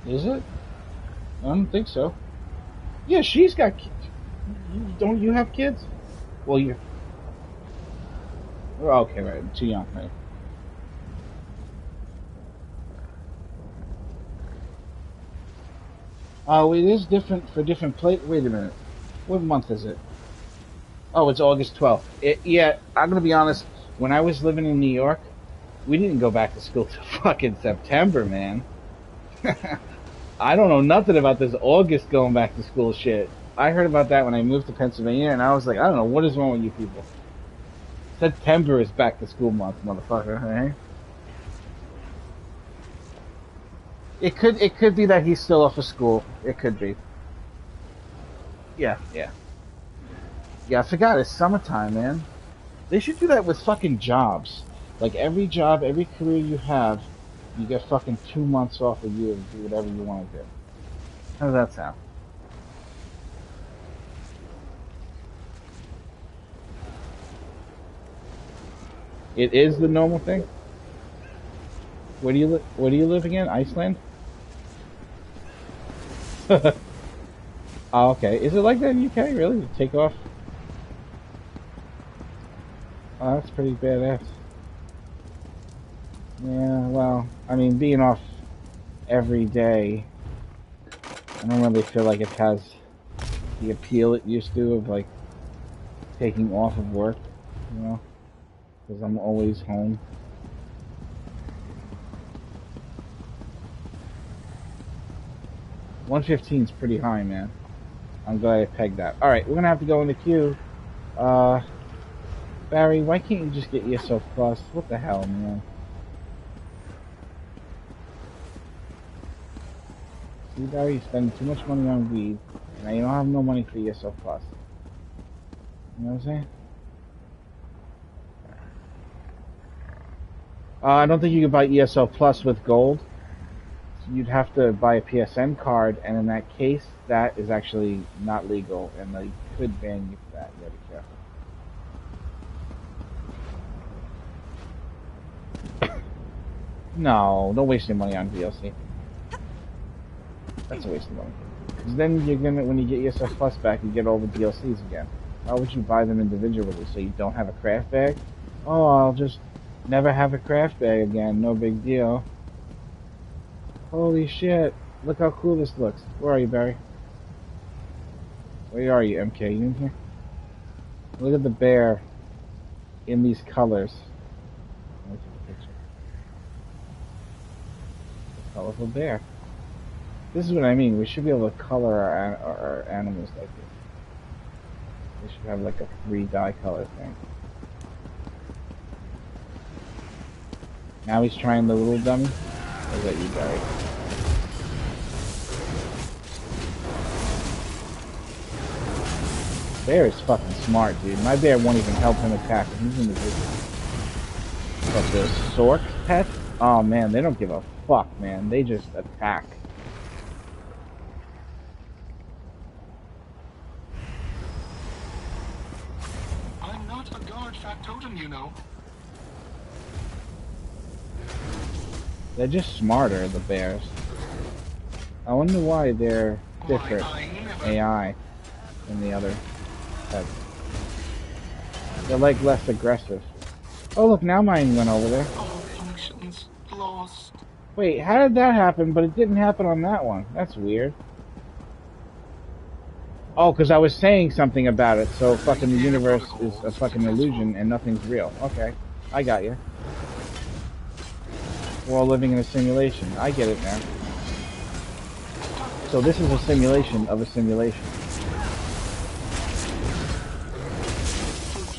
Is it? I don't think so. Yeah, she's got kids. Don't you have kids? Well, you... Oh, okay, right. Too young, right. Oh, it is different for different plate. Wait a minute. What month is it? Oh, it's August 12th. Yeah, I'm gonna be honest. When I was living in New York, we didn't go back to school till fucking September, man. I don't know nothing about this August going back to school shit. I heard about that when I moved to Pennsylvania, and I was like, I don't know, what is wrong with you people? September is back to school month, motherfucker, eh? It could be that he's still off of school. It could be. Yeah. Yeah, I forgot, it's summertime, man. They should do that with fucking jobs. Like, every job, every career you have, you get fucking 2 months off a year to do whatever you want to do. How does that sound? It is the normal thing? Where do you live again? Iceland? Oh, okay. Is it like that in UK, really? To take off? Oh, that's pretty badass. Yeah, well, I mean, being off every day, I don't really feel like it has the appeal it used to of, like, taking off of work, you know? Because I'm always home. $115 is pretty high, man. I'm glad I pegged that. Alright, we're gonna have to go in the queue. Barry, why can't you just get ESO Plus? What the hell, man? See, Barry, you spend too much money on weed, and now you don't have no money for ESO Plus. You know what I'm saying? I don't think you can buy ESO Plus with gold. You'd have to buy a PSN card, and in that case, that is actually not legal, and they could ban you for that. You gotta be careful. No, don't waste your money on DLC. That's a waste of money. Because then you're gonna, when you get ESO Plus back, you get all the DLCs again. Why would you buy them individually so you don't have a craft bag? Oh, I'll just never have a craft bag again. No big deal. Holy shit. Look how cool this looks. Where are you, Barry? Where are you, MK? You in here? Look at the bear in these colors. Let me take a picture. A colorful bear. This is what I mean. We should be able to color our animals like this. We should have like a 3-dye color thing. Now he's trying the little dummy. Or is that you, Barry? Bear is fucking smart, dude. My bear won't even help him attack. He's in the distance. But the Sork pet? Oh man, they don't give a fuck, man. They just attack. I'm not a guard factotum, you know. They're just smarter, the bears. I wonder why they're different AI than the other pets. They're like less aggressive. Oh look, now mine went over there. All connections lost. Wait, how did that happen, but it didn't happen on that one? That's weird. Oh, because I was saying something about it, so fucking the universe is a fucking illusion and nothing's real. Okay, I got you. We're all living in a simulation. I get it now. So this is a simulation of a simulation.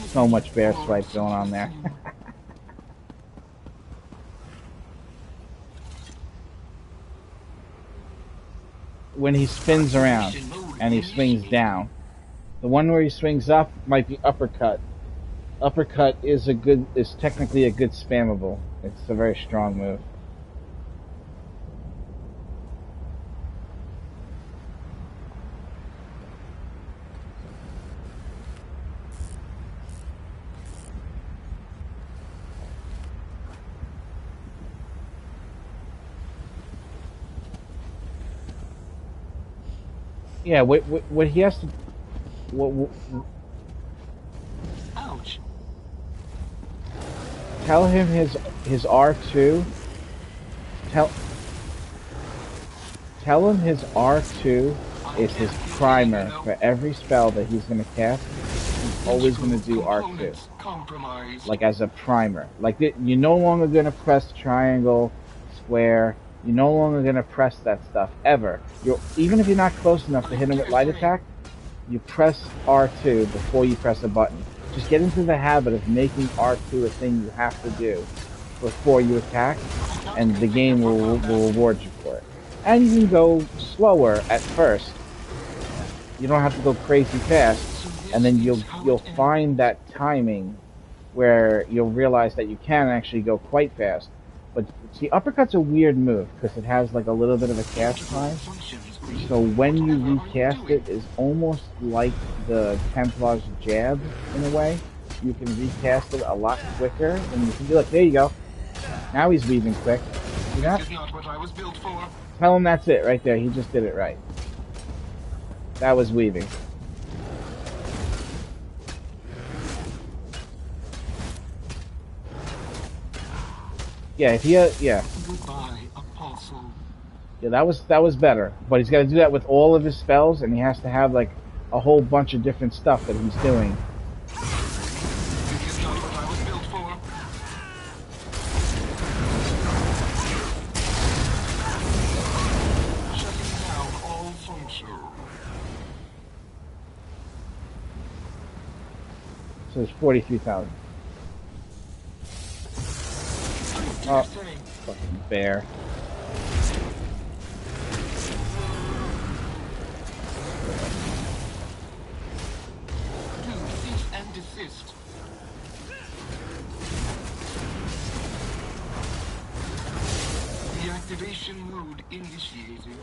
So much bear swipe going on there. When he spins around and he swings down. The one where he swings up might be uppercut. Uppercut is technically a good spammable. It's a very strong move. Yeah, what he has to... Ouch. Tell him his R2. Tell him his R2 is his primer for every spell that he's going to cast. He's always going to do R2. Like as a primer. Like you're no longer going to press triangle, square. You're no longer going to press that stuff ever. Even if you're not close enough to hit him with light attack, you press R2 before you press a button. Just get into the habit of making R2 a thing you have to do before you attack, and the game will reward you for it. And you can go slower at first. You don't have to go crazy fast, and then you'll find that timing where you'll realize that you can actually go quite fast. But see, uppercut's a weird move because it has like a little bit of a cast time. So when you recast it, it's almost like the Templar's jab in a way. You can recast it a lot quicker, and you can be like, there you go. Now he's weaving quick. See that? Tell him that's it right there. He just did it right. That was weaving. Yeah, if he yeah. Yeah, that was better. But he's got to do that with all of his spells, and he has to have like a whole bunch of different stuff that he's doing. So it's 43,000. Oh, fucking bear. Cease and desist. Deactivation mode initiated.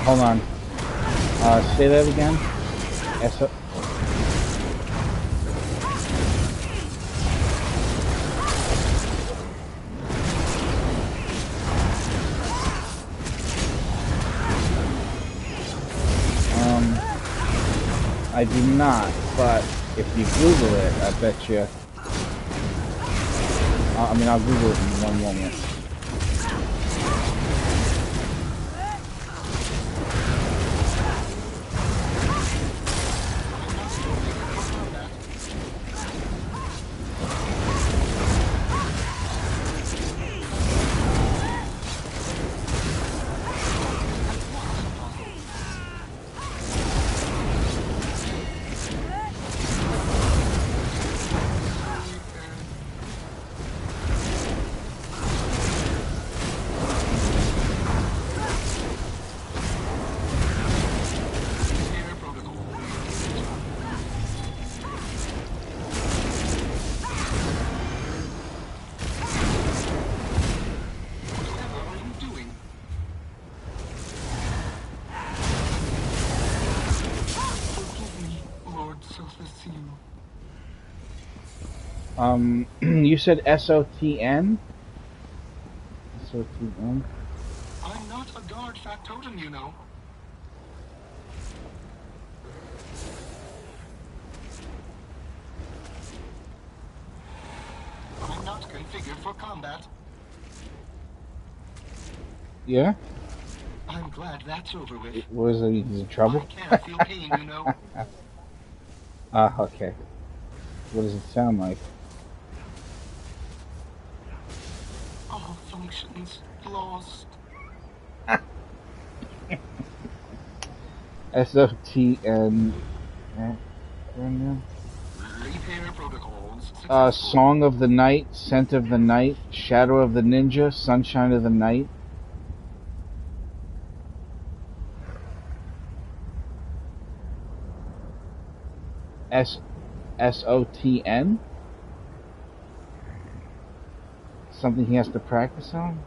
Hold on. Say that again. I do not, but if you Google it, I bet you. I mean, I'll Google it in one moment. You said SOTN? SOTN? I'm not a guard factotum, you know. I'm not configured for combat. Yeah? I'm glad that's over with. Was he in trouble? I can't feel pain, you know. Okay. What does it sound like? All functions lost. SOTN. Repair protocols. Song of the Night, Scent of the Night, Shadow of the Ninja, Sunshine of the Night. SOTN? Something he has to practice on?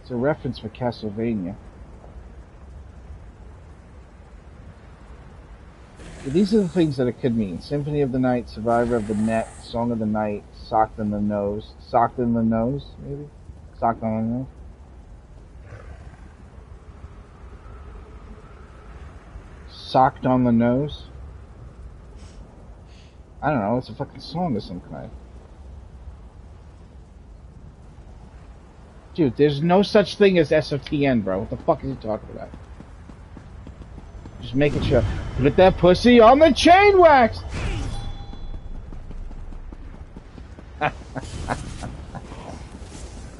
It's a reference for Castlevania. These are the things that it could mean. Symphony of the Night, Survivor of the Net, Song of the Night, Socked in the Nose. Socked in the Nose, maybe? Socked on the Nose? Socked on the Nose? I don't know, it's a fucking song of some kind. Dude, there's no such thing as SOTN, bro. What the fuck is he talking about? Just making sure. Put that pussy on the chain wax!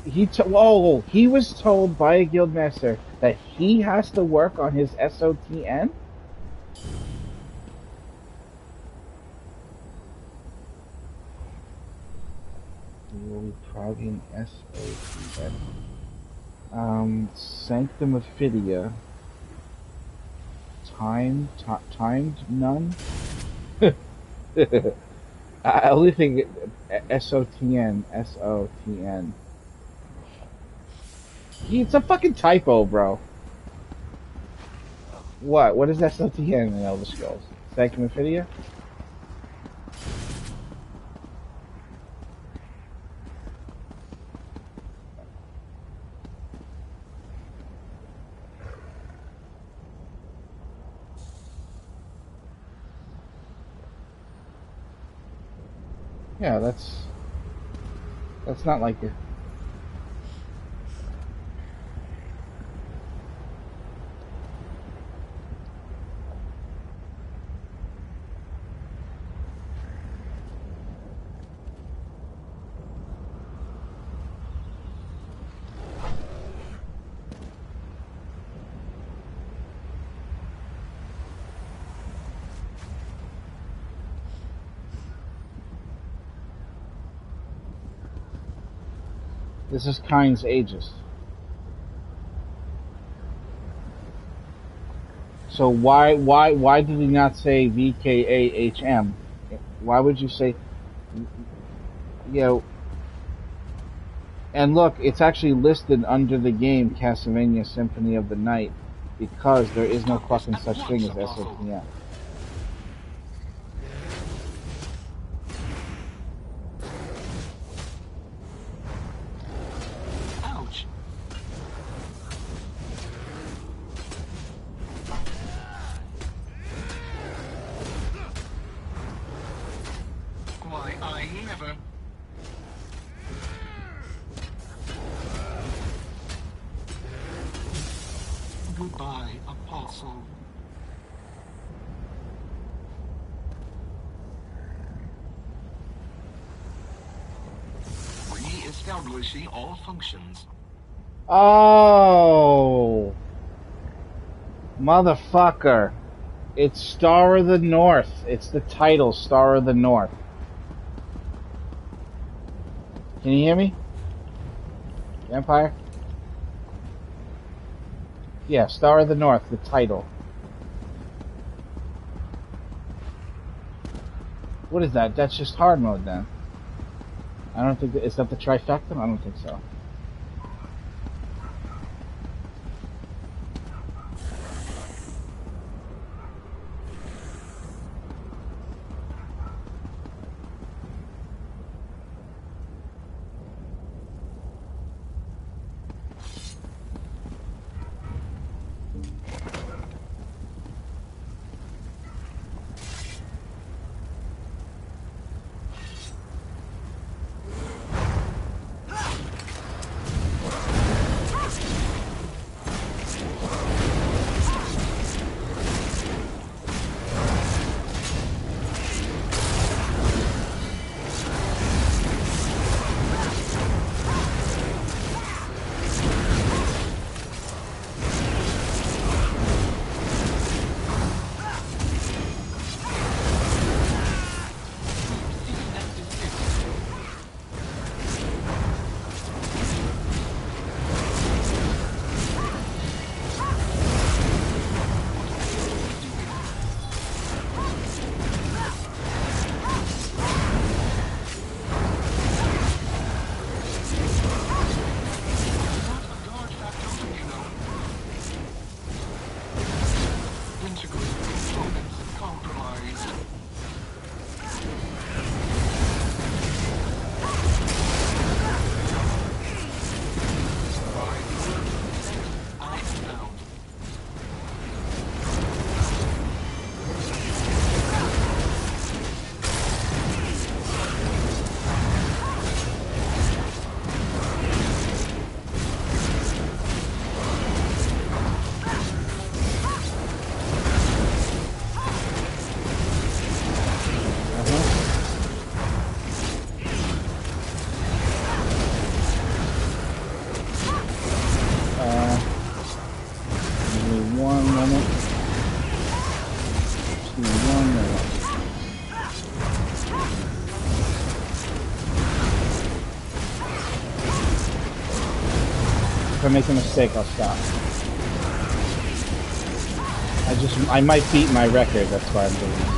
He was told by a guildmaster that he has to work on his SOTN? You will be proud in SOTN. Sanctum of Phidia. Timed none? I only think SOTN. SOTN. It's a fucking typo, bro. What is SOTN in Elder Scrolls? Sanctum of Phidia? Yeah, that's not like it. This is Kyne's Aegis. So why did he not say VKAHM? Why would you say, you know? And look, it's actually listed under the game Castlevania Symphony of the Night because there is no fucking such thing as SOTN. Goodbye, Apostle. Re-establishing all functions. Oh, motherfucker. It's Star of the North. It's the title, Star of the North. Can you hear me? Vampire? Yeah, Star of the North, the title. What is that? That's just hard mode then. I don't think is that the trifecta? I don't think so. I make a mistake, I'll stop. I might beat my record, that's why I'm doing it.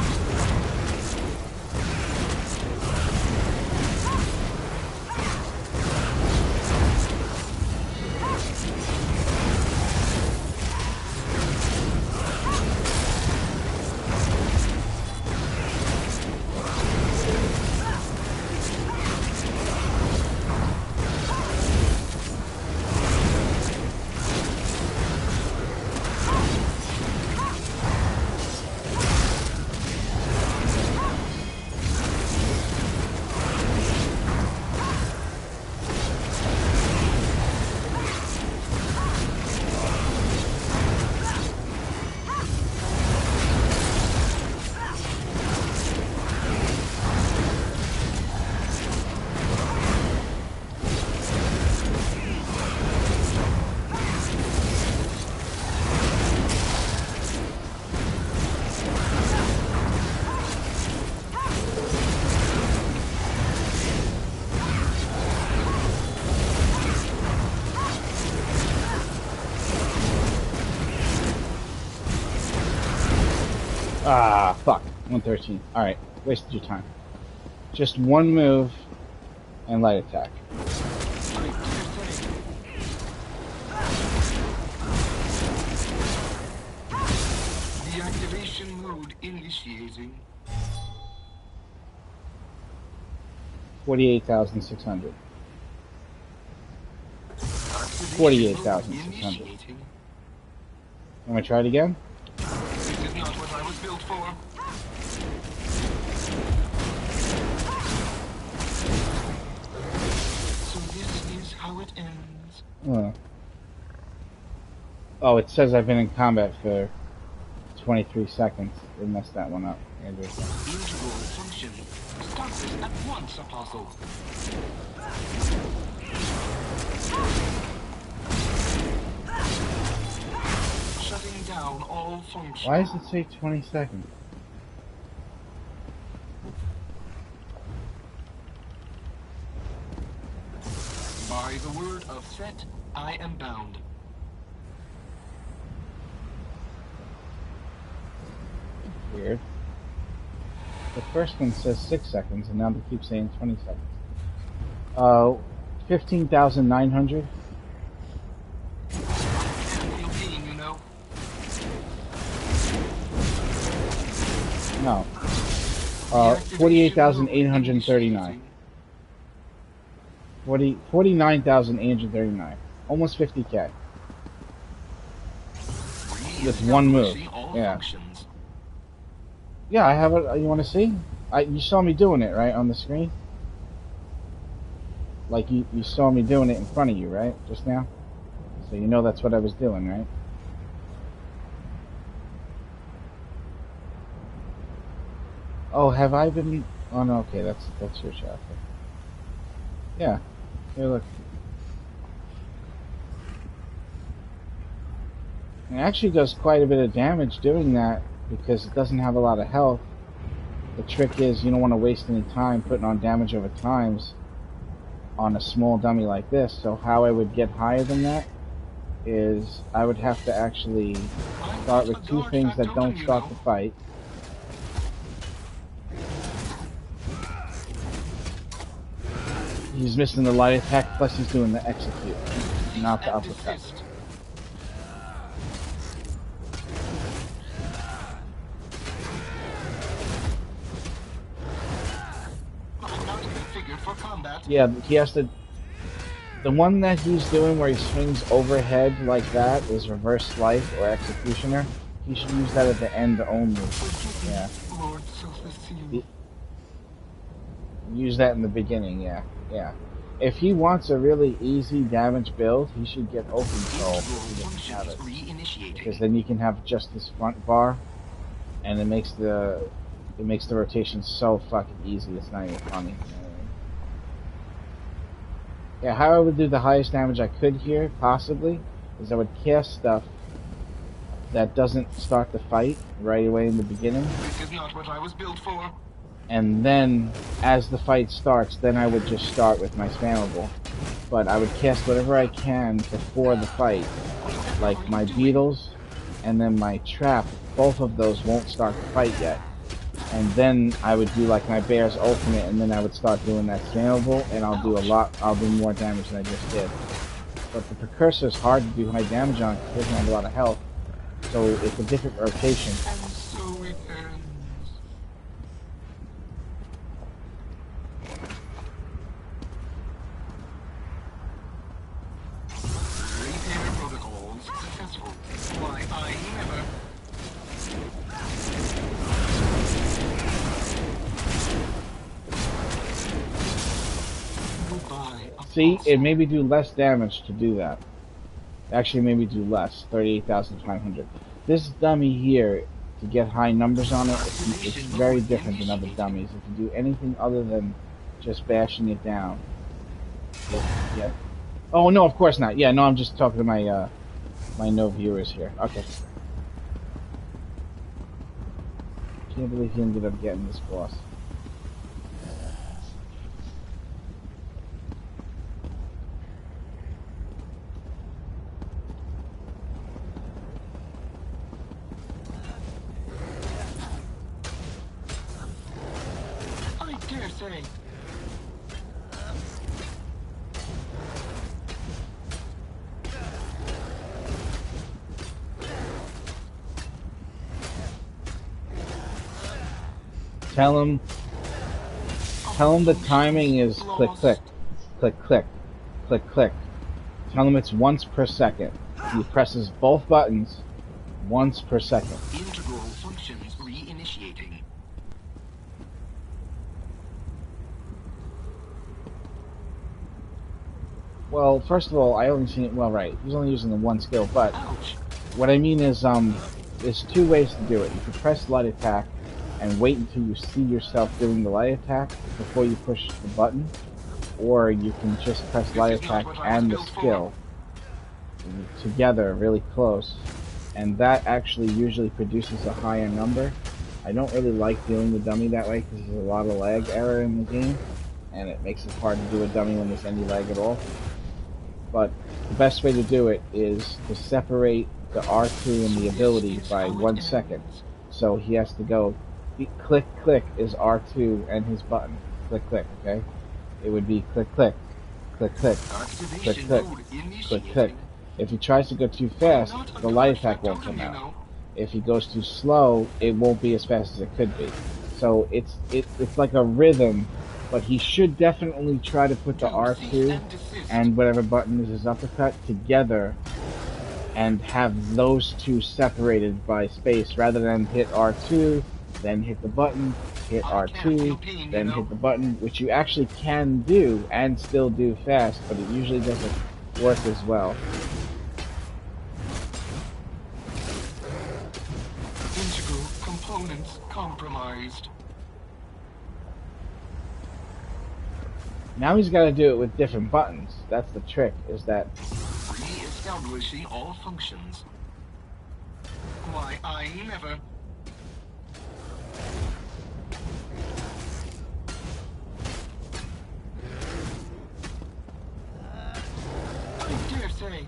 Ah, fuck. 113. Alright, wasted your time. Just one move and light attack. Deactivation mode initiating. 48,600. 48,600. I'm gonna try it again. This is not what I was built for. So this is how it ends. Oh, it says I've been in combat for 23 seconds. They messed that one up. Integral function. Stop this at once, Apostle. Shutting down all functions. Why does it say 20 seconds? By the word of threat, I am bound. Weird. The first one says 6 seconds, and now they keep saying 20 seconds. 15,900. No. 48,839. 49,839. Almost 50k. With one move. Yeah. Yeah, I have it. You want to see? You saw me doing it, right, on the screen? Like, you saw me doing it in front of you, right, just now? So you know that's what I was doing, right? Oh, have I been... Oh, no, okay, that's your chapter. Yeah. Here, look. It actually does quite a bit of damage doing that because it doesn't have a lot of health. The trick is you don't want to waste any time putting on damage over times on a small dummy like this. So how I would get higher than that is I would have to actually start with two things that don't start the fight. He's missing the light attack, plus he's doing the execute, not the uppercut. Yeah, he has to... The one that he's doing where he swings overhead like that is reverse slice or executioner. He should use that at the end only. Yeah. Use that in the beginning, yeah. Yeah. If he wants a really easy damage build, he should get open soul if he doesn't have it. Because then you can have just this front bar, and it makes the rotation so fucking easy. It's not even funny. Yeah, how I would do the highest damage I could here, possibly, is I would cast stuff that doesn't start the fight right away in the beginning. This is not what I was built for. And then, as the fight starts, then I would just start with my spammable. but I would cast whatever I can before the fight, like my beetles and then my trap. Both of those won't start the fight yet. And then I would do like my bear's ultimate, and then I would start doing that spammable, and I'll do more damage than I just did. But the precursor is hard to do high damage on because it doesn't have a lot of health, so it's a different rotation. And so it ends. Repair protocols successful. Why, I never... Goodbye. See, it made me do less damage to do that. Actually, maybe do less, 38,500. This dummy here, to get high numbers on it, it's very different than other dummies. If you do anything other than just bashing it down, yeah. Oh no, of course not. Yeah, no, I'm just talking to my my no viewers here. Okay. Can't believe he ended up getting this boss. I dare say. Tell him the timing is click, click, click, click, click, click. Tell him it's once per second. He presses both buttons once per second. Integral functions reinitiating. Well, first of all, I only seen it. Well, right, he's only using the one skill, but what I mean is, there's two ways to do it. You can press light attack and wait until you see yourself doing the light attack before you push the button, or you can just press light attack and the skill together really close, and that actually usually produces a higher number. I don't really like doing the dummy that way because there's a lot of lag error in the game, and it makes it hard to do a dummy when there's any lag at all. But the best way to do it is to separate the R2 and the ability by 1 second. So he has to go click, click is R2 and his button. Click, click, okay? It would be click, click, click, click, click, click, click, click. If he tries to go too fast, the light attack won't come out. If he goes too slow, it won't be as fast as it could be. So it's like a rhythm, but he should definitely try to put the R2 and whatever button is his uppercut together and have those two separated by space rather than hit R2, then hit the button, hit R2, then hit the button, which you actually can do and still do fast, but it usually doesn't work as well. Integral components compromised. Now he's got to do it with different buttons. That's the trick, is that... Re-establishing all functions. Why, I never... I dare say.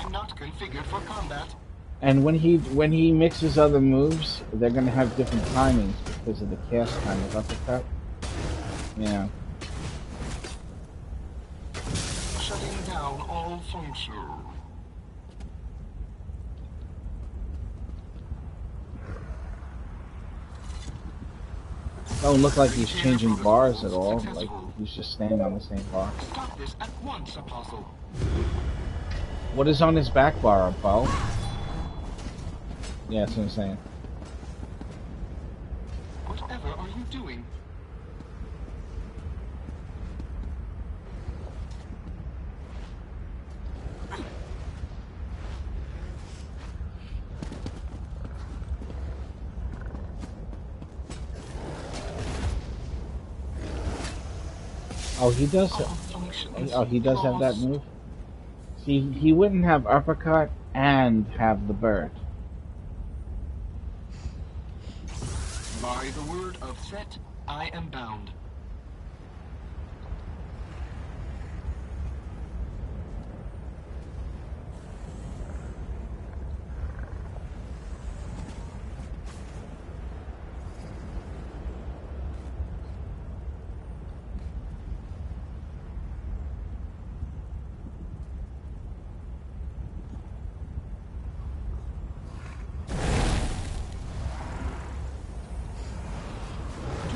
I'm not configured for combat. And when he mixes other moves, they're gonna have different timings because of the cast time of uppercut. Yeah. Shutting down all functions. Don't look like he's changing bars at all. Like he's just staying on the same bar. Stop this at once, Apostle. What is on his back bar, Bo? Yeah, that's what I'm saying. Whatever are you doing? Oh, he does. Oh, he does have that move. See, he wouldn't have uppercut and have the bird. By the word of Set, I am bound.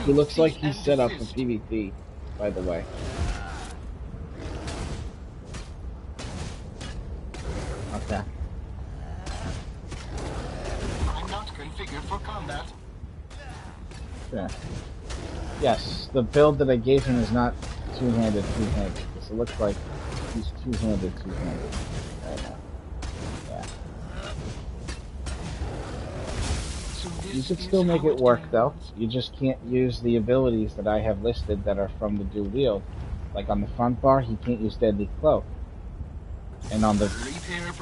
He looks like he's set up for PvP, by the way. Okay. I'm not configured for combat. Sure. Yes, the build that I gave him is not two-handed. Because it looks like he's two-handed right now. Yeah. You could still make it work, though. You just can't use the abilities that I have listed that are from the dual wield. Like on the front bar, he can't use Deadly Cloak. And on the...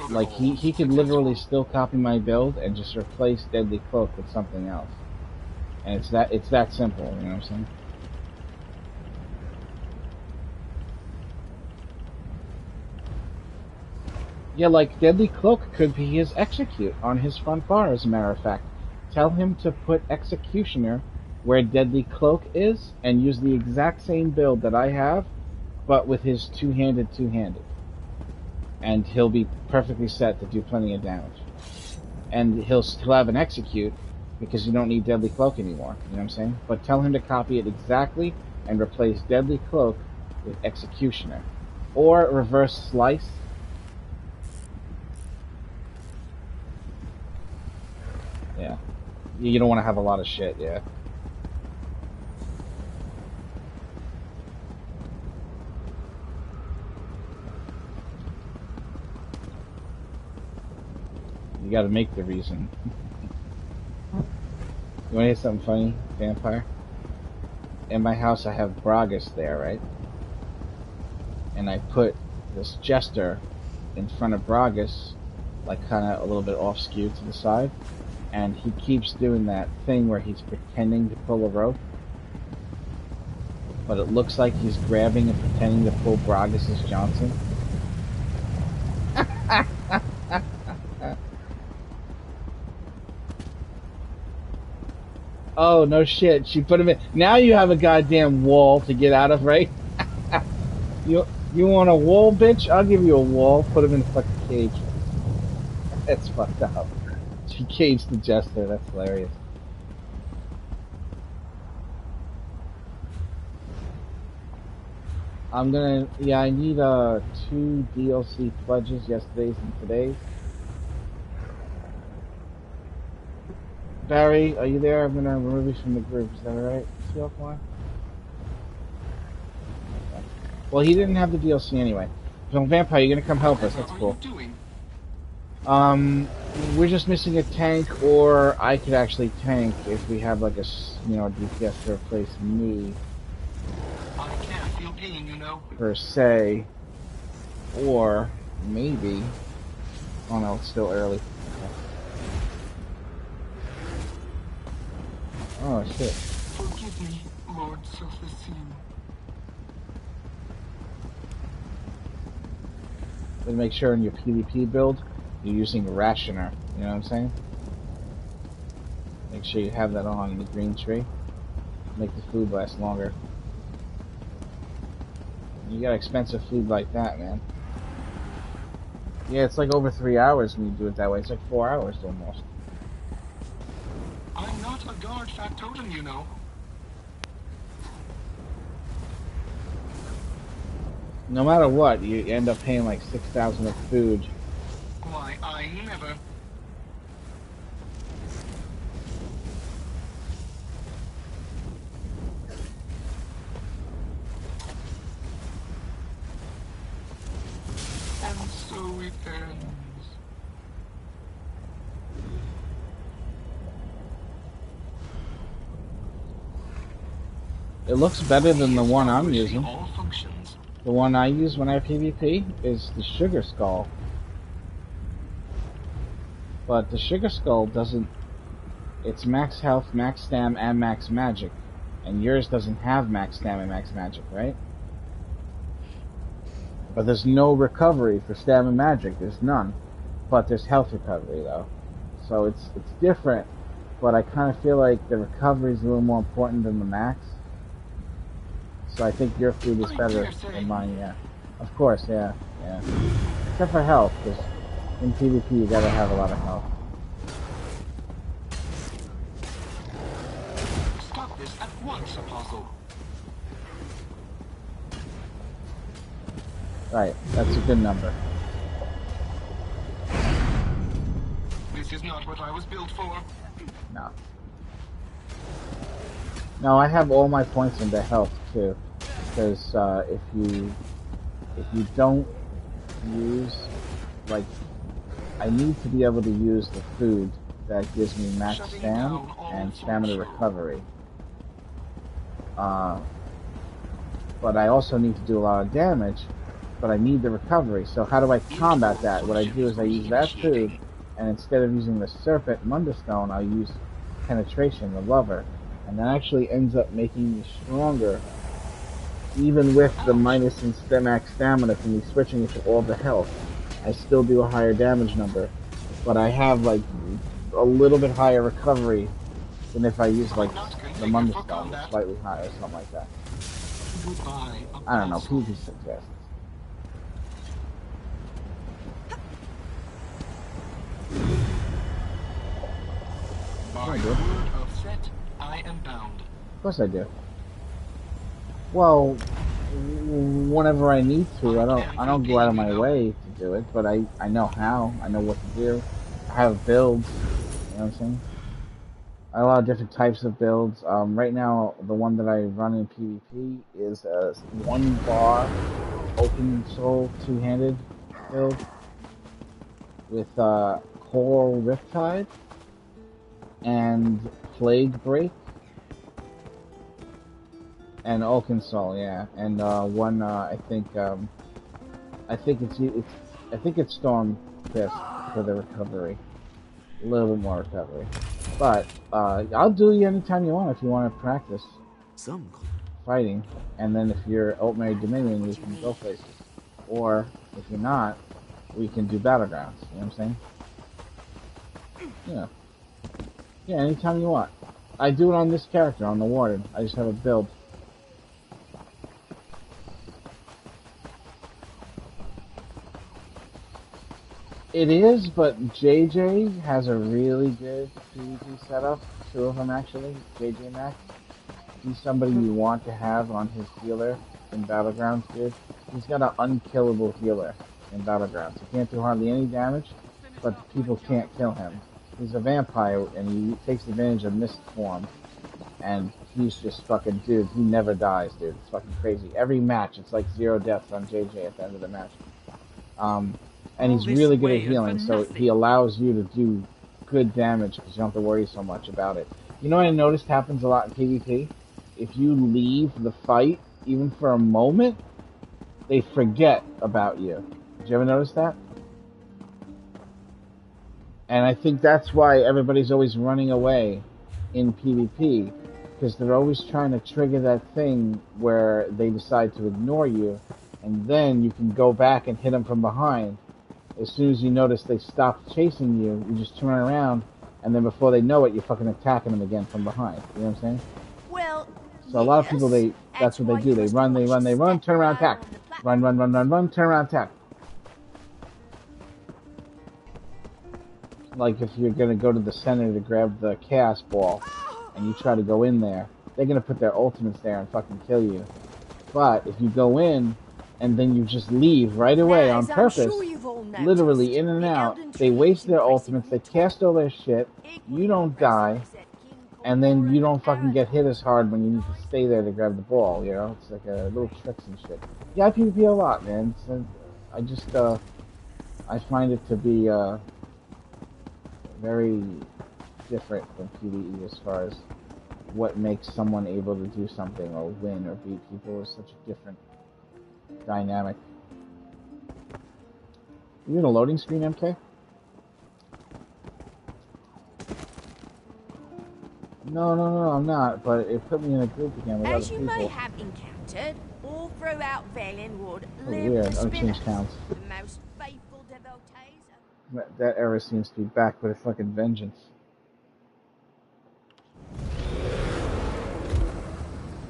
Like, he could literally still copy my build and just replace Deadly Cloak with something else. And it's that simple, you know what I'm saying? Yeah, like, Deadly Cloak could be his Execute on his front bar, as a matter of fact. Tell him to put Executioner where Deadly Cloak is, and use the exact same build that I have, but with his two-handed. And he'll be perfectly set to do plenty of damage. And he'll have an Execute, because you don't need Deadly Cloak anymore, you know what I'm saying? But tell him to copy it exactly, and replace Deadly Cloak with Executioner. Or Reverse Slice. Yeah. You don't want to have a lot of shit, yeah. You gotta make the reason. You wanna hear something funny, Vampire? In my house I have Bragas there, right? And I put this Jester in front of Bragas, like kinda a little bit off skewed to the side. And he keeps doing that thing where he's pretending to pull a rope. But it looks like he's grabbing and pretending to pull Bragas' Johnson. Oh, no shit. She put him in. Now you have a goddamn wall to get out of, right? You want a wall, bitch? I'll give you a wall. Put him in a fucking cage. That's fucked up. She caged the Jester. That's hilarious. I'm gonna... Yeah, I need 2 DLC pledges, yesterday's and today's. Barry, are you there? I'm gonna remove you from the group. Is that alright? Is he offline? Okay. Well, he didn't have the DLC anyway. So, Vampire, you're gonna come help us. That's cool. We're just missing a tank, or I could actually tank if we have like a, DPS to replace me. I can't feel pain, you know. Per se. Or, maybe... Oh no, it's still early. Okay. Oh shit. Forgive me, Lord Self-Esteem. But make sure in your PvP build, you're using Rationer. You know what I'm saying? Make sure you have that on the green tree. Make the food last longer. You got expensive food like that, man. Yeah, it's like over 3 hours when you do it that way. It's like 4 hours almost. I'm not a guard factotum, you know. No matter what, you end up paying like 6,000 of food. Why, I never... And so it ends. It looks better than the one I'm using. The one I use when I PvP is the Sugar Skull. But the Sugar Skull doesn't It's max health, max stam, and max magic. And yours doesn't have max stam and max magic, right? But there's no recovery for stam and magic. There's none. But there's health recovery, though. So it's different. But I kind of feel like the recovery is a little more important than the max. So I think your food is better than mine, yeah. Of course, yeah. Except for health, because in PvP you gotta have a lot of health. Stop this at once, Apostle. Right, that's a good number. This is not what I was built for. No. No, I have all my points into health too, because if you don't use, like, I need to be able to use the food that gives me max stam and stamina recovery. But I also need to do a lot of damage, but I need the recovery. So how do I combat that? What I do is I use that food, and instead of using the Serpent Mundustone, I use Penetration, the Lover. And that actually ends up making me stronger, even with the minus in max stamina from me switching it to all the health. I still do a higher damage number, but I have like a little bit higher recovery than if I use like the Mundustone, slightly higher, or something like that. Goodbye, I don't know, PvP suggests. By word of threat, I am bound. Of course I do. Well, whenever I need to, I don't go out of my way to do it, but I know how. I know what to do. I have builds. You know what I'm saying? I have a lot of different types of builds. Right now, the one that I run in PvP is a 1 bar open soul 2-handed build with Coral Riptide and Plague Break and Oaken Soul, yeah, and one I think it's Storm Fist for the recovery, a little bit more recovery, but I'll do you anytime you want if you want to practice fighting, and then if you're Oatmary Dominion, we can go places, or if you're not, we can do Battlegrounds. You know what I'm saying? Yeah, anytime you want. I do it on this character, on the Warden. I just have a build. It is, but JJ has a really good PvP setup. 2 of them, actually. JJ Max. He's somebody you want to have on his healer in Battlegrounds, dude. He's got an unkillable healer in Battlegrounds. He can't do hardly any damage, but people can't kill him. He's a vampire, and he takes advantage of Mist form. And he's just fucking, dude, he never dies, dude. It's fucking crazy. Every match, it's like 0 deaths on JJ at the end of the match. And he's really good at healing, so he allows you to do good damage because you don't have to worry so much about it. You know what I noticed happens a lot in PvP? If you leave the fight, even for a moment, they forget about you. Did you ever notice that? And I think that's why everybody's always running away in PvP, because they're always trying to trigger that thing where they decide to ignore you, and then you can go back and hit them from behind. As soon as you notice they stopped chasing you, you just turn around, and then before they know it, you're fucking attacking them again from behind. You know what I'm saying? Well, so a lot of people, that's what they do. They run, turn around, attack. Run, turn around, attack. Like if you're gonna go to the center to grab the Chaos Ball, and you try to go in there, they're gonna put their ultimates there and fucking kill you. But if you go in, and then you just leave right away on purpose, literally in and out, they waste their ultimates, they cast all their shit, you don't die, and then you don't fucking get hit as hard when you need to stay there to grab the ball, you know? It's like little tricks and shit. Yeah, I PvP a lot, man. I just, I find it to be, very different from PvE as far as what makes someone able to do something or win or beat people. Is such a different dynamic. You in a loading screen, MK? No, I'm not. But it put me in a group again with other As you may people. have encountered, all throughout Valiant Wood Oh, live weird. the Oh, spinners, change counts. the most faithful devotees of... That error seems to be back with a fucking vengeance.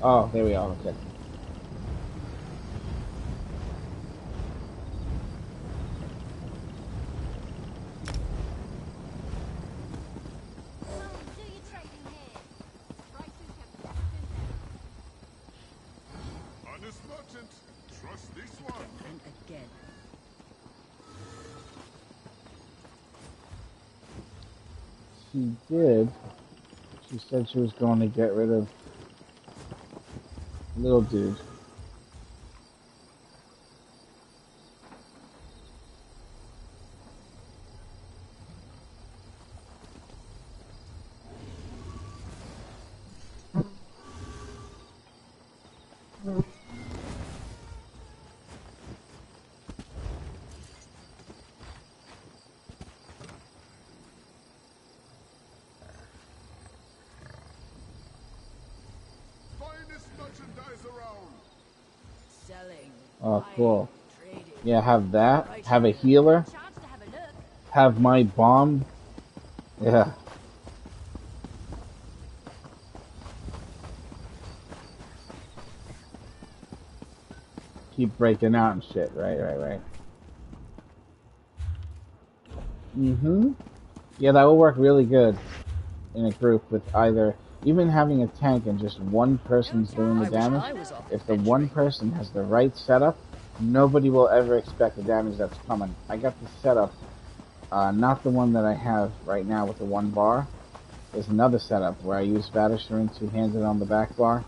Oh, there we are. Okay. Honest merchant, trust this one. And again. She did. She said she was going to get rid of little dude. Finest merchandise around. Selling. Oh, cool. Yeah, have that. Have a healer. Have my bomb. Yeah. Keep breaking out and shit. Right. Mm-hmm. Yeah, that will work really good in a group with either even having a tank and just one person's doing the damage. If the one person has the right setup, nobody will ever expect the damage that's coming. I got the setup, not the one that I have right now with the one bar. There's another setup where I use Vatisherin two-handed on the back bar,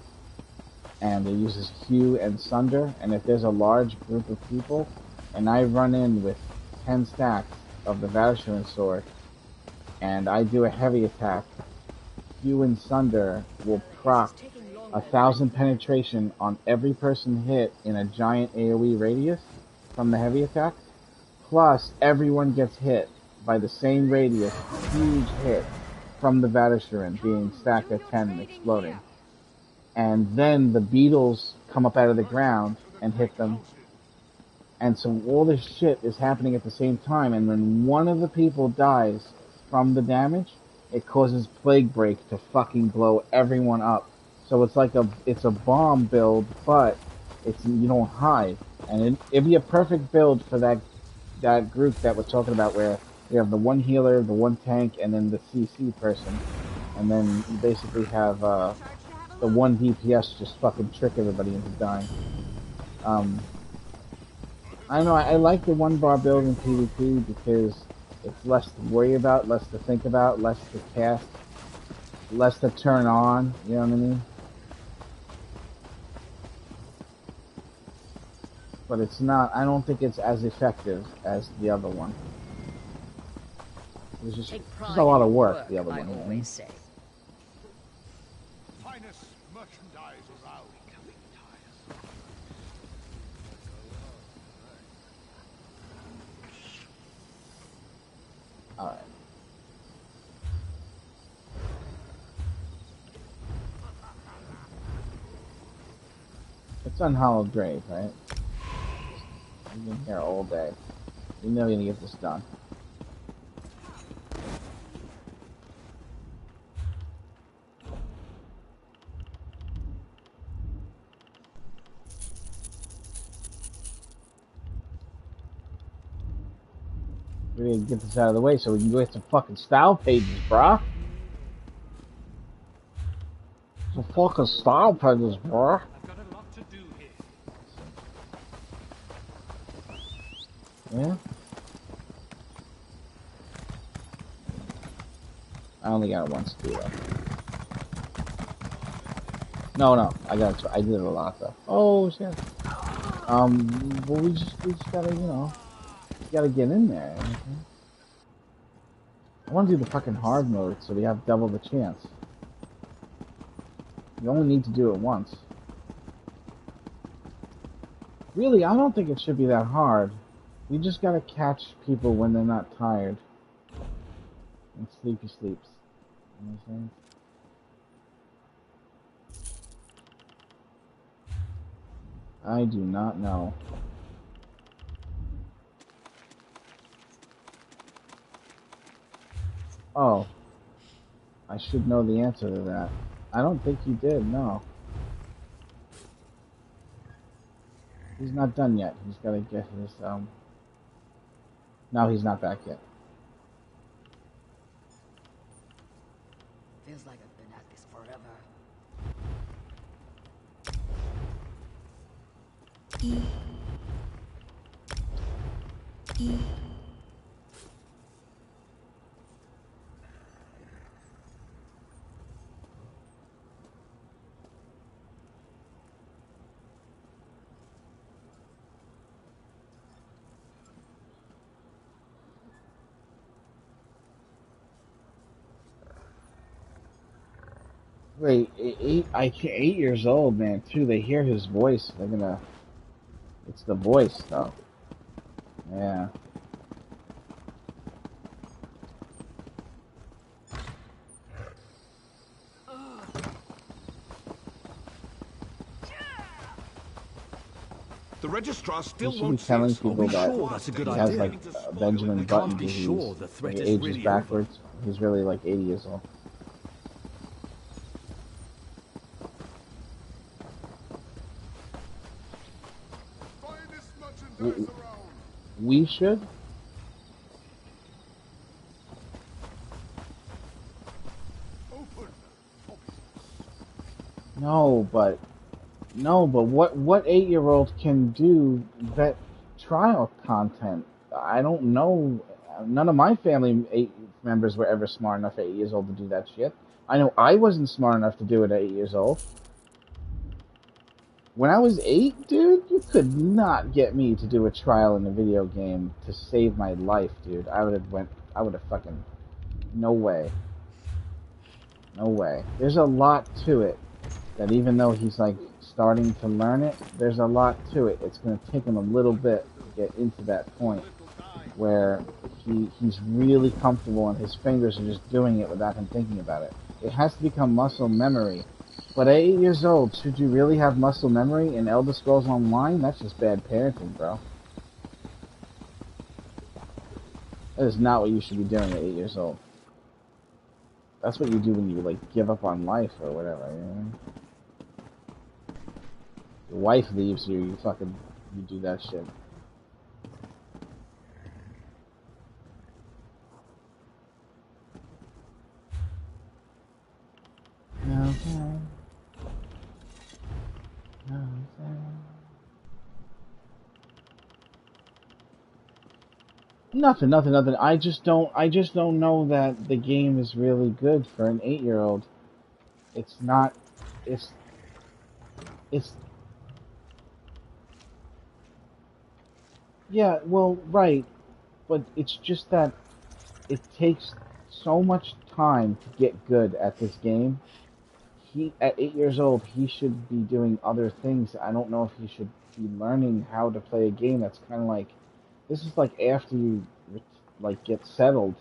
and it uses Hue and Sunder, and if there's a large group of people, and I run in with 10 stacks of the Vatisherin sword, and I do a heavy attack, Hue and Sunder will proc 1,000 penetration on every person hit in a giant AoE radius from the heavy attack. Plus, everyone gets hit by the same radius, huge hit from the Vatisherin being stacked at 10 and exploding. And then the beetles come up out of the ground and hit them. And so all this shit is happening at the same time, and when one of the people dies from the damage, it causes Plague Break to fucking blow everyone up. So it's like it's a bomb build, but you don't hide. And it'd be a perfect build for that group that we're talking about, where you have the one healer, the one tank, and then the CC person. And then you basically have the one DPS just fucking trick everybody into dying. I don't know, I like the one bar build in PvP because it's less to worry about, less to think about, less to cast, less to turn on, you know what I mean? But it's not, I don't think it's as effective as the other one. It's just a lot of work, the other one. I always say. Finest merchandise around. Alright. It's Unhallowed Grave, right? I've been here all day. We're never gonna get this done. We need to get this out of the way so we can go get some fucking style pages, brah. Some fucking style pages, brah. I've got a lot to do here. Yeah? I only got it once to do though. No, I did it a lot though. Oh shit. Well we just gotta, you know, gotta get in there. Okay? I want to do the fucking hard mode so we have double the chance. You only need to do it once. Really, I don't think it should be that hard. You just gotta catch people when they're not tired. And sleepy sleeps. You know what I'm saying? I do not know. Oh, I should know the answer to that. I don't think you did, no. He's not done yet. He's got to get his, No, he's not back yet. Feels like I've been at this forever. Wait, 8 years old, man, too. They hear his voice. They're gonna... It's the voice, though. Yeah. The registrar You still should be won't see telling us. Are people we that sure that's a good he has, idea? like, Benjamin We Button can't be disease. sure the threat He is ages really backwards. He's really, like, 80 years old. We should? No, but what 8-year-old can do that trial content? I don't know. None of my family members were ever smart enough at 8 years old to do that shit. I know I wasn't smart enough to do it at 8 years old. When I was 8, dude, you could not get me to do a trial in a video game to save my life, dude. I would have fucking, no way. No way. There's a lot to it. That even though he's like starting to learn it, there's a lot to it. It's going to take him a little bit to get into that point where he's really comfortable and his fingers are just doing it without him thinking about it. It has to become muscle memory. But at 8 years old, should you really have muscle memory in Elder Scrolls Online? That's just bad parenting, bro. That is not what you should be doing at 8 years old. That's what you do when you like give up on life or whatever, you know? Your wife leaves you, you do that shit. Okay. Nothing. I just don't know that the game is really good for an 8-year-old. It's not, it's, yeah, well, right, but it's just that it takes so much time to get good at this game. At 8 years old, he should be doing other things. I don't know if he should be learning how to play a game that's kind of like, this is like after you, like, get settled.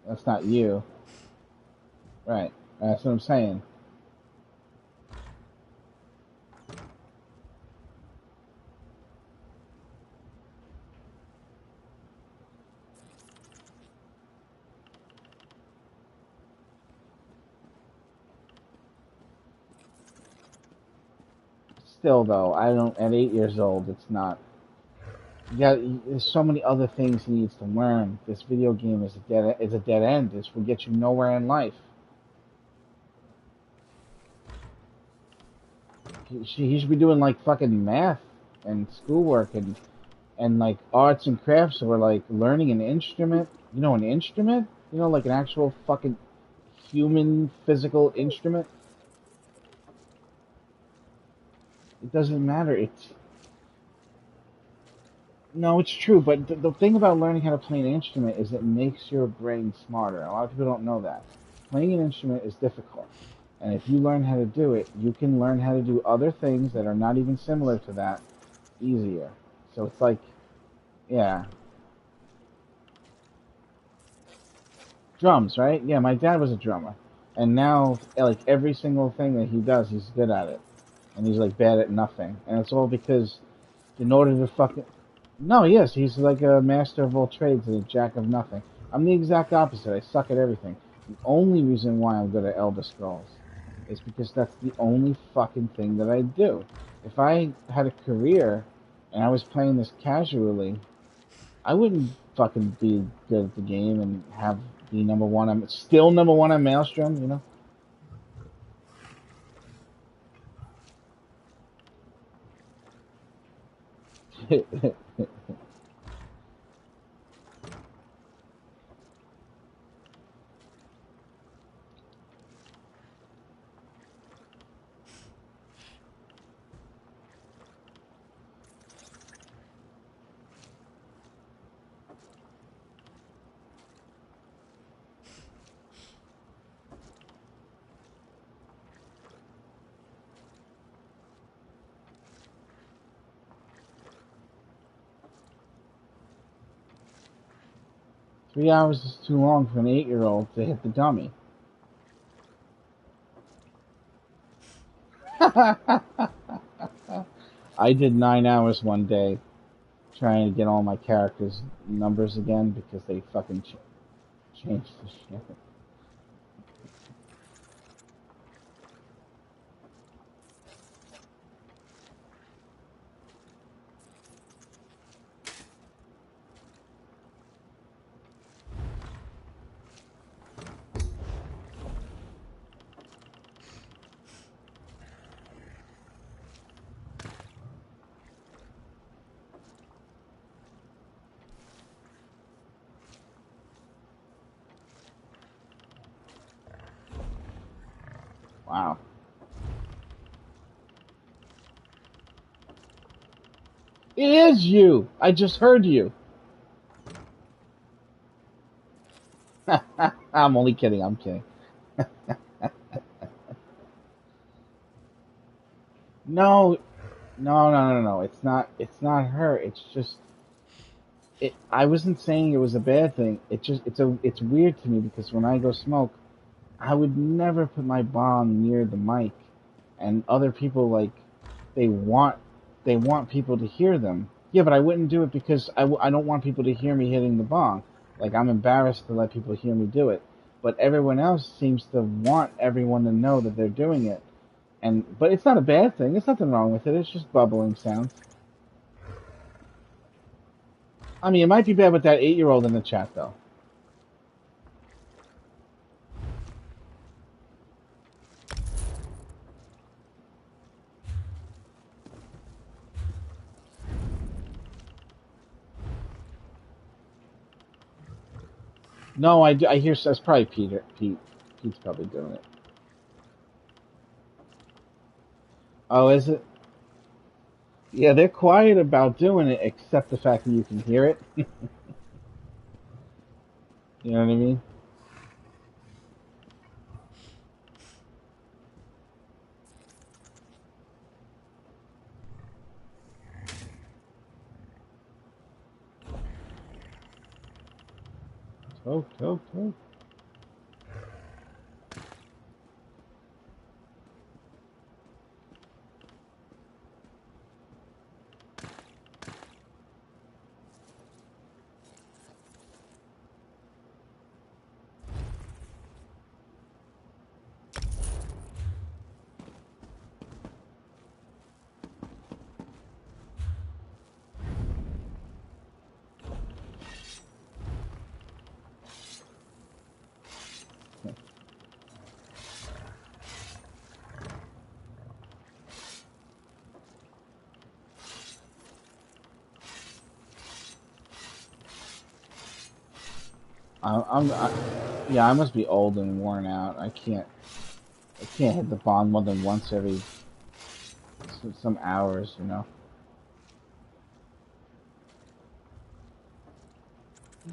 That's not you. Right. That's what I'm saying. Still, though, I don't. At 8 years old, it's not. Yeah, there's so many other things he needs to learn. This video game is a dead end. This will get you nowhere in life. He should be doing like fucking math and schoolwork and like arts and crafts, or like learning an instrument. You know, an instrument. You know, like an actual fucking human physical instrument. It doesn't matter. No, it's true, but the thing about learning how to play an instrument is it makes your brain smarter. A lot of people don't know that. Playing an instrument is difficult. And if you learn how to do it, you can learn how to do other things that are not even similar to that easier. So it's like, yeah. Drums, right? Yeah, my dad was a drummer. And now, like, every single thing that he does, he's good at it. And he's, like, bad at nothing. And it's all because, in order to fucking... No, yes, he's like a master of all trades and a jack of nothing. I'm the exact opposite. I suck at everything. The only reason why I'm good at Elder Scrolls is because that's the only fucking thing that I do. If I had a career and I was playing this casually, I wouldn't fucking be good at the game and have be number one. I'm still number one on Maelstrom, you know? 3 hours is too long for an 8-year-old to hit the dummy. I did 9 hours one day trying to get all my characters' numbers again because they fucking changed the shit. Wow. It is you! I just heard you! I'm only kidding, I'm kidding. No, no. It's not her. It's just I wasn't saying it was a bad thing. It's weird to me because when I go smoke, I would never put my bomb near the mic, and other people like they want people to hear them. Yeah, but I wouldn't do it because I don't want people to hear me hitting the bong. Like I'm embarrassed to let people hear me do it. But everyone else seems to want everyone to know that they're doing it. But it's not a bad thing. There's nothing wrong with it. It's just bubbling sounds. I mean, it might be bad with that 8-year-old in the chat though. No, I hear that's probably Pete's probably doing it. Oh, is it? Yeah, they're quiet about doing it, except the fact that you can hear it. You know what I mean? ToT. Yeah, I must be old and worn out. I can't hit the bond more than once every some hours, you know.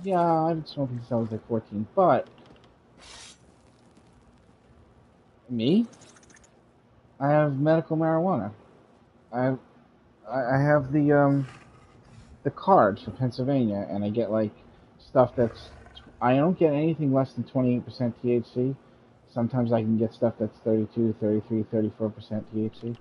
Yeah, I've been smoking since I was like 14, but me, I have medical marijuana. I have the cards for Pennsylvania, and I get like stuff that's I don't get anything less than 28% THC. Sometimes I can get stuff that's 32, 33, 34% THC.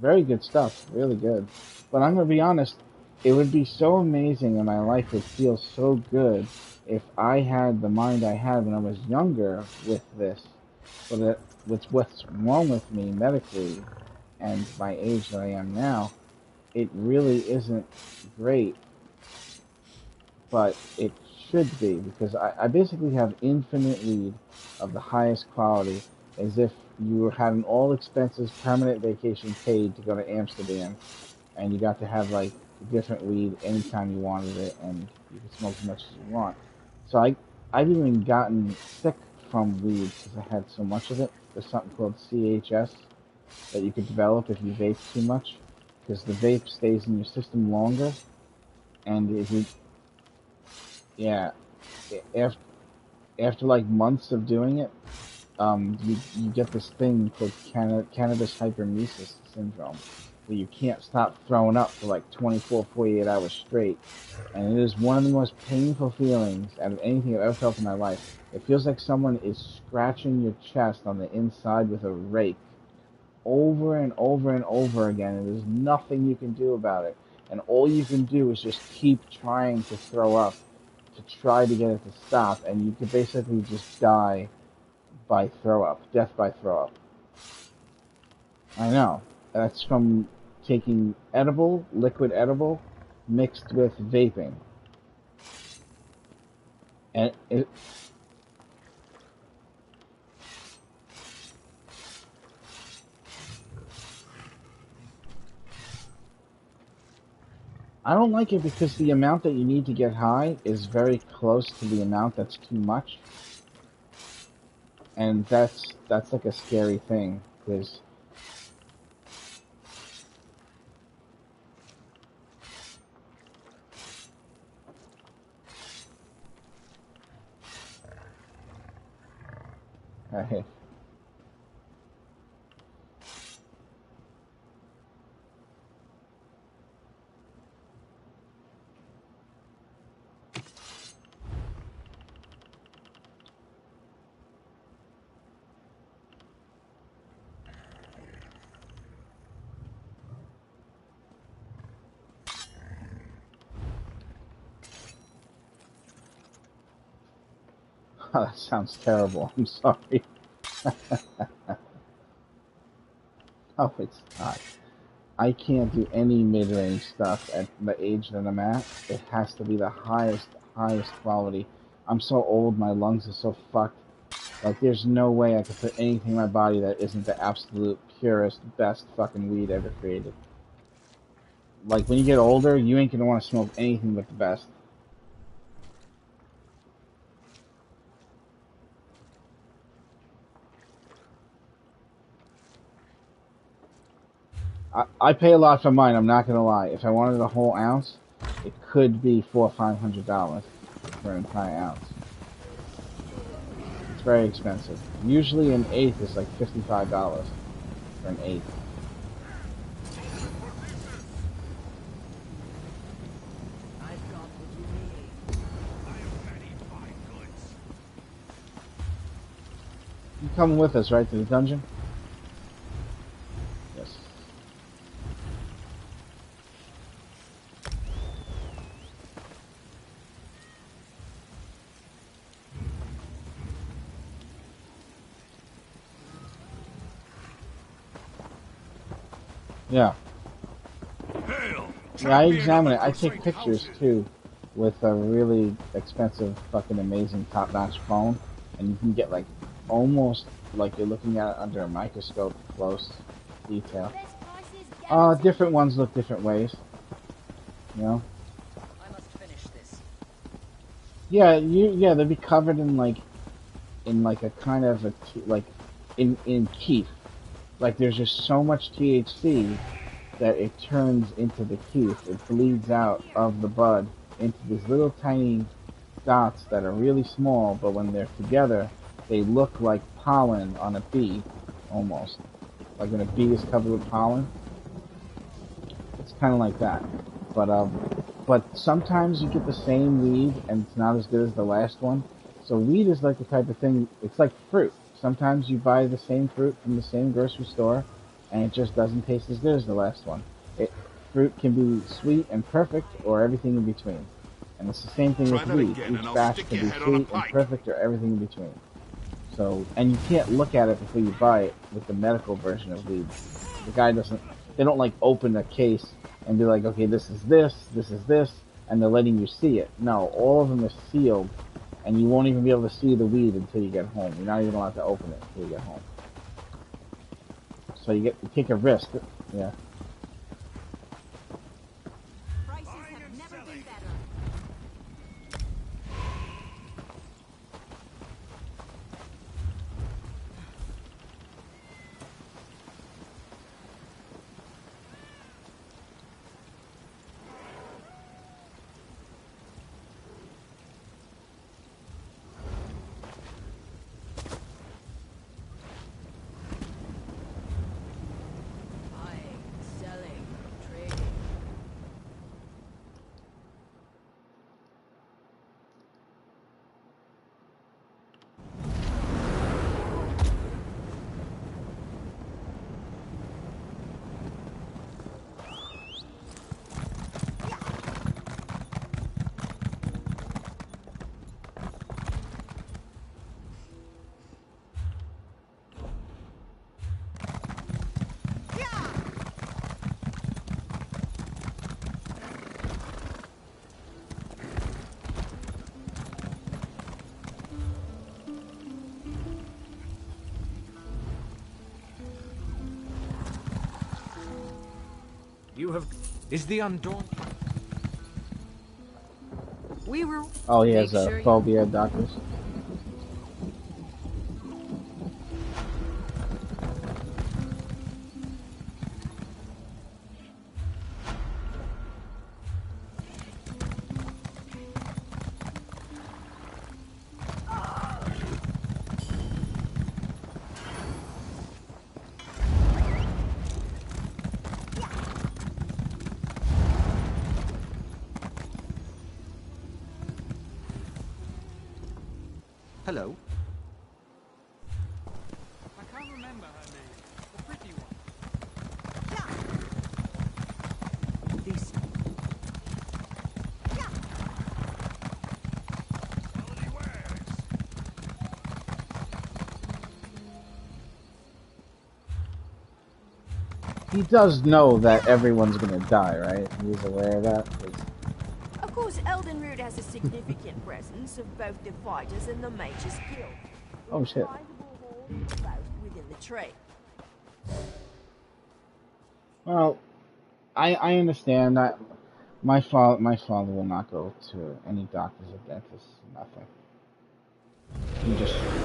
Very good stuff, really good. But I'm going to be honest, it would be so amazing and my life would feel so good if I had the mind I had when I was younger with this. But what's wrong with me medically and my age that I am now, it really isn't great. But it should be, because I basically have infinite weed of the highest quality, as if you were having all expenses, permanent vacation paid to go to Amsterdam, and you got to have like different weed anytime you wanted it, and you could smoke as much as you want. So I've even gotten sick from weed because I had so much of it. There's something called CHS that you could develop if you vape too much, because the vape stays in your system longer, and if you yeah, after like months of doing it, you get this thing called cannabis hyperemesis syndrome, where you can't stop throwing up for like 24, 48 hours straight. And it is one of the most painful feelings out of anything I've ever felt in my life. It feels like someone is scratching your chest on the inside with a rake over and over and over again, and there's nothing you can do about it. And all you can do is just keep trying to throw up, to try to get it to stop, and you could basically just die by throw up, death by throw up. I know. That's from taking liquid edible, mixed with vaping. And I don't like it because the amount that you need to get high is very close to the amount that's too much. And that's like a scary thing, because I Oh, that sounds terrible. I'm sorry. Oh, it's not. I can't do any mid-range stuff at the age that I'm at. It has to be the highest quality. I'm so old, my lungs are so fucked. Like, there's no way I could put anything in my body that isn't the absolute purest, best fucking weed ever created. Like, when you get older, you ain't gonna want to smoke anything but the best. I pay a lot for mine, I'm not gonna lie. If I wanted a whole ounce, it could be $400 or $500 for an entire ounce. It's very expensive. Usually an eighth is like $55 for an eighth. You coming with us, right, to the dungeon? Yes. Yeah. Yeah, I examine it. I take pictures too with a really expensive, fucking amazing top-notch phone, and you can get like almost like you're looking at it under a microscope, close detail. Different ones look different ways. You know? I must finish this. Yeah, they'll be covered in like a kind of a in keef. Like there's just so much THC that it turns into the keef. It bleeds out of the bud into these little tiny dots that are really small, but when they're together, they look like pollen on a bee, almost. Like when a bee is covered with pollen. It's kind of like that. But but sometimes you get the same weed and it's not as good as the last one. So weed is like the type of thing, it's like fruit. Sometimes you buy the same fruit from the same grocery store and it just doesn't taste as good as the last one. Fruit can be sweet and perfect or everything in between. And it's the same thing with weed. Each batch can be sweet and perfect or everything in between. So, and you can't look at it before you buy it with the medical version of weed. The guy doesn't, they don't like open a case and be like, okay, this is this, and they're letting you see it. No, all of them are sealed, and you won't even be able to see the weed until you get home. You're not even allowed to open it until you get home. So you take a risk. Yeah. You have... Is the undaunted... We were... Oh, he has a phobia, doctors. Hello. I can't remember her name. The pretty one. This... He does know that everyone's gonna die, right? He's aware of that. Of course, Eldenroot has a significant presence of both the fighters and the mages guild. Oh shit. Within the trade. Well, I understand that my father will not go to any doctors or dentists, nothing.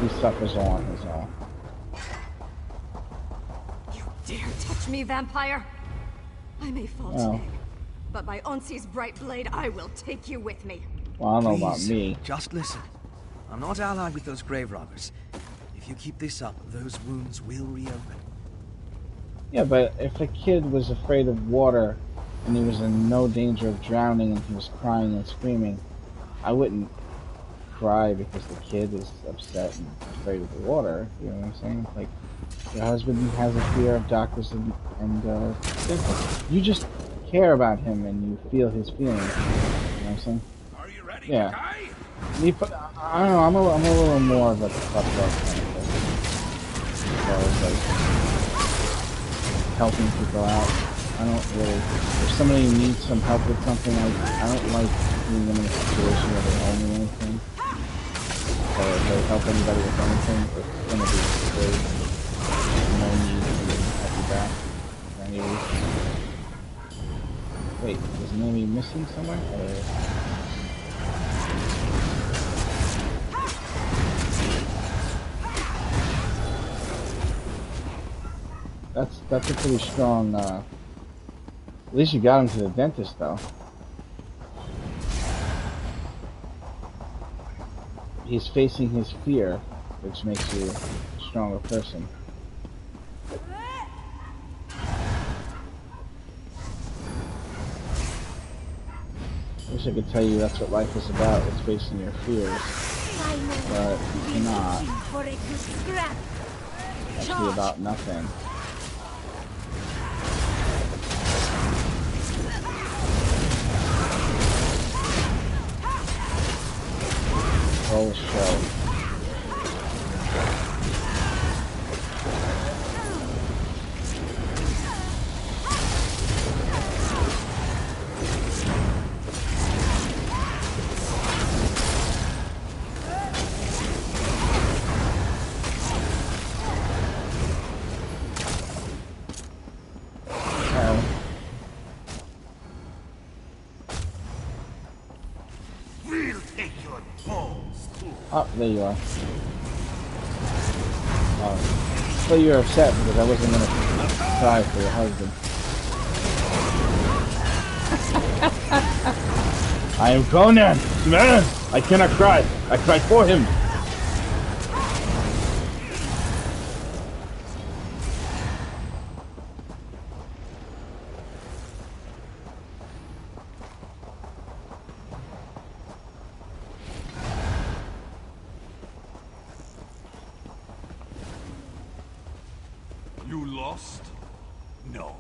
He suffers all on his own. You dare touch me, vampire? I may fall today, but by Onsi's bright blade, I will take you with me. Well, I don't know about me. Just listen. I'm not allied with those grave robbers. If you keep this up, those wounds will reopen. Yeah, but if a kid was afraid of water and he was in no danger of drowning and he was crying and screaming, I wouldn't cry because the kid is upset and afraid of the water. You know what I'm saying? Like, your husband has a fear of doctors and you just care about him and you feel his feelings. You know what I'm saying? Are you ready? Yeah. I don't know. I'm a little more of a tough love kind of person. As far as like helping people out. I don't really. If somebody needs some help with something, I don't like being them in a situation where they owe me anything. Or if they help anybody with anything, it's gonna be great. No need for me to help you back for any reason. Wait, is an enemy missing somewhere? That's a pretty strong, at least you got him to the dentist, though. He's facing his fear, which makes you a stronger person. Wish I could tell you that's what life is about. It's facing your fears. But it's not. It's actually about nothing. Roll the show. Oh, there you are. Oh. So you're upset because I wasn't going to cry for your husband. I am Conan! Man! I cannot cry! I cried for him! You lost? No.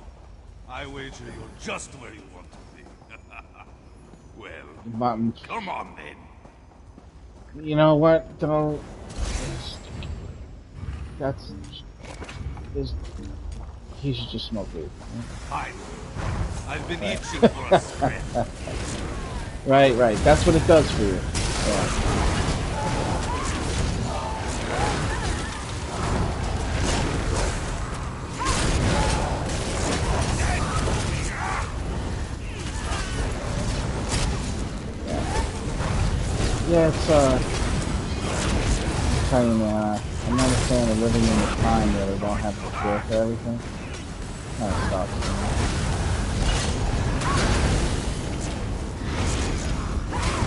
I wager you're just where you want to be. Well, come on then. You know what, though? That's... He should just smoke weed. Fine. I've been itching for a spread. Right. That's what it does for you. Yeah. Yeah, it's, I'm telling you, man, I'm not a fan of living in a time where we don't have to care for everything. Kind of sucks, you know?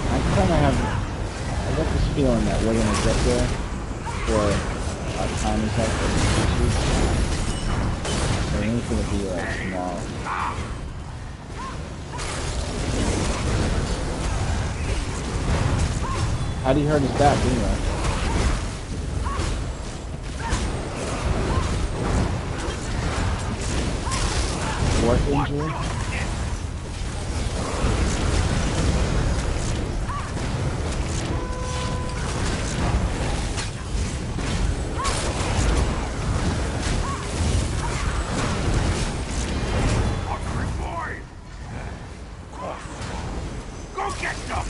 I get this feeling that we're gonna get there before our time is up for the species. So it ain't gonna be like tomorrow. How'd he hurt his back anyway? Work injury? Go get them!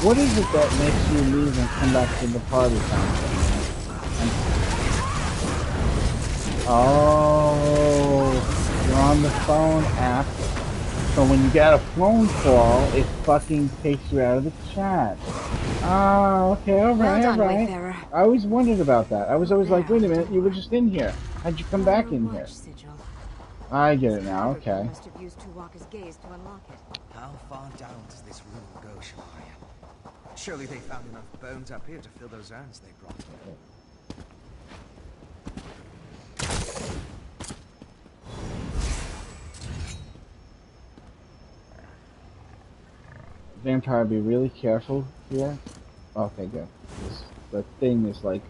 What is it that makes you leave and come back to the party concept? Oh, you're on the phone app. So when you get a phone call, it fucking takes you out of the chat. Oh, okay, alright. I always wondered about that. I was always like, wait a minute, you were just in here. How'd you come back in here? I get it now, okay. How far down does this room go, Shemaya? Surely they found enough bones up here to fill those urns they brought. Vampire, be really careful here. Okay, good. The thing is like,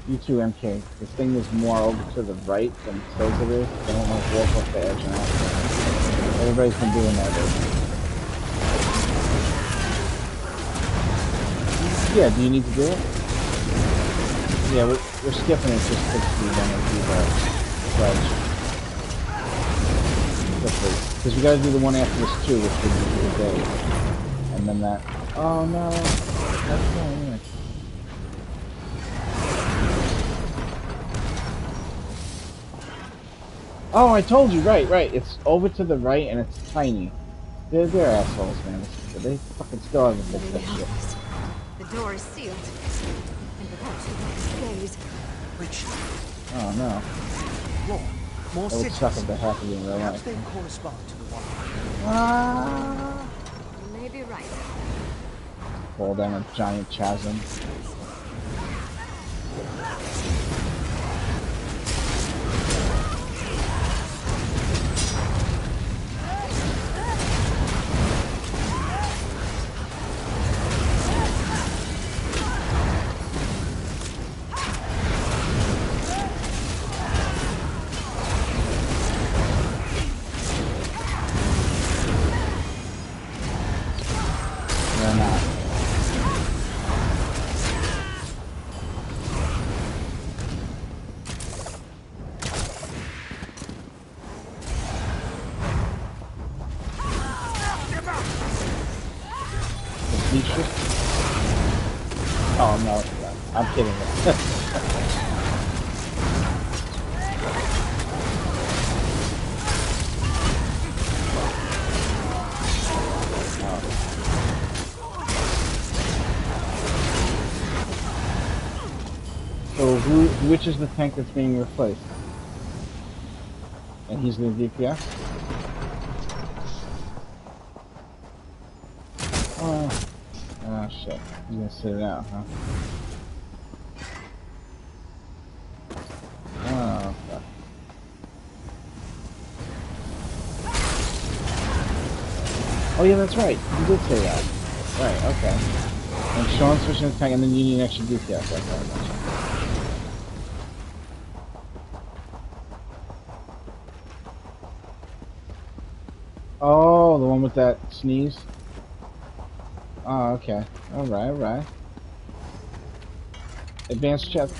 you too, MK. This thing is more over to the right than it says it is. I don't want to walk off the edge now. Everybody's been doing that lately. Yeah, do you need to do it? Yeah, we're skipping it just because we want to do the pledge. Because we gotta do the one after this too, which would be the day. And then that... Oh no! That's not it. Oh, I told you, right. It's over to the right and it's tiny. They're assholes, man. They fucking still haven't fixed that shit. The door is sealed. And without you next days. Which? Oh no. More That would suck if that happened in real Perhaps life. they correspond to the one. You may be right. Fall down a giant chasm. Oh no, I'm kidding. So which is the tank that's being replaced? And he's the DPS? Oh shit. He's gonna sit it out, huh? Oh fuck. Oh yeah, that's right. You did say that. Right, okay. And Sean switching the tank and then you need an extra DPS. Okay, I gotcha. Oh, the one with that sneeze? Oh, okay. Alright. Advanced chat.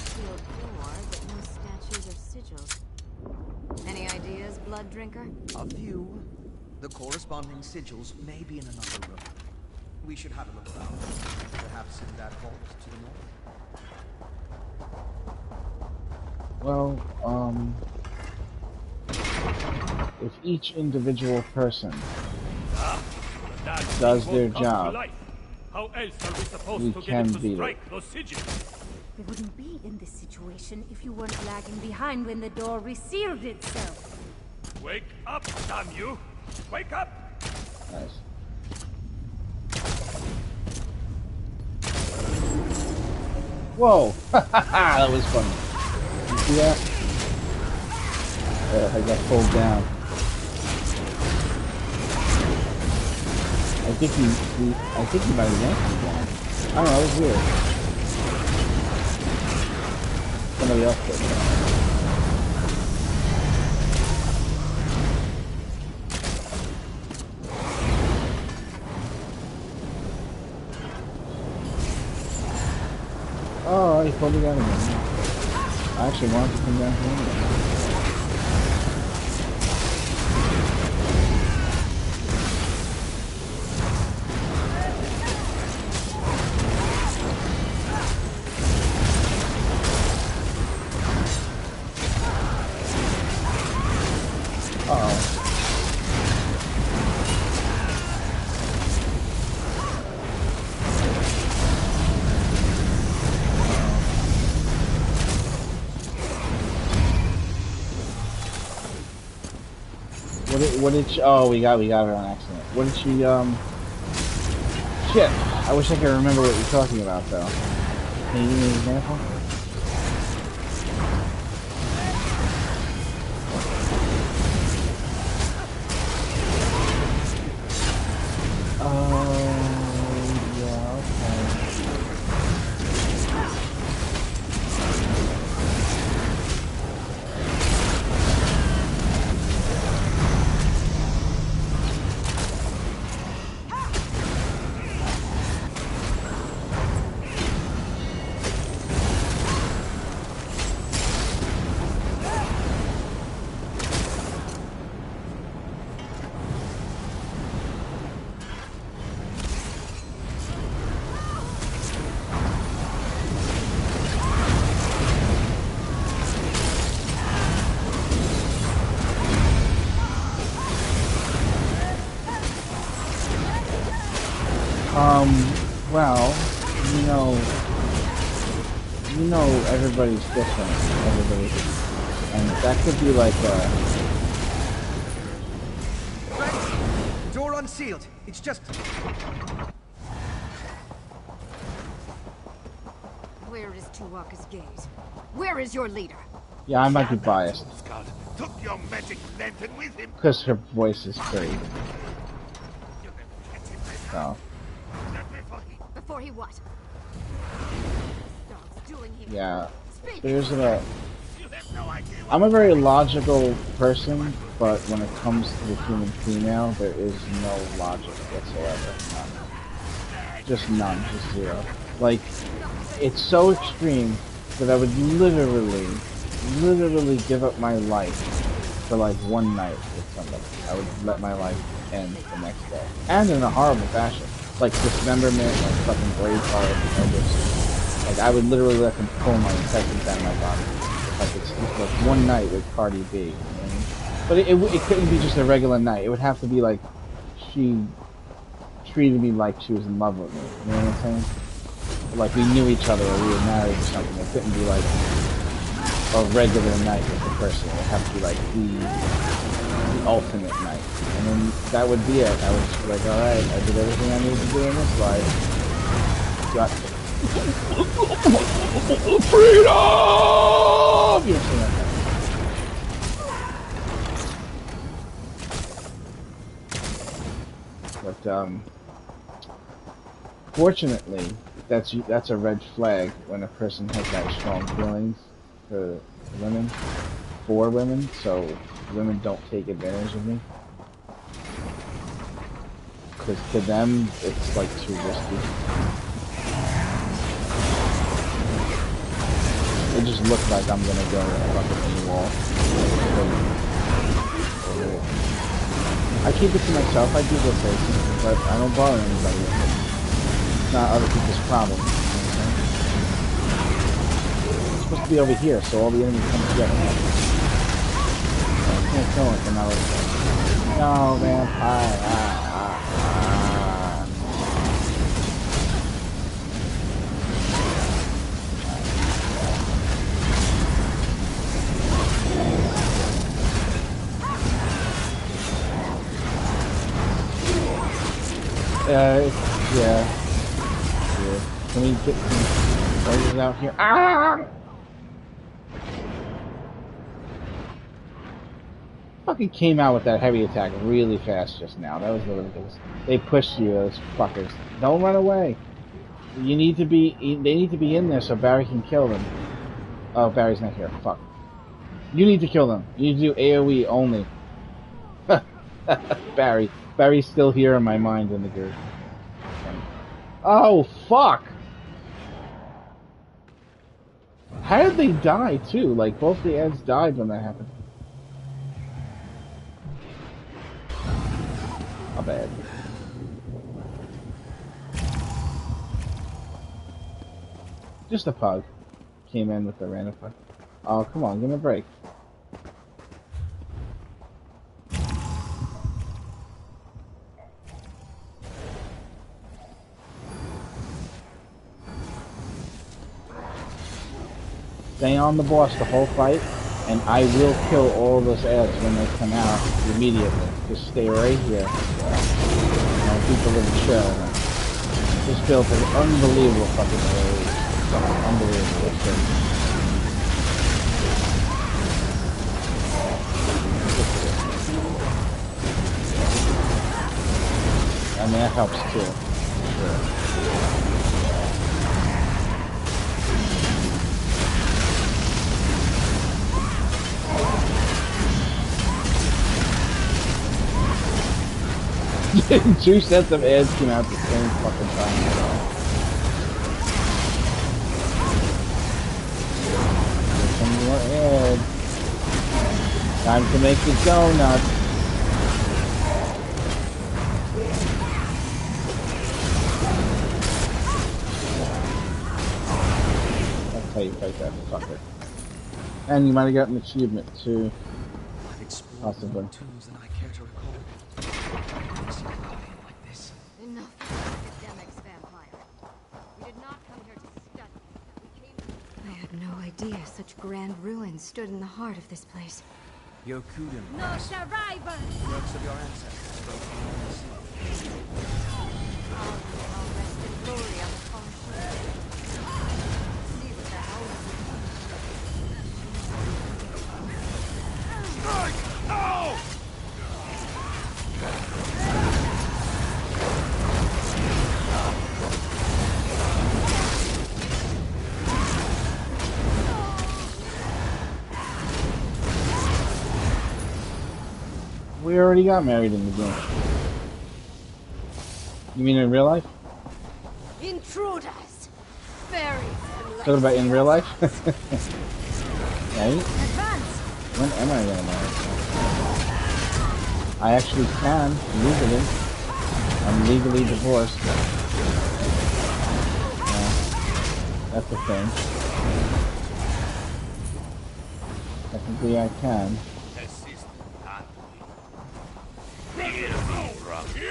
Any ideas, blood drinker? A few. The corresponding sigils may be in another room. We should have a look around. Perhaps in that vault to the north. If each individual person does their job, how else are we supposed we to can get it to beat strike it. those sigils? We wouldn't be in this situation if you weren't lagging behind when the door resealed itself. Wake up, damn you! Wake up! Nice. Whoa! That was funny. You see that? I got pulled down. I think he might have yanked me down. I don't know, it was weird. Somebody else did that. Oh, he pulled me down again. I actually wanted to come down here anyway. What did she, oh, we got her on accident. What did she, shit. I wish I could remember what you're talking about, though. Can you give me an example? everybody's different. And that could be like a... Friends, door unsealed. It's just... Where is Tuwaka's gaze? Where is your leader? Yeah, I might be biased. Took your magic lantern with him. Because her voice is great. So. Before he what? Yeah. There's a... I'm a very logical person, but when it comes to the human female, there is no logic whatsoever. None. Just none. Just zero. Like, it's so extreme that I would literally give up my life for like one night with somebody. I would let my life end the next day. And in a horrible fashion. Like dismemberment, like fucking Braveheart, or just, like I would literally let them pull my intestines out of my body. Like it's like one night with Cardi B. You know what I mean? But it couldn't be just a regular night. It would have to be like she treated me like she was in love with me. You know what I'm saying? Like we knew each other or we were married or something. It couldn't be like a regular night with the person. It would have to be like the ultimate night. And then that would be it. I would just be like, alright, I did everything I needed to do in this life. Got freedom! You know, like that. But fortunately, that's a red flag when a person has that strong feelings for women, so women don't take advantage of me. Because to them, it's like too risky. It just looks like I'm gonna go fucking wall. I keep it to myself, I do go crazy, but I don't bother anybody with it. It's not other people's problem. You know what I'm saying? It's supposed to be over here, so all the enemies come together. I can't kill it, and I was like, no, vampire. Yeah. Can we get some charges out here? Ah! Fucking came out with that heavy attack really fast just now. That was ridiculous. They pushed you, those fuckers. Don't run away. You need to be. They need to be in there so Barry can kill them. Oh, Barry's not here. Fuck. You need to kill them. You need to do AOE only. Barry's still here in my mind in the group. Oh, fuck! How did they die, too? Like, both the Eds died when that happened. Not bad. Just a pug. Came in with the random pug. Oh, come on, give me a break. Stay on the boss the whole fight, and I will kill all those ads when they come out immediately. Just stay right here. And keep a little chill. Just built an unbelievable fucking area. Unbelievable thing. I mean, that helps too. Sure. Two sets of ads came out at the same fucking time. Some more ads. Time to make the donut. That's how you fight that fucker. And you might have gotten an achievement too. Possibly. Enough academics, vampire. We did not come here to study. We came... I had no idea idea such grand ruins stood in the heart of this place. Yokuden. No survivor! Works of your ancestors broken in the sea. All rest in glory on the fallen shore. See what the hell Strike! Now! We already got married in the game. You mean in real life? intruders! Fairies and Talking about in real life? Right? Advance! When am I gonna marry? I actually can, legally. I'm legally divorced. Yeah, that's the thing. Technically I can.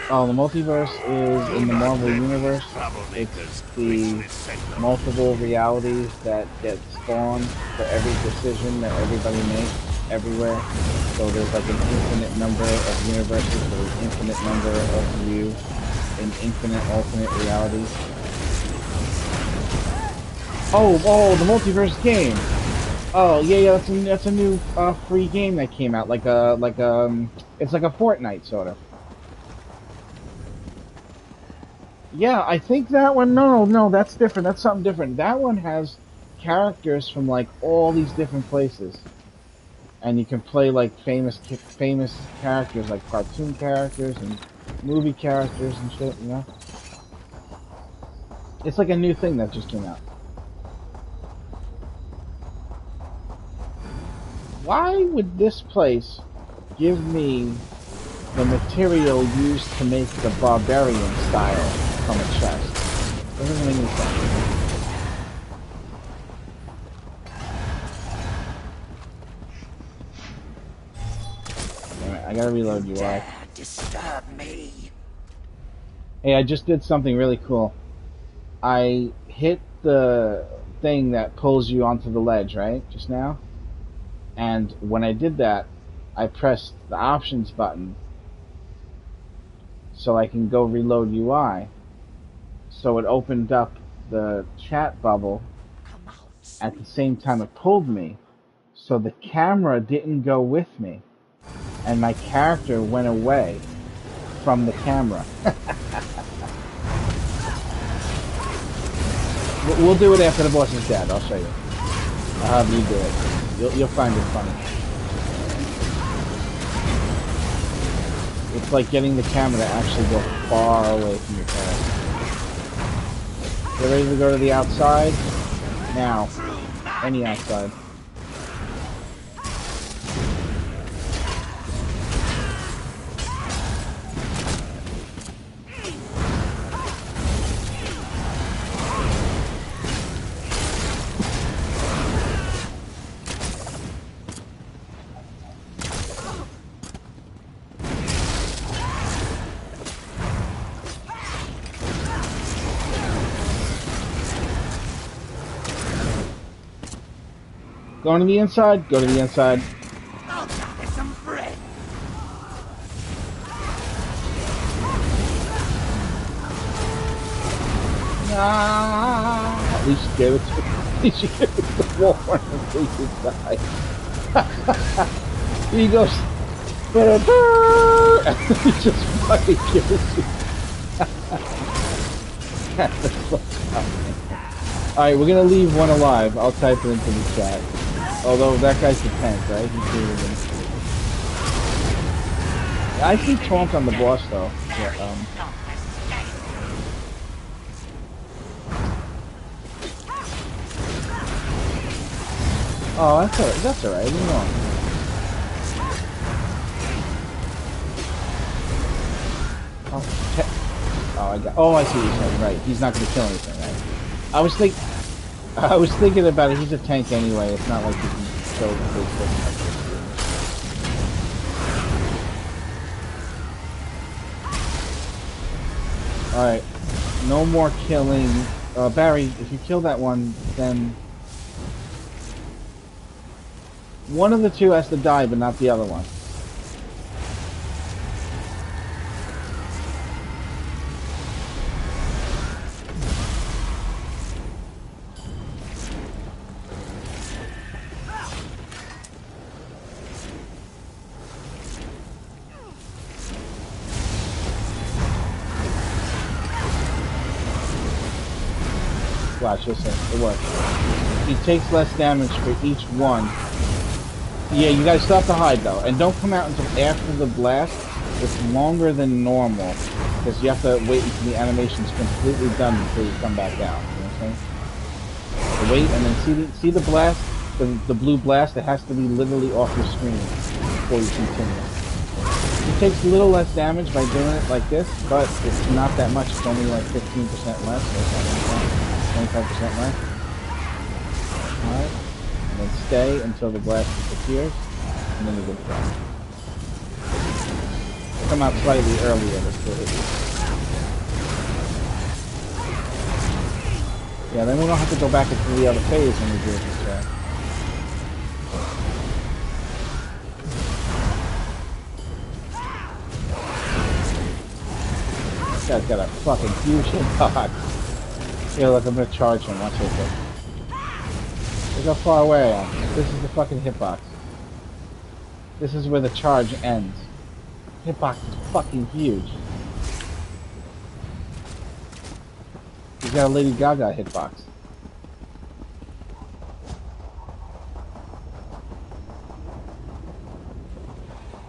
Oh, the multiverse is in the Marvel Universe. It's the multiple realities that get spawned for every decision that everybody makes everywhere. So there's like an infinite number of universes, there's an infinite number of you in infinite alternate realities. Oh, the multiverse game. Oh yeah, that's a new free game that came out. It's like a Fortnite sort of. Yeah, I think that one. No, that's different. That's something different. That one has characters from like all these different places, and you can play like famous characters, like cartoon characters and movie characters and shit. You know, it's like a new thing that just came out. Why would this place give me the material used to make the barbarian style from a chest? Doesn't make any sense. Alright, I gotta reload UI. Dare disturb me. Hey, I just did something really cool. I hit the thing that pulls you onto the ledge, right? Just now. And when I did that, I pressed the options button so I can go reload UI. So it opened up the chat bubble at the same time it pulled me. So the camera didn't go with me. And my character went away from the camera. We'll do it after the boss is dead. I'll show you. I'll have you do it. You'll find it funny. It's like getting the camera to actually go far away from your character. Get ready to go to the outside? Now. Any outside. Going to the inside? Go to the inside. I'll get some bread. At least you gave it to the wall until you die. He goes, and he just fucking kills you. Alright, we're gonna leave one alive. I'll type it into the chat. Although that guy's the tank, right? He's I see Taunt on the boss though. Yeah, Oh, that's alright. That's alright. Leave him alone. Oh, I see what you're saying. Right, he's not gonna kill anything, right? I was thinking about it. He's a tank anyway. It's not like he can kill the big thing. All right, no more killing. Barry, if you kill that one, then One of the two has to die, but not the other one. Watch, listen, it works. He takes less damage for each one. Yeah, you guys still have to hide though, and don't come out until after the blast. It's longer than normal, because you have to wait until the animation's completely done before you come back out. You know what I'm saying? So wait, and then see the blast, the blue blast. It has to be literally off your screen before you continue. It takes a little less damage by doing it like this, but it's not that much. It's only like 15% less, or something like that. 25% less. Alright. And then stay until the blast disappears. And then you get back. Come out slightly earlier to still hit you. Yeah, then we don't have to go back into the other phase when we do it this way. This guy's got a fucking huge hitbox. Here, look, I'm gonna charge him. Watch this. Look how far away I am. This is the fucking hitbox. This is where the charge ends. Hitbox is fucking huge. He's got a Lady Gaga hitbox.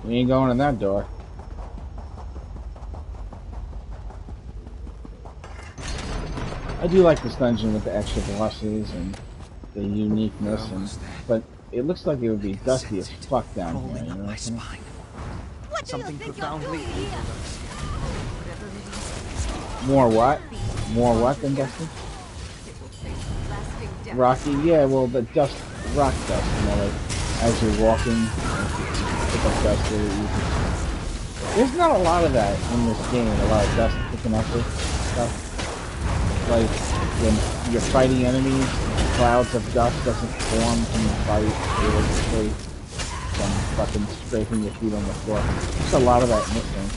We ain't going in that door. I do like this dungeon with the extra bosses and the uniqueness, but it looks like it would be dusty as fuck down here. You know what I'm saying? Something profoundly evil. More what? More what than dusty? Rocky? Yeah, well, the dust, rock dust. You know, like as you're walking, pick up dust really easy. There's not a lot of that in this game. A lot of dust picking up with stuff. Like, when you're fighting enemies, clouds of dust doesn't form from the fight, realistically, from fucking scraping your feet on the floor. There's a lot of that missing.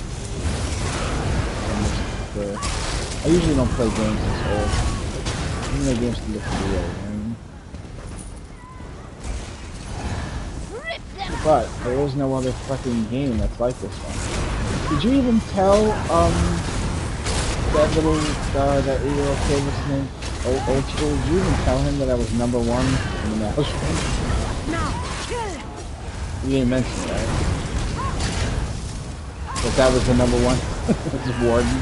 I usually don't play games this old. Even though games can look real, you know what I mean? But there is no other fucking game that's like this one. Did you even tell, that little, that 8-year-old kid, what's his name? Old school, did you even tell him that I was #1 in the mouse room? No. You didn't mention it, right? That was the #1? It's Warden.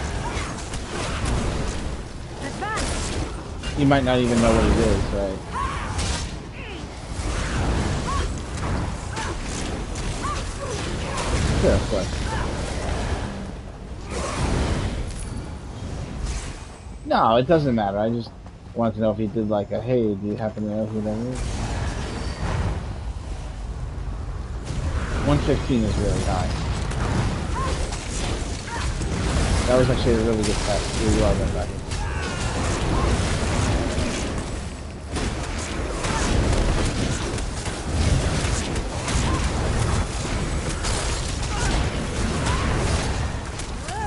You might not even know what it is, right? Sure, of course. No, it doesn't matter. I just wanted to know if he did like a, hey, do you happen to know who that is? 115 is really high. That was actually a really good test. Really well done, Becky.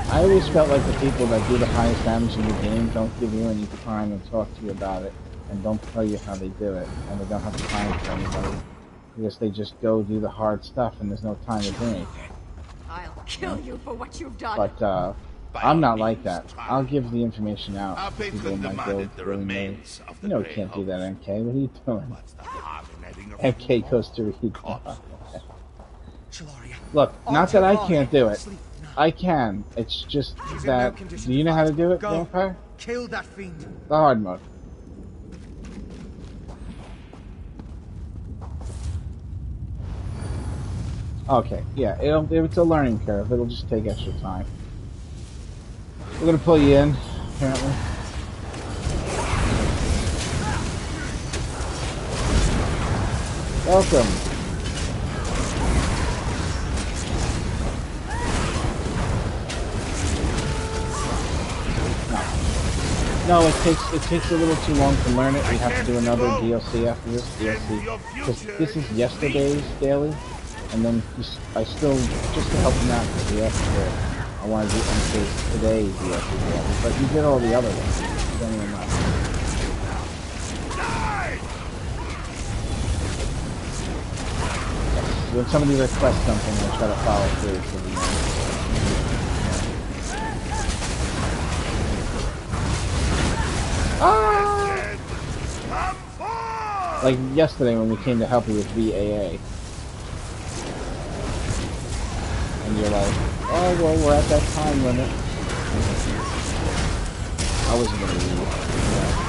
I always felt like the people that do the highest damage in the game don't give you any time and talk to you about it, and don't tell you how they do it, and they don't have time for anybody, because they just go do the hard stuff and there's no time to do anything. I'll kill you for what you've done. But I'm not like that. I'll give the information out. People in my guild really know. You know, we can't do that, MK. What are you doing? MK goes to read. Look, not that I can't do it. I can. It's just that. Do you know how to do it, Vampire? Kill that fiend. The hard mode. Okay, yeah. It's a learning curve. It'll just take extra time. We're gonna pull you in, apparently. Welcome. No, it takes a little too long to learn it. We have to do another DLC after this DLC because this is yesterday's daily, and then I still just to help him out because he asked for it. I want to do today's DLC daily, but you did all the other ones. You don't even know. When somebody requests something, I try to follow through to the end. Like yesterday when we came to help you with VAA. And you're like, oh, well, we're at that time limit. I wasn't going to leave. Yeah.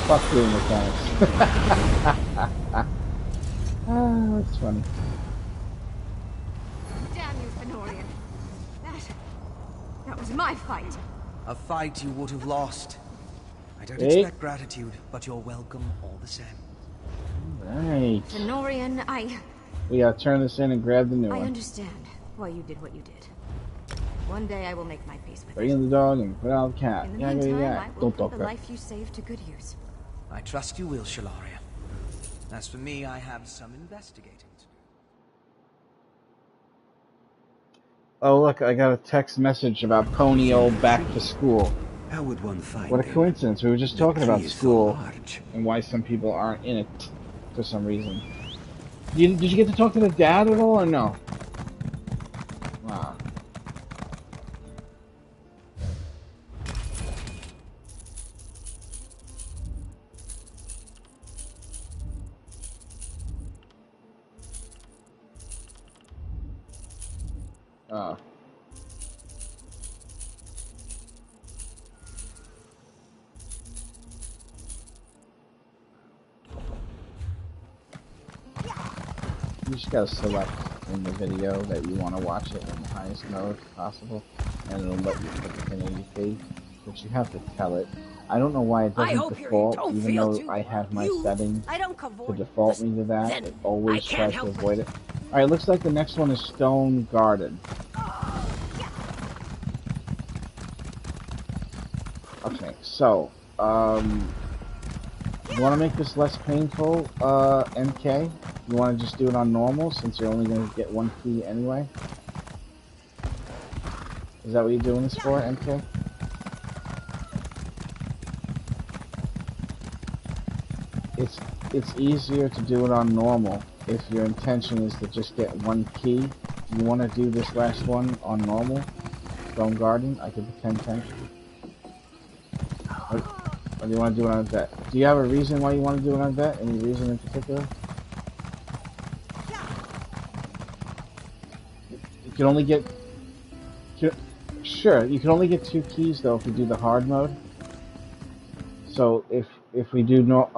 Fuck doing mechanics. Ah, that's funny. Damn you, Fenorian. That was my fight. A fight you would have lost. I don't Hey. expect gratitude, but you're welcome all the same. Right. Fenorian, We gotta turn this in and grab the new I one. understand why you did what you did. One day I will make my peace with Bring it. in the dog and put out the cat. In the Yeah, meantime, yeah. I will Don't put talk the crap. life you saved to good use. I trust you will, Shalaria. As for me, I have some investigating to do. Oh look, I got a text message about Ponyo back to school. How would one find What a him? coincidence. We were just The talking about tree is so school large. and why some people aren't in it for some reason. Did you get to talk to the dad at all or no? Wow. Oh. You just gotta select in the video that you want to watch it in the highest mode possible, and it'll let you put it in 1080p, but you have to tell it. I don't know why it doesn't default, even though I have my settings to default me to that. It always tries to avoid it. Alright, looks like the next one is Stone Garden. Okay, so, you want to make this less painful, MK? You want to just do it on normal, since you're only going to get one key anyway? Is that what you're doing this for, MK? It's easier to do it on normal if your intention is to just get one key. Do you want to do this last one on normal? Stone Garden? I could pretend tension. Or do you want to do it on vet? Do you have a reason why you want to do it on vet? Any reason in particular? You can only get... Sure, you can only get 2 keys though if you do the hard mode. So if we do no...